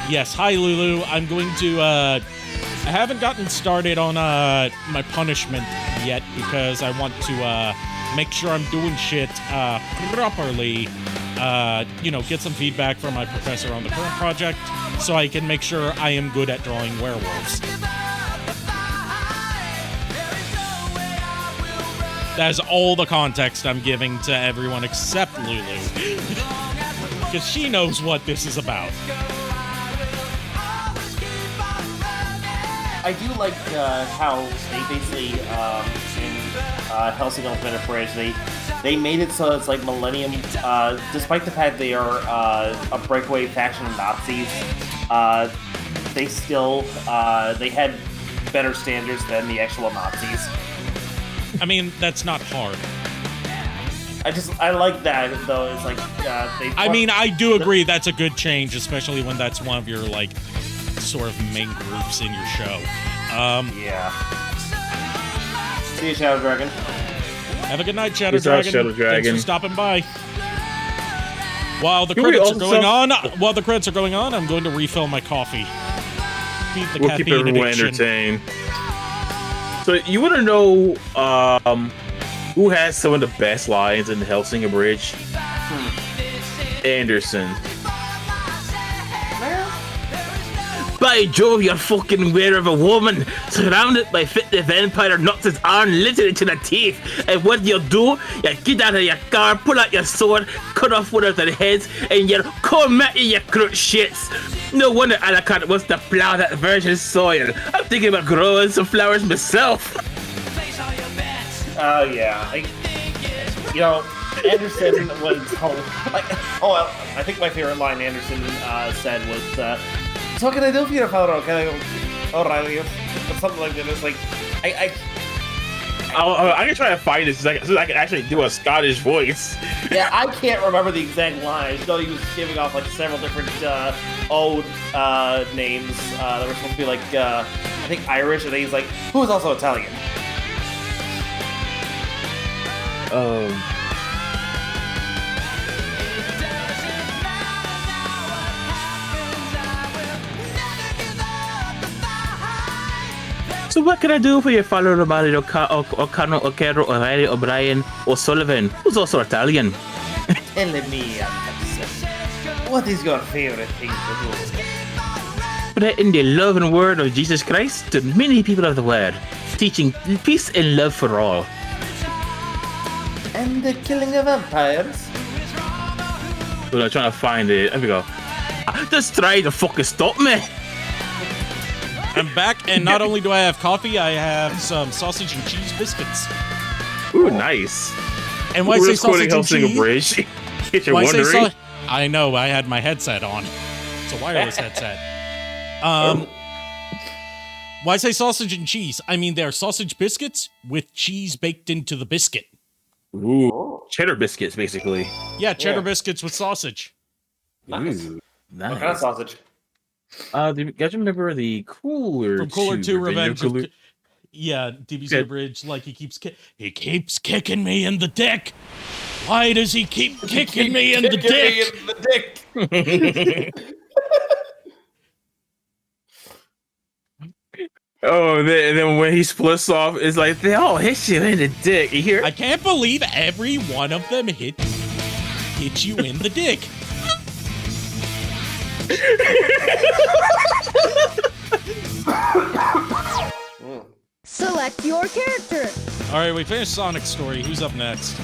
Yes, hi Lulu. I'm going to, I haven't gotten started on my punishment yet because I want to make sure I'm doing shit properly. Get some feedback from my professor on the current project so I can make sure I am good at drawing werewolves. That is all the context I'm giving to everyone except Lulu. Because she knows what this is about. I do like how they basically, in Hellsing Ultimate Bridge, they made it so it's like Millennium, despite the fact they are a breakaway faction of Nazis, they still, they had better standards than the actual Nazis. I mean, that's not hard. I like that, though. It's like, I do agree that's a good change, especially when that's one of your, sort of main groups in your show. Yeah. See you, Shadow Dragon. Have a good night, Shadow Dragon. Shadow Dragon. Thanks for stopping by. While the credits are going on, I'm going to refill my coffee. Beat the we'll keep everyone addiction. entertained. So you want to know who has some of the best lines in the Hellsinger Bridge? Anderson. By Jove, you're fucking aware of a woman surrounded by 50 vampire nuts arm literally to the teeth. And what you do, you get out of your car, pull out your sword, cut off one of their heads, and you come at you crook shits. No wonder Alucard wants to plow that virgin soil. I'm thinking about growing some flowers myself. Oh, yeah. Anderson was... I think my favorite line Anderson said was... so what can I do for you, Fellow? Can I go, O'Reilly? Or something like that. It's like, I can try to find this so I can actually do a Scottish voice. Yeah, I can't remember the exact line. I just know he was giving off several different old names that were supposed to be I think Irish, and then he's like, who is also Italian? So what can I do for your fellow Romano O'Connell, O'Carroll, O'Reilly, O'Brien, O'Sullivan, who's also Italian? Tell me, Anderson, what is your favorite thing to do? Spreading the love and word of Jesus Christ to many people of the world, teaching peace and love for all. And the killing of vampires? So I'm trying to find it. There we go. Just try to fucking stop me. I'm back, and not only do I have coffee, I have some sausage and cheese biscuits. Ooh, nice. And why say sausage and cheese? Bridge. If you're wondering. I know, I had my headset on. It's a wireless headset. Why say sausage and cheese? I mean, they're sausage biscuits with cheese baked into the biscuit. Ooh, cheddar biscuits, basically. Yeah, cheddar biscuits with sausage. Nice. Ooh, nice. What kind of sausage? Do you guys remember the Cooler From Cooler 2 Revenge of... Cooler? Yeah, DBZ Bridge, like he keeps kicking me in the dick. Why does he keep kicking me in the dick? Oh, then when he splits off, it's like they all hit you in the dick. You hear? I can't believe every one of them hit you in the dick. Select your character. All right, we finished Sonic's story. Who's up next?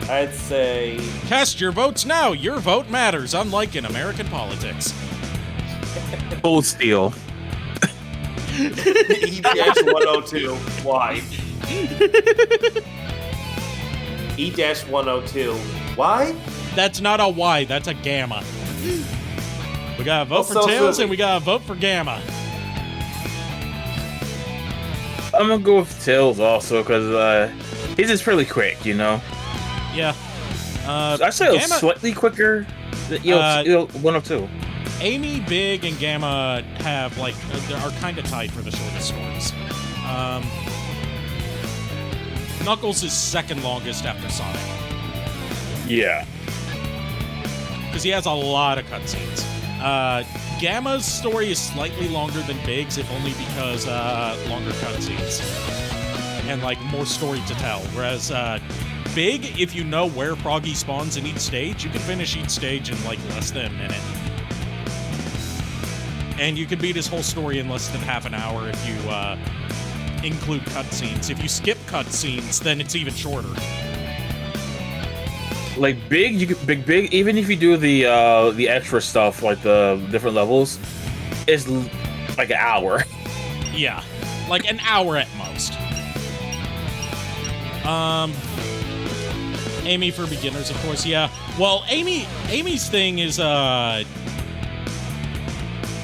I'd say... Cast your votes now. Your vote matters, unlike in American politics. Cold Steel. E-102. Why? E-102. Why? That's not a Y. That's a gamma. We got a vote for Tails, and we got a vote for Gamma. I'm gonna go with Tails also, because he's just fairly quick, you know? Yeah. I'd say Gamma, slightly quicker than 102. Amy, Big, and Gamma have, like, are kind of tied for the shortest stories. Knuckles is second longest after Sonic. Yeah. Because he has a lot of cutscenes. Gamma's story is slightly longer than Big's, if only because longer cutscenes. And, like, more story to tell. Whereas Big, if you know where Froggy spawns in each stage, you can finish each stage in, like, less than a minute. And you can beat his whole story in less than half an hour if you include cutscenes. If you skip cutscenes, then it's even shorter. Like Big, Big. Even if you do the extra stuff, like the different levels, it's like an hour. Yeah, like an hour at most. Amy for beginners, of course. Yeah. Well, Amy's thing is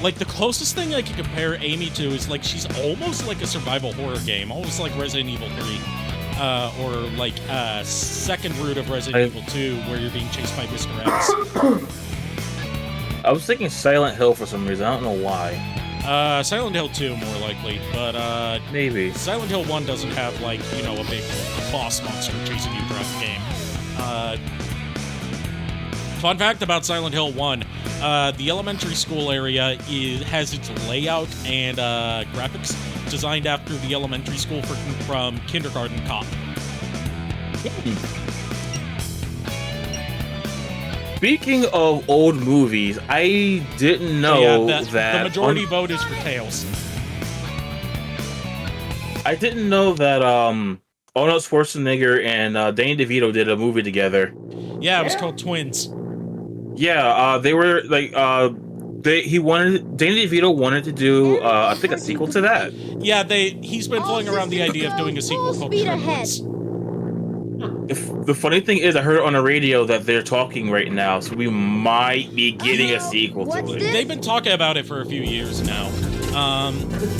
like the closest thing I can compare Amy to is like she's almost like a survival horror game, almost like Resident Evil 3. Or like second route of Resident Evil 2, where you're being chased by Mr. X. I was thinking Silent Hill for some reason. I don't know why. Silent Hill 2 more likely, but maybe Silent Hill 1 doesn't have like a big boss monster chasing you throughout the game. Fun fact about Silent Hill 1: the elementary school area has its layout and graphics designed after the elementary school from Kindergarten Cop. Speaking of old movies, I didn't know that the majority vote is for Tails. I didn't know that Arnold Schwarzenegger and Danny DeVito did a movie together. Yeah, it was called Twins. Yeah, they were like Danny DeVito wanted to do I think a sequel to that. Yeah, he's been flowing around the idea of doing a sequel called Triplets. The funny thing is, I heard on the radio that they're talking right now, so we might be getting a sequel to it. They've been talking about it for a few years now.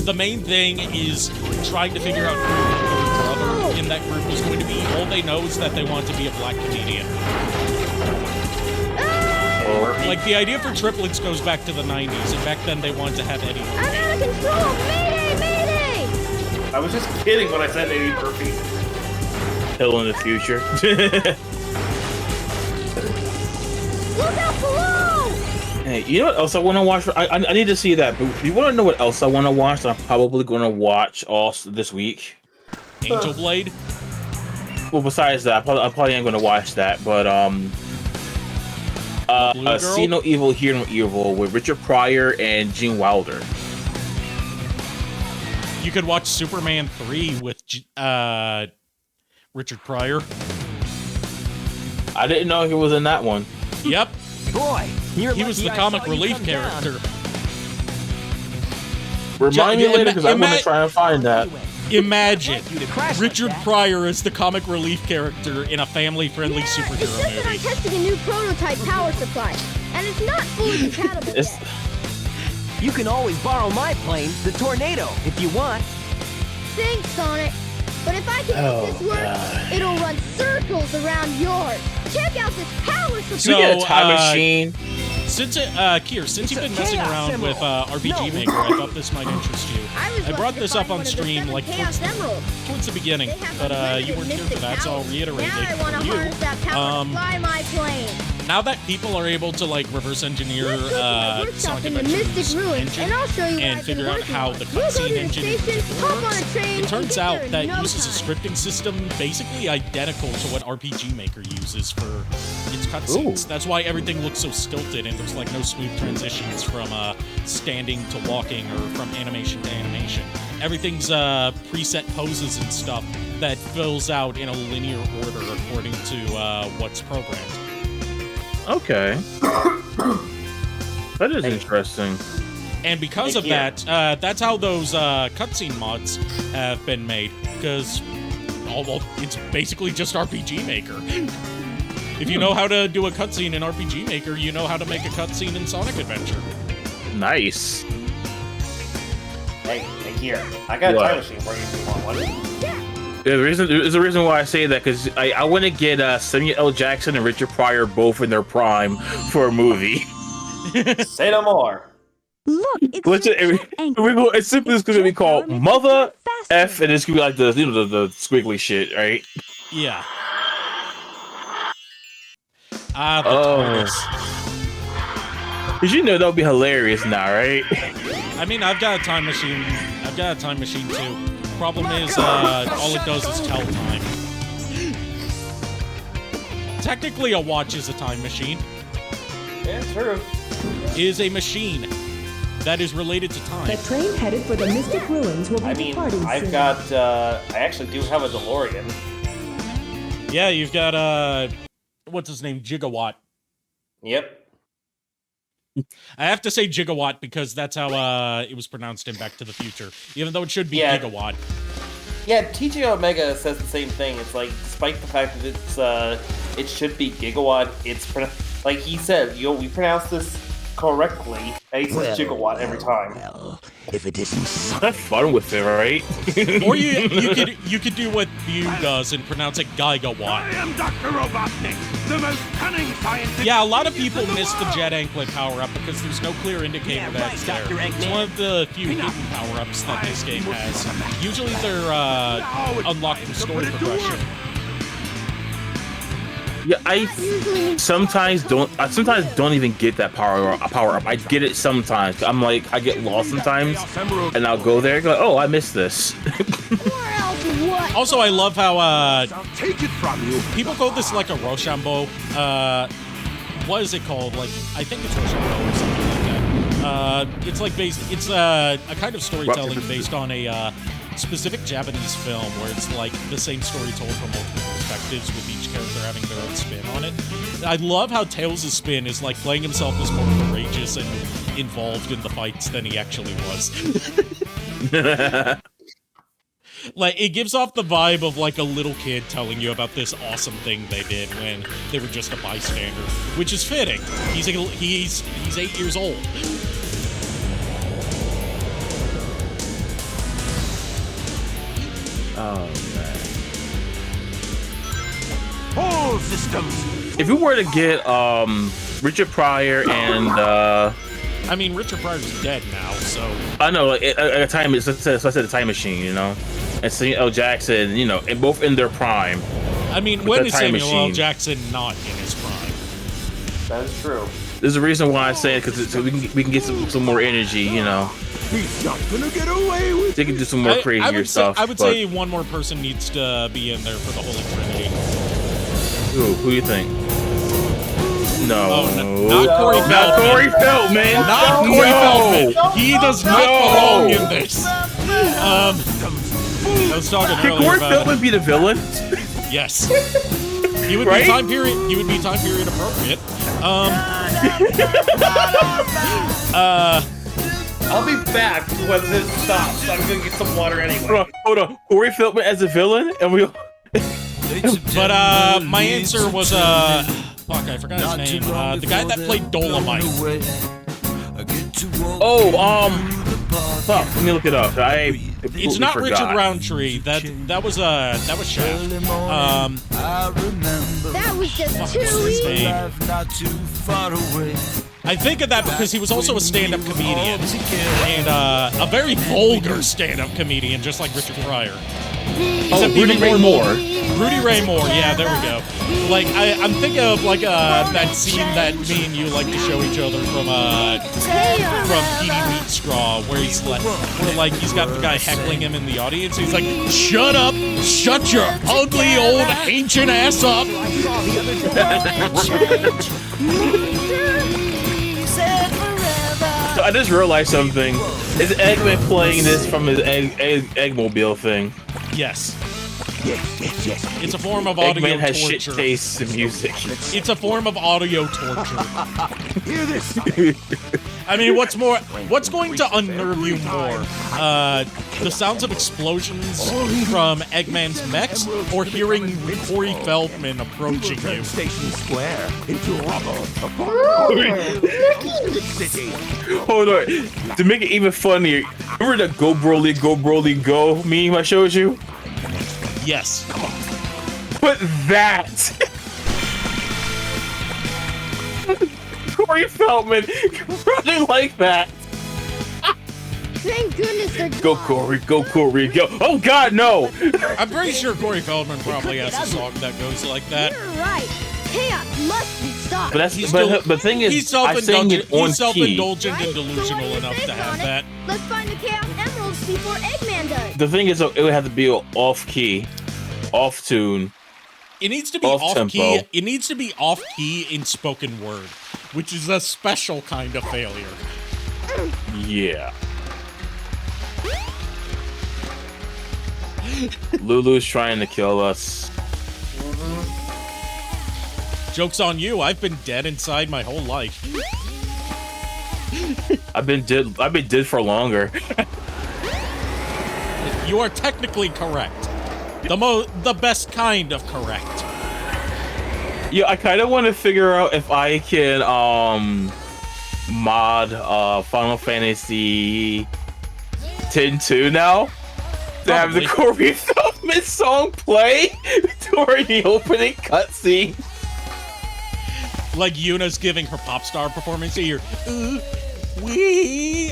The main thing is trying to figure out who the brother in that group is going to be. All they know is that they want to be a black comedian. Like, the idea for Triplets goes back to the 90s, and back then they wanted to have Eddie Murphy. I'm out of control! Mayday! Mayday! I was just kidding when I said Eddie Murphy. Hill in the future. Look out below! Hey, you know what else I want to watch? I need to see that. But you want to know what else I want to watch? That I'm probably going to watch also this week. Angel Blade? Well, besides that, I probably ain't going to watch that, but See No Evil, Hear No Evil with Richard Pryor and Gene Wilder. You could watch Superman 3 with Richard Pryor. I didn't know he was in that one. Yep. Boy, he was the comic relief character. Remind me later because I want to try and find that. Imagine Richard Pryor as the comic relief character in a family-friendly superhero movie. I'm testing a new prototype power supply, and and it's not fully compatible yet. You can always borrow my plane, the Tornado, if you want. Thanks, Sonic. But if I can make this work, it'll run circles around yours. Check out this power supply. So, get a time machine. Since Kier, since you've been messing around with RPG Maker, I thought this might interest you. I brought this up on stream like towards the beginning, but you weren't here for that, so I'll reiterate it for you. Fly my plane. Now that people are able to like reverse engineer Sonic Adventure's engine and figure out how the cutscene engine in particular works, it turns out that uses a scripting system basically identical to what RPG Maker uses for its cutscenes. That's why everything looks so stilted and there's like no smooth transitions from standing to walking or from animation to animation. Everything's preset poses and stuff that fills out in a linear order according to what's programmed. Okay. That is interesting. And because of that, that's how those cutscene mods have been made. Because, well, it's basically just RPG Maker. If you know how to do a cutscene in RPG Maker, you know how to make a cutscene in Sonic Adventure. Nice. Hey, here. I got a time machine for you if you want one. There's a reason why I say that, because I want to get Samuel L. Jackson and Richard Pryor both in their prime for a movie. Say no more. Look, it's simply going to be called Mother F, and it's going to be like the the squiggly shit, right? Yeah. The TARDIS. Because you know that would be hilarious now, right? I mean, I've got a time machine. I've got a time machine too. Problem is, all it does is tell time. Technically, a watch is a time machine. Yeah, true. Is a machine that is related to time. The train headed for the Mystic Ruins will be departing I've soon. got, I actually do have a DeLorean. Yeah, you've got, what's his name? Gigawatt. Yep. I have to say Gigawatt because that's how it was pronounced in Back to the Future, even though it should be Gigawatt. Yeah, TJ Omega says the same thing. It's like, despite the fact that it should be Gigawatt, it's like he said, we pronounce this correctly, and he says Gigawatt every time. Well, if it isn't, have fun with it, right? Or you could do what Mew does and pronounce it Gigawatt. I am Dr. Robotnik, the most cunning scientist. Yeah, a lot of people miss the Jet Anklet power-up because there's no clear indicator that it's there. It's one of the few hidden power-ups that this game has. Usually they're unlocked in story progression. Yeah, I sometimes don't even get that power up. I get it sometimes. I'm like, I get lost sometimes, and I'll go there and go, oh, I missed this. Also, I love how I'll take it from you. People call this like a Rochambeau. What is it called? Like, I think it's Rochambeau or something like that. It's like it's a kind of storytelling based on a specific Japanese film where it's like the same story told from multiple perspectives with each character having their own spin on it. I love how Tails' spin is like playing himself as more courageous and involved in the fights than he actually was. Like, it gives off the vibe of like a little kid telling you about this awesome thing they did when they were just a bystander, which is fitting. He's 8 years old. Oh man. All systems. If we were to get Richard Pryor and I mean, Richard Pryor's dead now, so I know, like a time. So I said a time machine, you know, and Samuel L. Jackson, you know, and both in their prime. I mean, when is Samuel L. Jackson not in his prime? That is true. There's a reason why I say it, because so we can get some more energy, you know. He's not gonna get away with it. They can do some more crazier stuff. I would say one more person needs to be in there for the Holy Trinity. Who do you think? No. Not Corey Feldman. Not Corey Feldman. Not Corey Feldman. He does not belong in this. I was talking Can earlier Corey about Feldman be the villain? Yes. He would be time period. He would be time period appropriate. I'll be back when this stops. I'm gonna get some water anyway. Hold on. Corey Feldman as a villain, and we'll. But my answer was Fuck, I forgot his name. The guy that played Dolomite. Oh, fuck. Let me look it up. It's not forgot. Richard Roundtree. That was Shaft. That was just too His easy. name. I think of that because he was also a stand-up comedian, and a very vulgar stand-up comedian, just like Richard Pryor. Oh, Rudy Ray Moore. Rudy Ray Moore, yeah, there we go. Like, I'm thinking of, like, that scene that me and you like to show each other from Petey Wheatstraw, where he's like, he's got the guy heckling him in the audience, and he's like, shut up, shut your ugly old ancient ass up. So I just realized something. Is Eggman playing this from his Eggmobile thing? Yes. Yes. It's a form of audio Eggman has torture. shit tastes in music. It's a form of audio torture. Hear this? I mean, what's going to unnerve you more? The sounds of explosions from Eggman's mechs, or hearing Corey Feldman approaching you? Station Square into rubble. City. Hold on. To make it even funnier, remember the Go Broly, Go Broly, Go meme I showed you? Yes. But that! Corey Feldman running like that! Thank goodness they're Go Corey, go! Oh god, no! I'm pretty sure Corey Feldman probably has a song that goes like that. You're right. Chaos must be stopped. But the thing is, I sang it on he's key. self-indulgent and delusional enough to have that. Let's find the Chaos Emeralds before Eggman does. The thing is, it would have to be off key, off tune. It needs to be off key. It needs to be off key in spoken word, which is a special kind of failure. Yeah. Lulu's trying to kill us. Joke's on you. I've been dead inside my whole life. I've been dead for longer. You are technically correct. The best kind of correct. Yeah, I kind of want to figure out if I can mod Final Fantasy X-2 now to have the Corey Feldman song play during the opening cutscene. Like Yuna's giving her pop star performance here.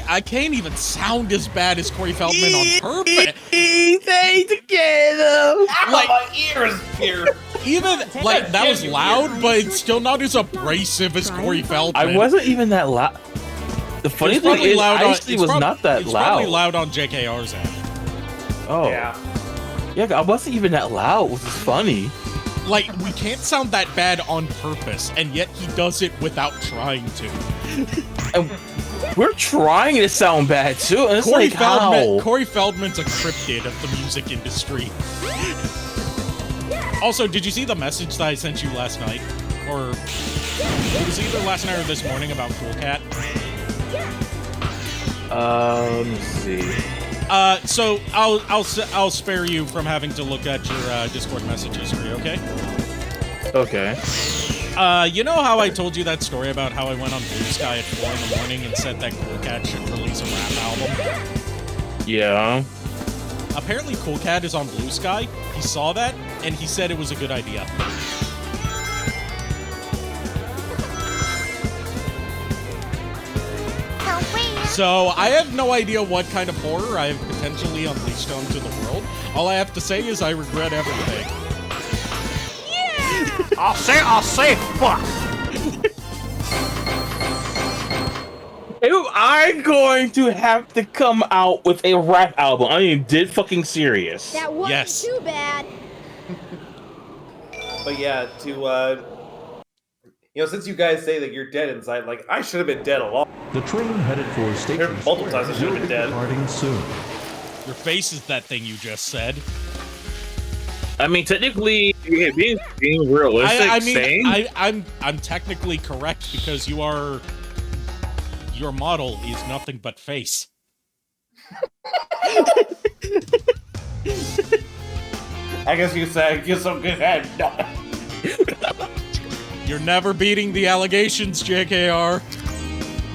I can't even sound as bad as Corey Feldman on purpose. They together. Like, my ears here. Even like that was loud, but it's still not as abrasive as Corey Feldman. I wasn't even that loud. The funny thing is, I actually was not that it's loud. Probably loud on JKR's end. Oh. Yeah, I wasn't even that loud, which is funny. Like, we can't sound that bad on purpose, and yet he does it without trying to. And we're trying to sound bad too, and it's Corey Feldman's a cryptid of the music industry. Also, did you see the message that I sent you last night? Or it was either last night or this morning about Cool Cat? Let me see. So I'll spare you from having to look at your Discord message history, okay? Okay. You know how I told you that story about how I went on Blue Sky at 4 in the morning and said that Cool Cat should release a rap album? Yeah. Apparently Cool Cat is on Blue Sky. He saw that, and he said it was a good idea. So, I have no idea what kind of horror I have potentially unleashed onto the world. All I have to say is I regret everything. Yeah! I'll say fuck! If I'm going to have to come out with a rap album, I mean, dead fucking serious. That wasn't too bad. but yeah, since you guys say that you're dead inside, like, I should have been dead a long. The train headed for Station multiple times I should have been dead. Departing soon. Your face is that thing you just said. I mean, technically, being realistic, I'm technically correct because your model is nothing but face. I guess you said you're so good at no. You're never beating the allegations, JKR.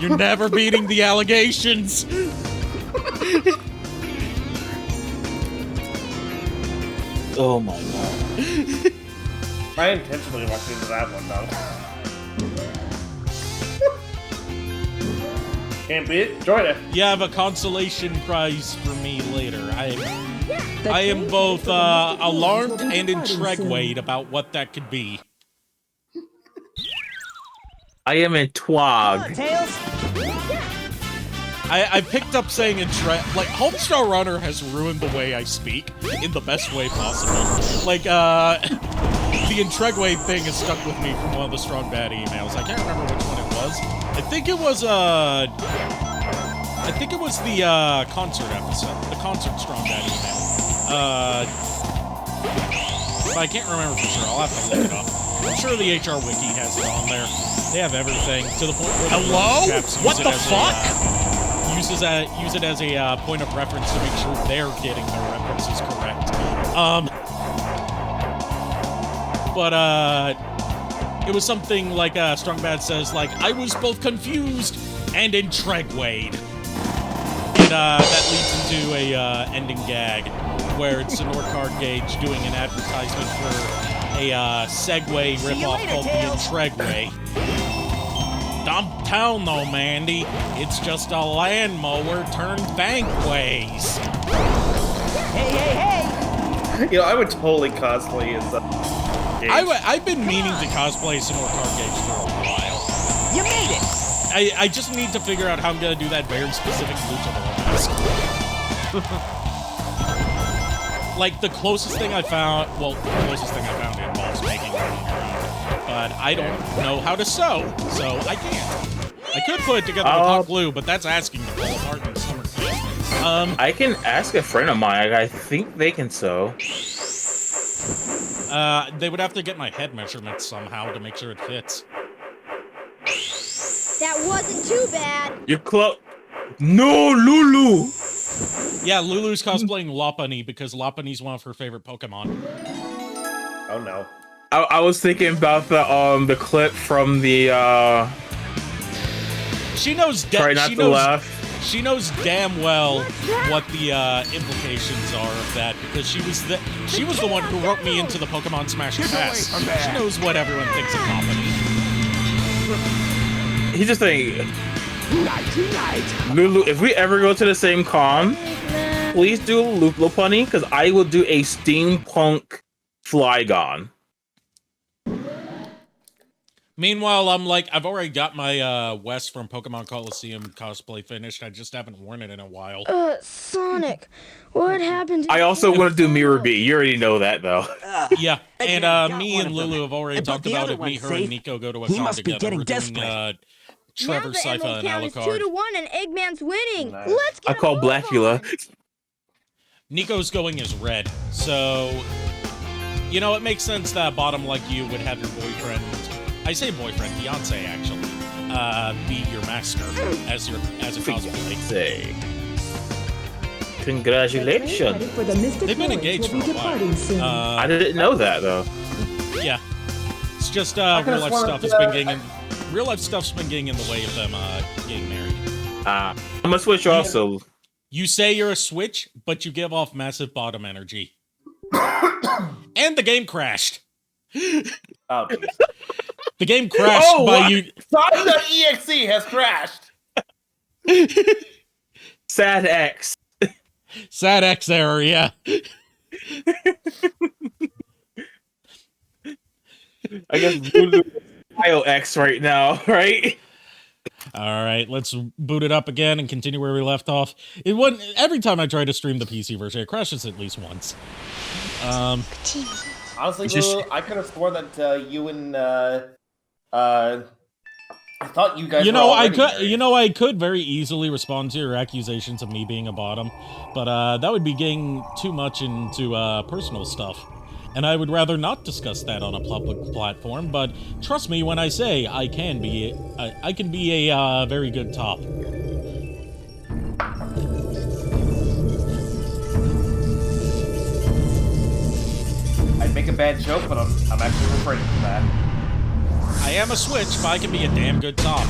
You're never beating the allegations. Oh my god. I intentionally walked into that one, though. Can't beat it. Join it. You have a consolation prize for me later. I am both alarmed and intrigued about what that could be. I am in twog. I picked up saying like Homestar Runner has ruined the way I speak in the best way possible. Like the intrigued thing has stuck with me from one of the Strong Bad emails. I can't remember which one it was. I think it was the concert episode, the concert Strong Bad email. But I can't remember for sure. I'll have to look it up. I'm sure the HR Wiki has it on there. They have everything to the point where hello? What the fuck? Use it as a point of reference to make sure they're getting their references correct. But it was something like Strong Bad says, like, I was both confused and intrigued. And that leads into a ending gag where it's a Norcard Gauge doing an advertisement for a Segway ripoff called the Intrigueway. Downtown though, Mandy, it's just a lawnmower turned bankways. Hey! You know, I would totally cosplay as I've been meaning to cosplay as Norcard Gauge for a while. You made it! I just need to figure out how I'm gonna do that very specific luchador mask. Like, the closest thing I found, well, the closest thing I found involves making it on your own. But I don't know how to sew, so I can't. I could put it together with hot glue, but that's asking to fall apart in summer. I can ask a friend of mine. I think they can sew. They would have to get my head measurements somehow to make sure it fits. That wasn't too bad. You're close. No, Lulu! Yeah, Lulu's cosplaying Lopunny because Lopunny's one of her favorite Pokemon. Oh no. I was thinking about the clip from the She knows Try not to laugh. She knows damn well what the implications are of that because she was the one who wrote me into the Pokemon Smash Pass. She knows what everyone thinks of Lopunny. He's just saying, Lulu, if we ever go to the same con, please do Lopunny, because I will do a steampunk Flygon. Meanwhile, I'm like, I've already got my West from Pokemon Coliseum cosplay finished. I just haven't worn it in a while. Sonic, what happened to I also want to do Mirror B. You already know that, though. Yeah, and me and Lulu have already talked about it. Me, her, and Nico go to a con together. We're doing Trevor, Sypha, and Alucard. 2-1 and Eggman's winning. Nice. Let's get I call Blackula. Nico's going as Red, so you know it makes sense that bottom like you would have your boyfriend. I say boyfriend, fiance actually. Be your master as a cosplay. Say. Congratulations. They've been engaged for a while. I didn't know that though. Yeah, it's just real life stuff has been getting in. Real life stuff's been getting in the way of them getting married. I'm a Switch also. You say you're a Switch, but you give off massive bottom energy. And the game crashed. Oh, geez. The game crashed by you. Sonic.exe has crashed. Sad X. Sad X error, yeah. I guess Lulu X right now, right? All right, let's boot it up again and continue where we left off. It wouldn't, every time I try to stream the PC version, it crashes at least once. Honestly, Lulu, I could have sworn that you and I thought you guys. I could very easily respond to your accusations of me being a bottom, but that would be getting too much into personal stuff. And I would rather not discuss that on a public platform, but trust me when I say I can be a very good top. I'd make a bad joke, but I'm actually refraining from that. I am a Switch, but I can be a damn good top.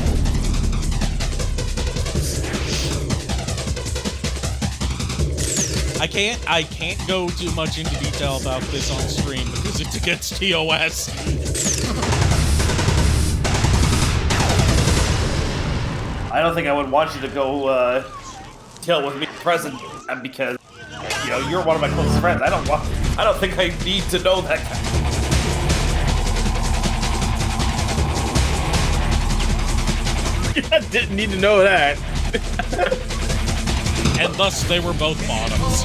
I can't go too much into detail about this on stream because it's against TOS. I don't think I would want you to go kill with me present because you're one of my closest friends. I don't think I need to know that guy. I didn't need to know that. And thus they were both bottoms.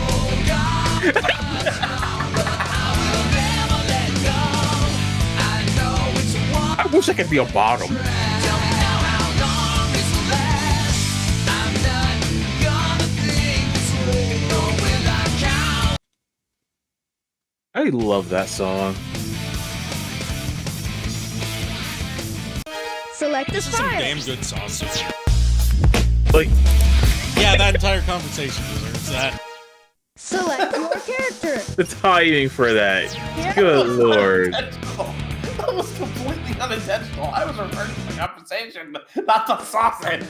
I wish I could be a bottom. I love that song. Select a This is some fire. damn good sausage. Like, yeah, that entire conversation deserves that. Select your character. the timing for that. Good lord. That was completely unintentional. I was referring to the conversation, not the sausage.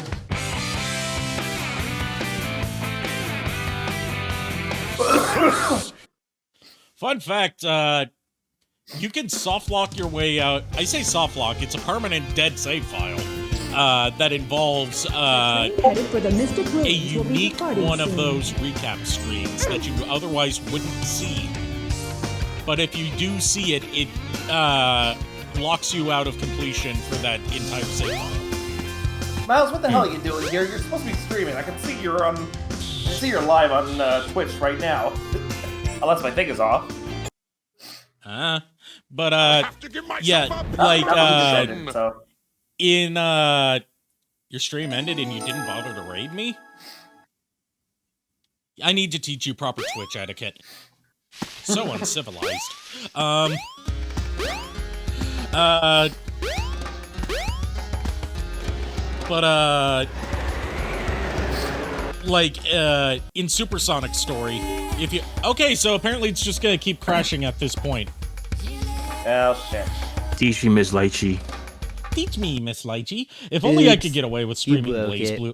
Fun fact, you can soft lock your way out. I say soft lock, it's a permanent dead save file that involves Headed for the Mystic a Ruins will be unique departing one of soon. those recap screens that you otherwise wouldn't see. But if you do see it, it locks you out of completion for that entire save file. Miles, what the hell are you doing here? You're supposed to be streaming. I can see you're live on Twitch right now. Unless my thing is off. But yeah, like in your stream ended and you didn't bother to raid me? I need to teach you proper Twitch etiquette. So uncivilized. Like, in Supersonic Story, if you... Okay, so apparently it's just gonna keep crashing at this point. Oh, shit. Teach me, Miss Lychee. Teach me, Miss Lychee. If only I could get away with streaming BlazBlue.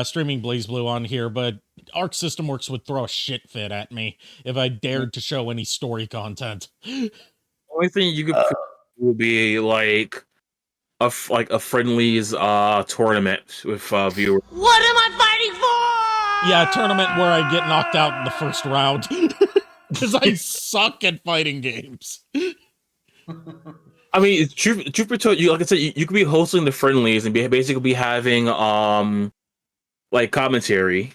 Streaming BlazBlue on here, but Arc System Works would throw a shit fit at me if I dared to show any story content. Only thing you could would be like a friendlies tournament with viewers. What am I fighting for? Yeah, a tournament where I get knocked out in the first round. Because I suck at fighting games. I mean, truth be told, like I said, you could be hosting the friendlies and basically be having like commentary.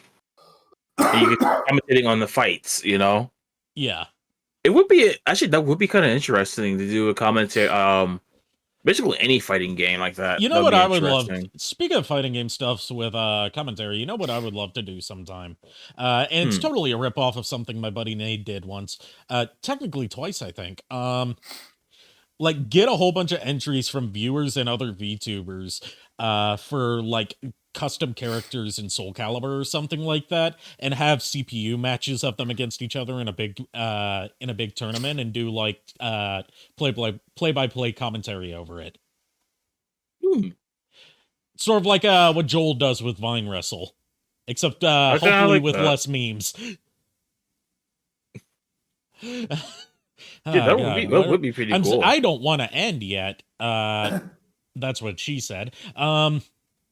And you could be commentating on the fights, you know? Yeah. It would be that would be kind of interesting to do a commentary basically any fighting game like that. You know what I would love? Speaking of fighting game stuffs with commentary, you know what I would love to do sometime? And it's totally a ripoff of something my buddy Nate did once. Technically twice, I think. Like, get a whole bunch of entries from viewers and other VTubers for, like, custom characters in Soul Calibur or something like that, and have CPU matches of them against each other in a big tournament, and do, like, play-by-play commentary over it. Sort of like what Joel does with Vine Wrestle, except hopefully with less memes. Yeah, that would be pretty cool. I don't want to end yet. That's what she said.